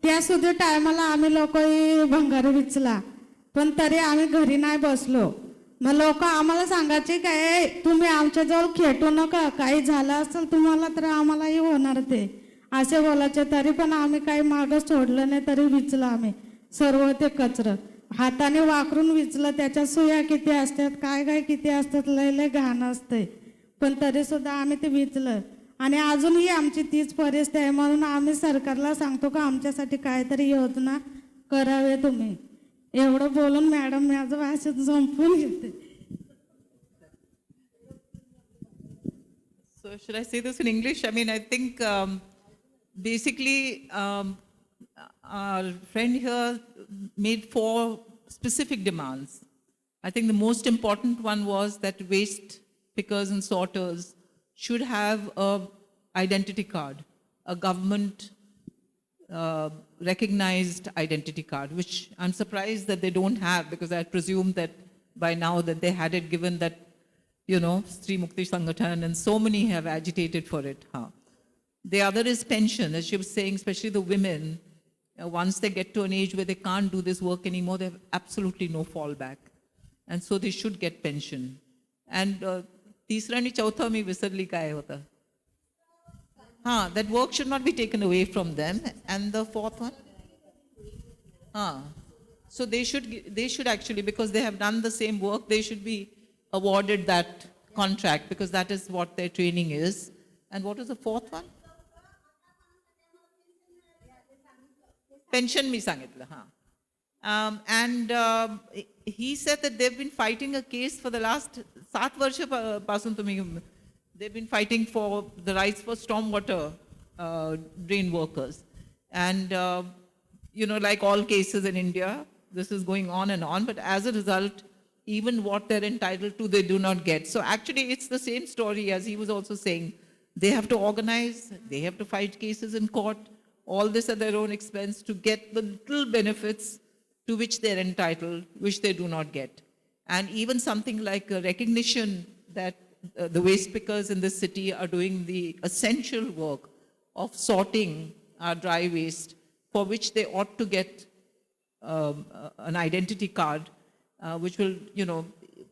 त्यासुद्धा टायमाला आम्ही लोकही भंगार विचला, पण तरी आम्ही घरी नाही बसलो. मग लोक आम्हाला सांगायचे काय, तुम्ही आमच्याजवळ खेटू नका, काही झालं असेल तुम्हाला तर आम्हालाही होणार ते, असे बोलायचे. तरी पण आम्ही काही मागं सोडलं नाही, तरी विचलं आम्ही सर्व ते कचरं हाताने वाकरून विचलं. त्याच्या सुया किती असतात, काय किती असतात, लय घाण असते, पण तरीसुद्धा आम्ही ते विचलं. आणि अजूनही आमची तीच परिस्थिती आहे. म्हणून आम्ही सरकारला सांगतो का आमच्यासाठी काहीतरी योजना करावे तुम्ही. एवढं बोलून मॅडम माझं भाषण संपून घेते. So should I say this in English? I mean, I think basically our friend here made 4 specific demands. I think the most important one was that waste pickers and sorters should have a identity card, a government recognized identity card, which I'm surprised that they don't have, because I presumed that by now that they had it, given that, you know, Stree Mukti Sangathan and so many have agitated for it. The other is pension, as she was saying, especially the women. Once they get to an age where they can't do this work anymore, they have absolutely no fallback. And so they should get pension. And तीसरा आणि चौथा मी विसरली काय होता. That work should not be taken away from them. And the fourth one? So they should actually, because they have done the same work, they should be awarded that contract, because that is what their training is. And what is the fourth one? Pension मी सांगितलं. And he said that they've been fighting a case for the last 7 वर्षापासून तुम्ही, they've been fighting for the rights for stormwater drain workers. And, you know, like all cases in India, this is going on and on, but as a result, even what they're entitled to, they do not get. So actually, it's the same story as he was also saying. They have to organize, they have to fight cases in court, all this at their own expense to get the little benefits to which they're entitled, which they do not get. And even something like a recognition that the waste pickers in this city are doing the essential work of sorting our dry waste, for which they ought to get an identity card, which will, you know,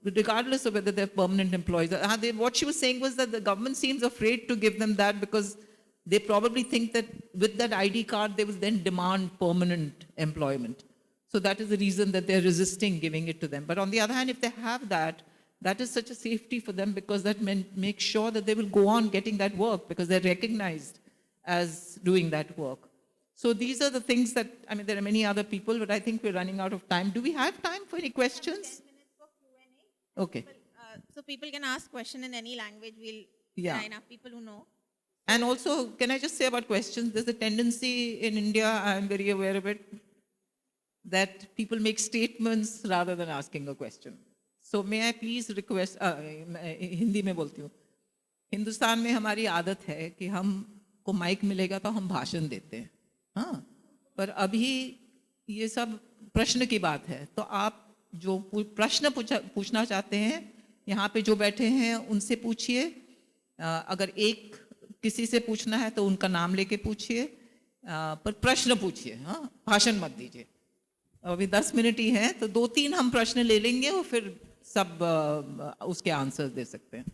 regardless of whether they're permanent employees. What she was saying was that the government seems afraid to give them that, because they probably think that with that ID card, they will then demand permanent employment. So that is the reason that they're resisting giving it to them. But on the other hand, if they have that, that is such a safety for them, because that makes sure that they will go on getting that work, because they're recognized as doing that work. So these are the things that, I mean, there are many other people, but I think we're running out of time. Do we have time for any questions? 10 minutes for Q&A. Okay. So people can ask question in any language. We'll line up people who know. And also, can I just say about questions? There's a tendency in India, I'm very aware of it, that people make statements rather than asking a question. So may I please request, Hindi में बोलती हूँ. हिंदुस्तान में हमारी आदत है कि हमको mic मिलेगा तो हम भाषण देते हैं. पर अभी ये सब प्रश्न की बात है. तो आप जो प्रश्न पूछना चाहते हैं, यहाँ पे जो बैठे हैं उनसे पूछिए. अगर एक किसी से पूछना है तो उनका नाम लेके पूछिए, पर प्रश्न पूछिए. भाषण मत दीजिए. अभी 10 मिनट ही हैं, तो 2-3 हम प्रश्न ले लेंगे और फिर सब उसके आंसर दे सकते हैं.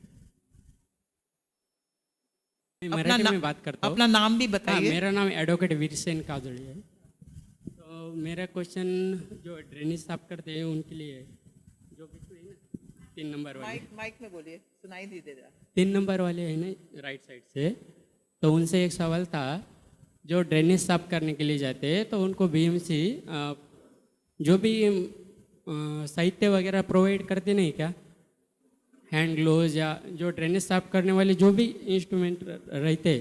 मराठी में बात करता हूँ. अपना नाम भी बताइए. मेरा नाम एडवोकेट वीरसेन काजड़ी है. तो मेरा क्वेश्चन जो ड्रेनेज साफ करते हैं उनके लिए, जो भी 3 नंबर वाले, माइक में बोलिए, सुनाई नहीं दे रहा. 3 नंबर वाले हैं ना राइट साइड से, तो उनसे एक सवाल था, जो ड्रेनेज साफ करने के लिए जाते हैं तो उनको बीएमसी जो भी साहित्य वगैरह प्रोवाइड करते नहीं क्या, हैंड ग्लोव्स या जो ड्रेनेज साफ करने वाले जो भी इंस्ट्रूमेंट रहते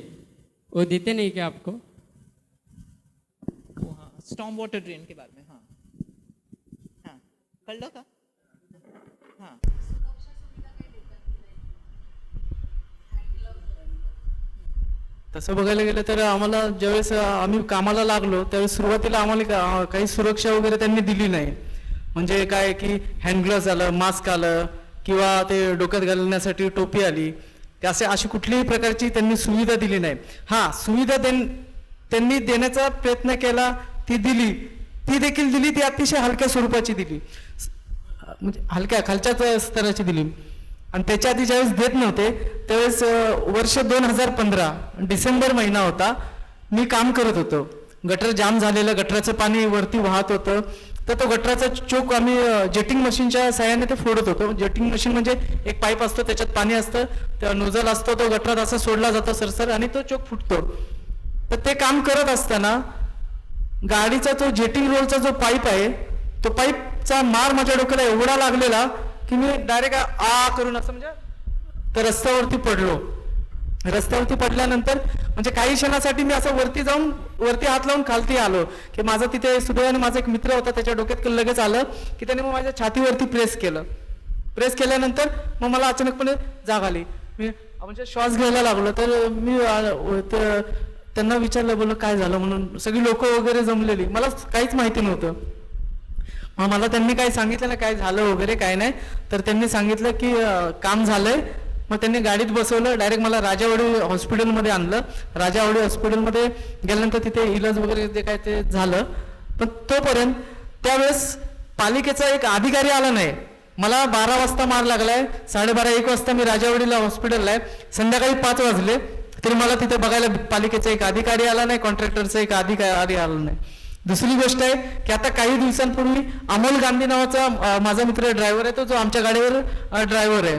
वो देते नहीं क्या आपको? स्टॉर्म वाटर ड्रेन के बारे में. कळलं का? तसं बघायला गेलं तर आम्हाला ज्यावेळेस आम्ही कामाला लागलो त्यावेळेस सुरुवातीला आम्हाला काही सुरक्षा वगैरे त्यांनी दिली नाही. म्हणजे काय की हँड ग्लोव्ज आलं, मास्क आलं, किंवा ते डोक्यात घालण्यासाठी टोपी आली, अशी कुठल्याही प्रकारची त्यांनी सुविधा दिली नाही. सुविधा त्यांनी देण्याचा प्रयत्न केला, ती दिली, ती देखील दिली, ती अतिशय हलक्या स्वरूपाची दिली, म्हणजे हलक्या खालच्या स्तराची दिली. आणि त्याच्या आधी ज्यावेळेस देत नव्हते त्यावेळेस वर्ष 2015 डिसेंबर महिना होता, मी काम करत होतो. गटर जाम झालेलं, गटराचं पाणी वरती वाहत होतं, तर तो गटराचा चोक आम्ही जेटिंग मशीनच्या सहाय्याने ते फोडत होतो. जेटिंग मशीन म्हणजे एक पाईप असतो, त्याच्यात पाणी असतं, त्या नोझल असतो, तो गटरात असा सोडला जातो सरसर आणि तो चोक फुटतो. तर ते काम करत असताना गाडीचा तो जेटिंग रोलचा जो पाईप आहे तो पाईपचा मार माझ्या डोक्याला एवढा लागलेला की मी डायरेक्ट आ करून असं म्हणजे तर रस्त्यावरती पडलो. रस्त्यावरती पडल्यानंतर म्हणजे काही क्षणासाठी मी असं वरती हात लावून खालती आलो की माझा तिथे सुदैवाने माझा एक मित्र होता, त्याच्या डोक्यात लगेच आलं की त्याने मग माझ्या छातीवरती प्रेस केलं. प्रेस केल्यानंतर मग मला अचानकपणे जाग आली. मी म्हणजे श्वास घ्यायला लागलो. तर मी त्यांना विचारलं, बोललो काय झालं म्हणून. सगळी लोक वगैरे जमलेली, मला काहीच माहिती नव्हतं. मग मला त्यांनी काही सांगितलं ना काय झालं वगैरे काय नाही. तर त्यांनी सांगितलं की काम झालंय. मग त्यांनी गाडीत बसवलं, डायरेक्ट मला राजावाडी हॉस्पिटलमध्ये आणलं. राजावाडी हॉस्पिटलमध्ये गेल्यानंतर तिथे इलाज वगैरे जे काय ते झालं. पण तोपर्यंत त्यावेळेस पालिकेचा एक अधिकारी आला नाही. मला 12 वाजता मार लागलाय, 12:30-1 वाजता मी राजावाडीला हॉस्पिटलला आहे, संध्याकाळी 5 वाजले तरी मला तिथे बघायला पालिकेचा एक अधिकारी आला नाही, कॉन्ट्रॅक्टरचा एक अधिकारी आला नाही. दुसरी गोष्ट आहे की आता काही दिवसांपूर्वी अमोल गांधी नावाचा माझा मित्र ड्रायव्हर आहे, तो जो आमच्या गाडीवर ड्रायव्हर आहे.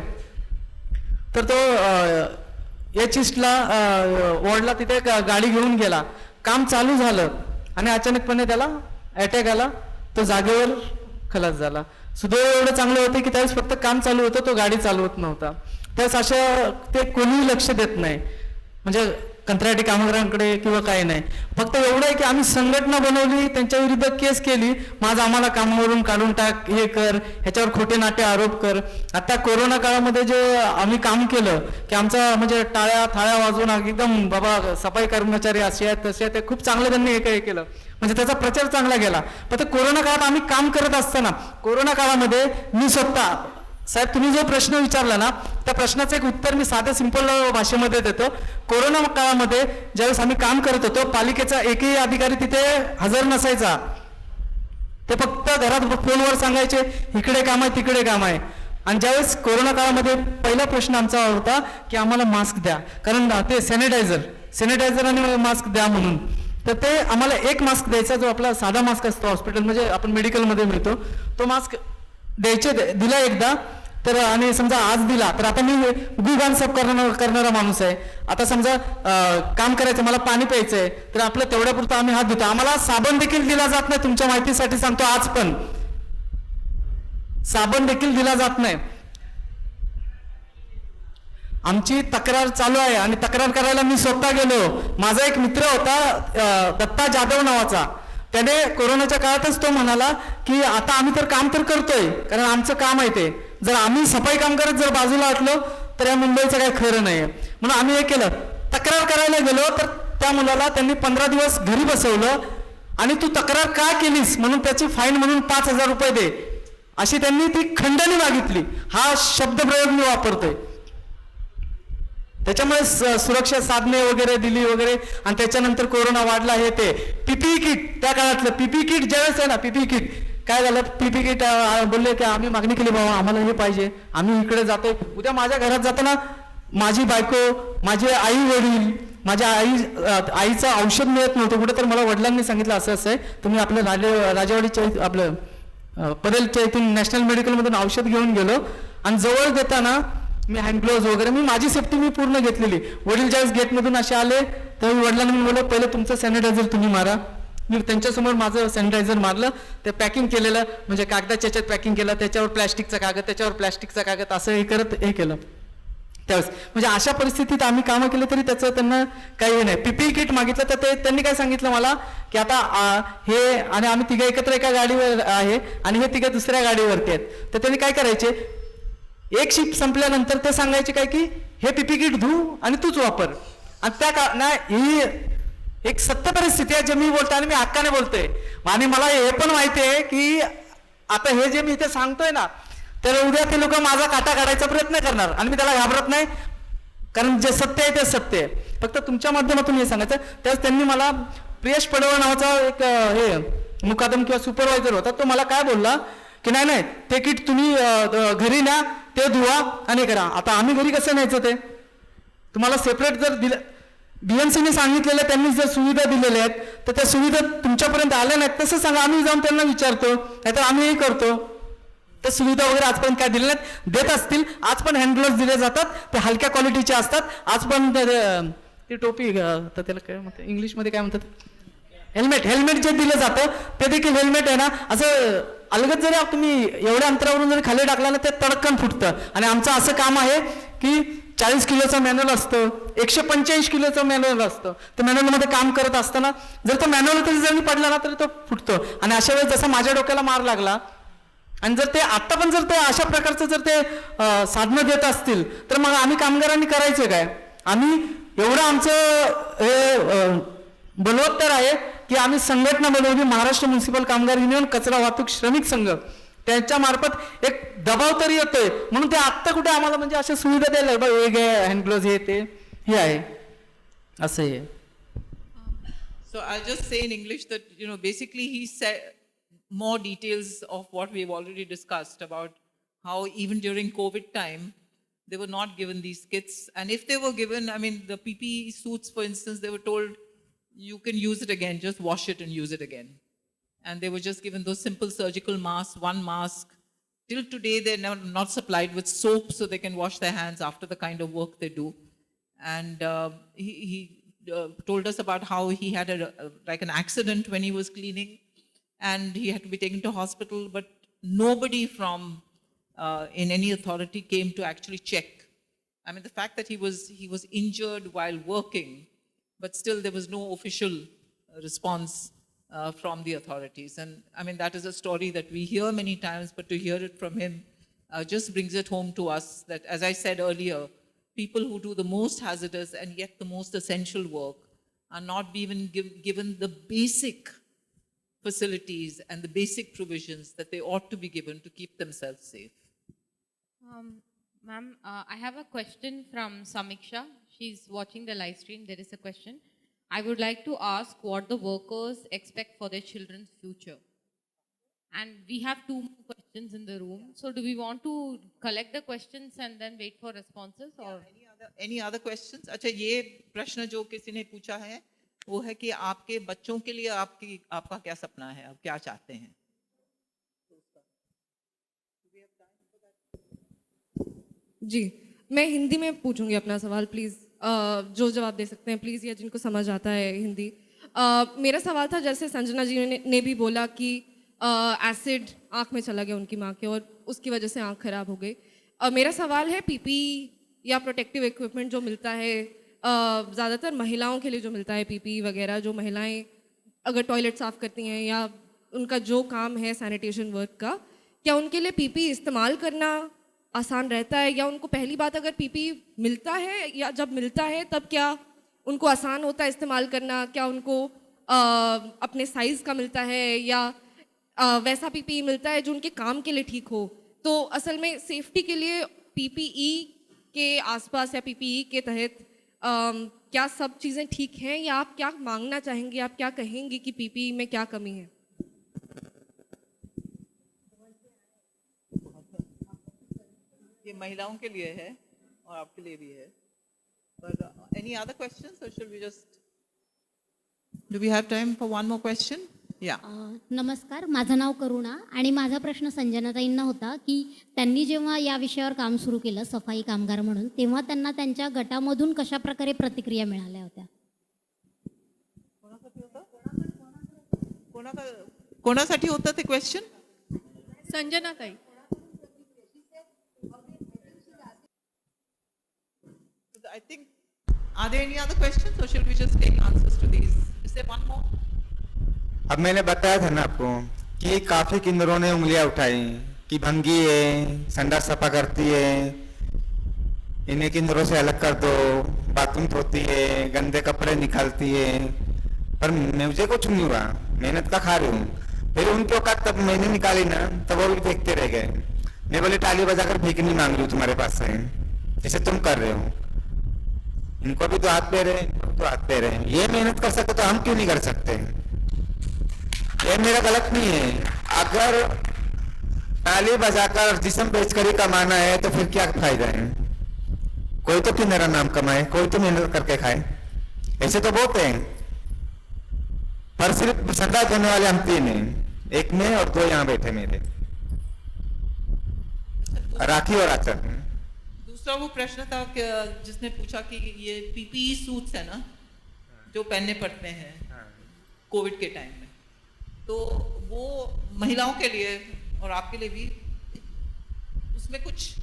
तर तो एचिस्टला वॉर्डला तिथे गाडी घेऊन गेला. काम चालू झालं आणि अचानकपणे त्याला अटॅक आला. तो जागेवर खलास झाला. सुदैव एवढं चांगलं होतं की त्यावेळेस फक्त काम चालू होतं, तो गाडी चालवत नव्हता. त्यावेळेस अशा ते कोणीही लक्ष देत नाही, म्हणजे कंत्राटी कामगारांकडे किंवा काही नाही. फक्त एवढं आहे की आम्ही संघटना बनवली, त्यांच्या विरुद्ध केस केली, माझं आम्हाला कामावरून काढून टाक, हे कर, ह्याच्यावर खोटे नाटे आरोप कर. आता कोरोना काळामध्ये जे आम्ही काम केलं की आमचा म्हणजे टाळ्या थाळ्या वाजवून एकदम बाबा सफाई कर्मचारी असे आहेत तसे आहेत, ते खूप चांगलं त्यांनी हे केलं, म्हणजे त्याचा प्रचार चांगला गेला. पण ते कोरोना काळात आम्ही काम करत असताना कोरोना काळामध्ये मी स्वतः साहेब तुम्ही जो प्रश्न विचारला ना त्या प्रश्नाचं एक उत्तर मी साध्या सिंपल भाषेमध्ये देतो. कोरोना काळामध्ये ज्यावेळेस आम्ही काम करत होतो पालिकेचा एकही अधिकारी तिथे हजर नसायचा. ते फक्त घरात फोनवर सांगायचे इकडे काम आहे तिकडे काम आहे. आणि ज्यावेळेस कोरोना काळामध्ये पहिला प्रश्न आमचा होता की आम्हाला मास्क द्या, कारण ते सॅनिटायझर आणि मास्क द्या म्हणून. तर ते आम्हाला एक मास्क द्यायचा, जो आपला साधा मास्क असतो हॉस्पिटल म्हणजे आपण मेडिकलमध्ये मिळतो, तो मास्क दिला एकदा. तर आणि समजा आज दिला तर आता मी गुगान साफ करणारा माणूस आहे. आता समजा काम करायचं, मला पाणी प्यायचंय, तर आपलं तेवढ्यापुरतं आम्ही हात धुतो. आम्हाला साबण देखील दिला जात नाही. तुमच्या माहितीसाठी सांगतो, आज पण साबण देखील दिला जात नाही. आमची तक्रार चालू आहे आणि तक्रार करायला मी स्वतः गेलो. माझा एक मित्र होता दत्ता जाधव नावाचा, त्याने कोरोनाच्या काळातच तो म्हणाला की आता आम्ही तर काम तर करतोय, कारण आमचं काम आहे ते, जर आम्ही सफाई कामगारात जर बाजूला हटलो तर या मुंबईचं काही खरं नाही. म्हणून आम्ही हे केलं, तक्रार करायला गेलो तर त्या मुलाला त्यांनी 15 दिवस घरी बसवलं आणि तू तक्रार का केलीस म्हणून त्याची फाईन म्हणून 5,000 रुपये दे अशी त्यांनी ती खंडणी मागितली. हा शब्दप्रयोग मी वापरतोय. त्याच्यामुळे सुरक्षा साधने वगैरे दिली वगैरे. आणि त्याच्यानंतर कोरोना वाढला. हे ते पीपीई किट, त्या काळातलं पीपीई किट ज्यावेळेस आहे ना, पीपीई किट काय झालं, पीपीई किट बोलले की आम्ही मागणी केली बाबा आम्हाला हे पाहिजे, आम्ही इकडे जातोय. उद्या माझ्या घरात जाताना माझी बायको, माझे आई वडील, माझ्या आईचं औषध मिळत नव्हतं कुठे, तर मला वडिलांनी सांगितलं असं असं आहे, तुम्ही आपलं राजेवाडीच्या आपलं परेलच्या इथून नॅशनल मेडिकलमधून औषध घेऊन गेलो आणि जवळ देताना मी हँड ग्लोव्ज वगैरे माझी सेफ्टी मी पूर्ण घेतलेली. वडील ज्यावेळेस गेटमधून असे आले तर वडिलांनी मी बोललो पहिले तुमचं सॅनिटायझर तुम्ही मारा. मी त्यांच्यासमोर माझं सॅनिटायझर मारलं, ते पॅकिंग केलेलं म्हणजे कागदाच्या याच्यात पॅकिंग केलं, त्याच्यावर प्लॅस्टिकचा कागद, त्याच्यावर प्लॅस्टिकचा कागद, असं हे करत हे केलं त्यावेळेस. म्हणजे अशा परिस्थितीत आम्ही कामं केले तरी त्याचं त्यांना काही नाही. पीपीई किट मागितलं तर ते त्यांनी काय सांगितलं मला की आता हे आणि आम्ही तिघे एकत्र एका गाडीवर आहे आणि हे तिघे दुसऱ्या गाडीवरती आहेत, तर त्यांनी काय करायचे, एक शिफ्ट संपल्यानंतर ते सांगायचे काय की हे पीपी किट धू आणि तूच वापर. आणि त्या ना ही एक सत्य परिस्थिती आहे जे मी बोलतोय आणि मी हक्काने बोलतोय. आणि मला हे पण माहिती आहे की आता हे जे मी इथे सांगतोय ना, तर उद्या ते लोक माझा काटा काढायचा प्रयत्न करणार आणि मी त्याला घाबरत नाही, कारण जे सत्य आहे ते सत्य आहे. फक्त तुमच्या माध्यमातून हे सांगायचं. त्याच त्यांनी मला प्रियश पडवळ नावाचा एक हे मुकादम किंवा सुपरवायझर होता, तो मला काय बोलला की नाही नाही ते किट तुम्ही घरी न्या, ते धुवा आणि करा. आता आम्ही घरी कसं न्यायचं, ते तुम्हाला सेपरेट जर दिलं, बीएमसीने सांगितलेलं त्यांनी जर सुविधा दिलेल्या आहेत तर त्या सुविधा तुमच्यापर्यंत आल्या नाहीत तसं सांगा, आम्ही जाऊन त्यांना विचारतो, नाहीतर आम्हीही करतो. तर सुविधा वगैरे आज पण काय दिल्या नाहीत, देत असतील. आज पण हँड ग्लोव्ज दिले जातात, ते हलक्या क्वालिटीचे असतात. आज पण ती टोपी तर त्याला काय म्हणतात इंग्लिशमध्ये काय म्हणतात, हेल्मेट जे दिलं जातं ते देखील हेल्मेट आहे ना, असं अलगद जरी तुम्ही एवढ्या अंतरावरून जरी खाली टाकला ना ते तडकन फुटतं. आणि आमचं असं काम आहे की 40 किलोचं मॅन्युअल असतं, 185 किलोचं मॅन्युअल असतं. ते मॅन्युअलमध्ये काम करत असताना जर तो मॅन्युअल तरी जरी पडला ना तरी तो फुटतो. आणि अशा वेळेस जसा माझ्या डोक्याला मार लागला आणि जर ते आत्ता पण जर ते अशा प्रकारचं जर ते साधनं देत असतील तर मग आम्ही कामगारांनी करायचं काय? आम्ही एवढं आमचं हे बलवत्तर आहे की आम्ही संघटना बनवली, महाराष्ट्र म्युन्सिपल कामगार युनियन कचरा वाहतूक श्रमिक संघ. त्यांच्या मार्फत एक दबाव तरी येतोय म्हणून ते आत्ता कुठे आम्हाला म्हणजे अशा सुविधा द्यायला बघ हे हँड ग्लोव्ज हे ते हे आहे असं आहे. So I'll just say in English that, basically he said more details of what we've already discussed about how even during COVID time, they were not given these kits. And if they were given, the PPE suits, for instance, they were told, you can use it again, just wash it and use it again. And they were just given those simple surgical masks, one mask. Till today, they're not supplied with soap so they can wash their hands after the kind of work they do. And he told us about how he had like an accident when he was cleaning and he had to be taken to hospital, but nobody from in any authority came to actually check. The fact that he was injured while working, but still there was no official response from the authorities. And that is a story that we hear many times, but to hear it from him just brings it home to us that, as I said earlier, people who do the most hazardous and yet the most essential work are not even given the basic facilities and the basic provisions that they ought to be given to keep themselves safe. Ma'am, I have a question from Samiksha. She's watching the live stream. There is a question. I would like to ask what the workers expect for their children's future. And we have 2 more questions in the room. So do we want to collect the questions and then wait for responses? Or Any other questions? अच्छा, ये प्रश्न जो किसी ने पूछा है वो है कि आपके बच्चों के लिए आपका क्या सपना है, आप क्या चाहते हैं? जी, मैं हिंदी में पूछूंगी अपना सवाल प्लीज़. जो जवाब दे सकते हैं प्लीज़, या जिनको समझ आता है हिंदी. मेरा सवाल था, जैसे संजना जी ने भी बोला कि एसिड आँख में चला गया उनकी माँ के और उसकी वजह से आँख खराब हो गई. मेरा सवाल है पीपी या प्रोटेक्टिव इक्विपमेंट जो मिलता है ज़्यादातर महिलाओं के लिए जो मिलता है पीपी वगैरह, जो महिलाएं अगर टॉयलेट साफ़ करती हैं या उनका जो काम है सैनिटेशन वर्क का, क्या उनके लिए पीपी इस्तेमाल करना आसान रहता है? या उनको पहली बात अगर पीपी मिलता है या जब मिलता है तब क्या उनको आसान होता है इस्तेमाल करना? क्या उनको अपने साइज़ का मिलता है या वैसा पीपी मिलता है जो उनके काम के लिए ठीक हो? तो असल में सेफ्टी के लिए पीपीई के आसपास या पीपीई के तहत क्या सब चीज़ें ठीक हैं, या आप क्या मांगना चाहेंगे, आप क्या कहेंगे कि पीपीई में क्या कमी है? ये महिलाओं के लिए है और आपके लिए भी है. But any other questions, or should we just do we have time for one more question? Yeah. नमस्कार, माझं नाव करुणा आणि माझा प्रश्न संजनाताईंना होता की त्यांनी जेव्हा या विषयावर काम सुरू केलं सफाई कामगार म्हणून, तेव्हा त्यांना त्यांच्या गटामधून कशा प्रकारे प्रतिक्रिया मिळाल्या होत्या? कोणासाठी होतं ते question? संजनाताई. I think, are there any other questions or should we just take answers to these? Is there one more? अब मैंने बताया था ना आपको कि काफी किन्नरों ने उंगलियां उठाई कि भंगी है, संडास सफा करती है, इन्हें किन्नरों से अलग कर दो, बाथरूम धोती है, गंदे कपड़े निकालती है. पर मुझे कुछ नहीं हुआ, मेहनत का खा रही हूँ. फिर उनकी औकात तब मैंने निकाली ना, तब वो भी देखते रह गए. मैं बोले ताली बजाकर भीख नहीं मांग रही हूँ तुम्हारे पास से, जैसे तुम कर रहे हो. इनको भी तो हाथ दे रहे हैं, तो हाथ दे रहे हैं. ये मेहनत कर सकते तो हम क्यों नहीं कर सकते? ये मेरा गलत नहीं है. अगर ताली बजाकर जिस्म बेचकर ही कमाना है तो फिर क्या फायदा है? कोई तो किन्नरा नाम कमाए, कोई तो मेहनत करके खाए. ऐसे तो बहुत हैं, पर सिर्फ संडास धोने वाले हम 3 हैं, एक में और 2 यहाँ बैठे मेरे, राखी और आचर. दूसरा वो प्रश्न था कि जिसने पूछा कि ये पीपीई सूट्स है ना जो पहनने पड़ते हैं कोविड के टाइम में, तो वो महिलाओं के लिए और आपके लिए भी उसमें कुछ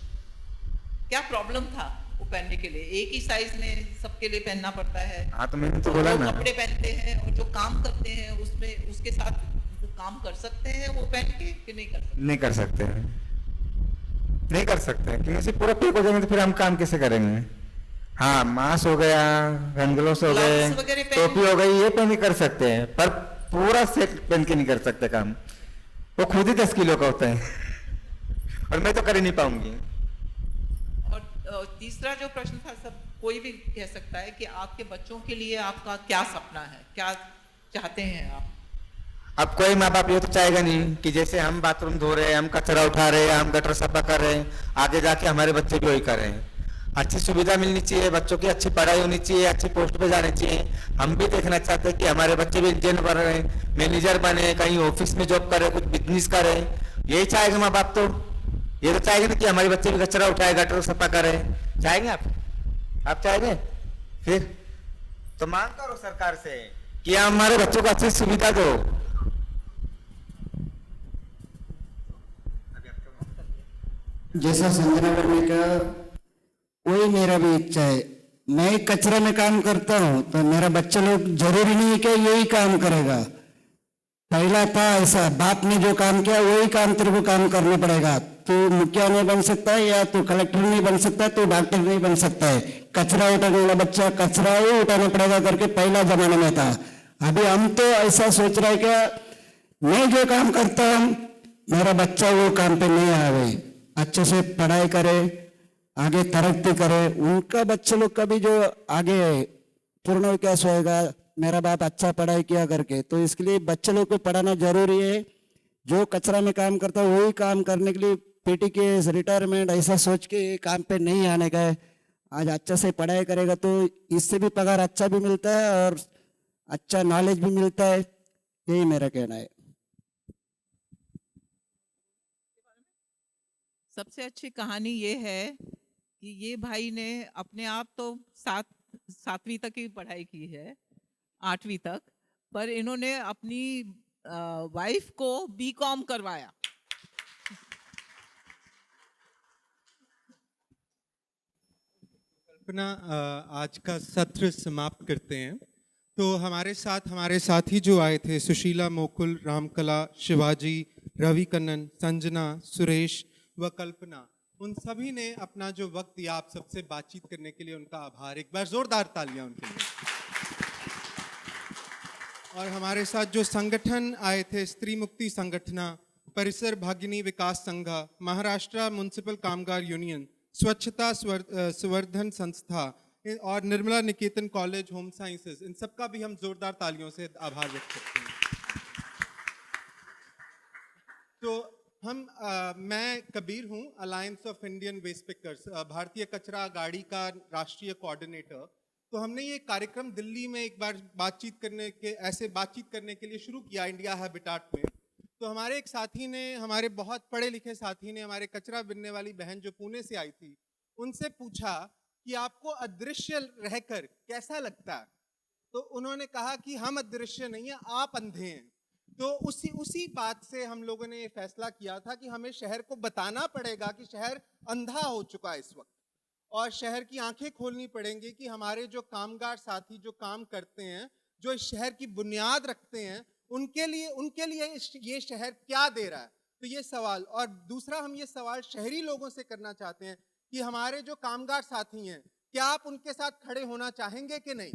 क्या प्रॉब्लम था वो पहनने के लिए? एक ही साइज में सबके लिए पहनना पड़ता है। हाँ तो मैंने तो बोला जो ना, कपड़े पहनते हैं और जो काम करते हैं उसमें उसके साथ वो काम कर सकते हैं वो पहन के कि नहीं कर सकते? नहीं कर सकते हैं, नहीं कर सकते हैं, क्योंकि सिर्फ पूरा पैक हो जाएंगे तो फिर हम काम कैसे करेंगे? हाँ, मास्क हो गया, हैंड ग्लोव्स हो गए, टोपी हो गई, ये पहन के कर सकते हैं, पर पूरा सेट पहन के नहीं कर सकते काम। वो खुद ही 10 किलो का होता है और मैं तो कर ही नहीं पाऊंगी। और तीसरा जो प्रश्न था, सब कोई भी कह सकता है कि आपके बच्चों के लिए आपका क्या सपना है, क्या चाहते हैं आप? अब कोई माँ बाप ये तो चाहेगा नहीं कि जैसे हम बाथरूम धो रहे हैं, हम कचरा उठा रहे हैं, हम गटर सफा कर रहे हैं, आगे जाके हमारे बच्चे भी वही कर रहे हैं। अच्छी सुविधा मिलनी चाहिए, बच्चों की अच्छी पढ़ाई होनी चाहिए, अच्छी पोस्ट पे जाने चाहिए। हम भी देखना चाहते हैं कि हमारे बच्चे भी इंजीनियर बन रहे, मैनेजर बने, कहीं ऑफिस में जॉब करे, कुछ बिजनेस करे। यही चाहेगा माँ बाप, तो ये तो चाहेंगे ना कि हमारे बच्चे भी कचरा उठाए, गटर सफा करे। चाहेंगे आप चाहेंगे? फिर तो मांग करो सरकार से कि हमारे बच्चों को अच्छी सुविधा दो। जैसा संजना करने का वही मेरा भी इच्छा है। मैं कचरा में काम करता हूँ तो मेरा बच्चा लोग जरूरी नहीं है कि यही काम करेगा। पहला था ऐसा, बाप ने जो काम किया वही काम तेरे को काम करना पड़ेगा। तू मुखिया नहीं बन सकता है, या तू कलेक्टर नहीं बन सकता, तू डॉक्टर नहीं बन सकता है। कचरा उठाने वाला बच्चा कचरा ही उठाना पड़ेगा करके पहला जमाना में था। अभी हम तो ऐसा सोच रहे हैं कि मैं जो काम करता हूँ मेरा बच्चा वो काम पे नहीं आवे, अच्छे से पढ़ाई करे, आगे तरक्की करे। उनका बच्चे लोग का भी जो आगे पूर्ण विकास होएगा, मेरा बाप अच्छा पढ़ाई किया करके, तो इसके लिए बच्चे लोग को पढ़ाना जरूरी है। जो कचरा में काम करता है वही काम करने के लिए पेटी के रिटायरमेंट ऐसा सोच के काम पे नहीं आने का है। आज अच्छा से पढ़ाई करेगा तो इससे भी पगार अच्छा भी मिलता है और अच्छा नॉलेज भी मिलता है। यही मेरा कहना है। सबसे अच्छी कहानी ये है कि ये भाई ने अपने आप तो 7वीं तक की पढ़ाई की है, 8वीं तक, पर इन्होंने अपनी वाइफ को बीकॉम करवाया। अपना आज का सत्र समाप्त करते हैं। तो हमारे साथ ही जो आए थे, सुशीला, मोकुल, रामकला, शिवाजी, रवि कन्नन, संजना, सुरेश व कल्पना, उन सभी ने अपना जो वक्त दिया आप सबसे बातचीत करने के लिए, उनका आभार। एक बार जोरदार तालियां उनके लिए। और हमारे साथ जो संगठन आए थे, स्त्री मुक्ति संगठना, परिसर भागिनी विकास संघ, महाराष्ट्र म्युनिसिपल कामगार यूनियन, स्वच्छता संवर्धन संस्था और Nirmala Niketan college home sciences, in सबका भी हम जोरदार तालियों से आभार व्यक्त करते हैं। तो मैं कबीर हूँ, alliance of Indian waste pickers, भारतीय कचरा गाड़ी का राष्ट्रीय कोऑर्डिनेटर। तो हमने ये कार्यक्रम दिल्ली में एक बार बातचीत करने के लिए शुरू किया, इंडिया हैबिटाट में। तो हमारे एक साथी ने, हमारे बहुत पढ़े लिखे साथी ने, हमारे कचरा बिनने वाली बहन जो पुणे से आई थी, उनसे पूछा कि आपको अदृश्य रहकर कैसा लगता है? तो उन्होंने कहा कि हम अदृश्य नहीं है, आप अंधे हैं। तो उसी बात से हम लोगों ने ये फैसला किया था कि हमें शहर को बताना पड़ेगा कि शहर अंधा हो चुका है इस वक्त, और शहर की आंखें खोलनी पड़ेंगी कि हमारे जो कामगार साथी जो काम करते हैं, जो इस शहर की बुनियाद रखते हैं, उनके लिए ये शहर क्या दे रहा है। तो ये सवाल, और दूसरा हम ये सवाल शहरी लोगों से करना चाहते हैं कि हमारे जो कामगार साथी हैं, क्या आप उनके साथ खड़े होना चाहेंगे कि नहीं।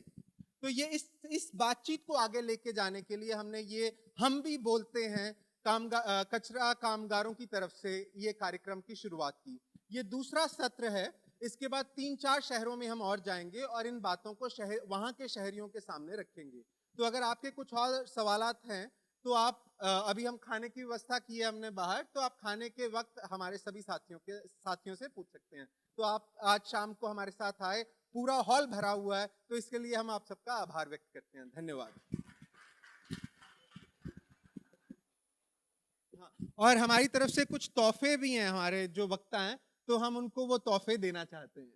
तो ये इस बातचीत को आगे लेके जाने के लिए हमने ये हम भी बोलते हैं कचरा कामगारों की तरफ से ये कार्यक्रम की शुरुआत की। ये दूसरा सत्र है। इसके बाद 3-4 शहरों में हम और जाएंगे और इन बातों को वहाँ के शहरियों के सामने रखेंगे। तो अगर आपके कुछ और सवालात हैं तो आप अभी हम खाने की व्यवस्था की है हमने बाहर, तो आप खाने के वक्त हमारे सभी साथियों से पूछ सकते हैं। तो आप आज शाम को हमारे साथ आए, पूरा हॉल भरा हुआ है, तो इसके लिए हम आप सबका आभार व्यक्त करते हैं। धन्यवाद। और हमारी तरफ से कुछ तोहफे भी हैं, हमारे जो वक्ता हैं, तो हम उनको वो तोहफे देना चाहते हैं।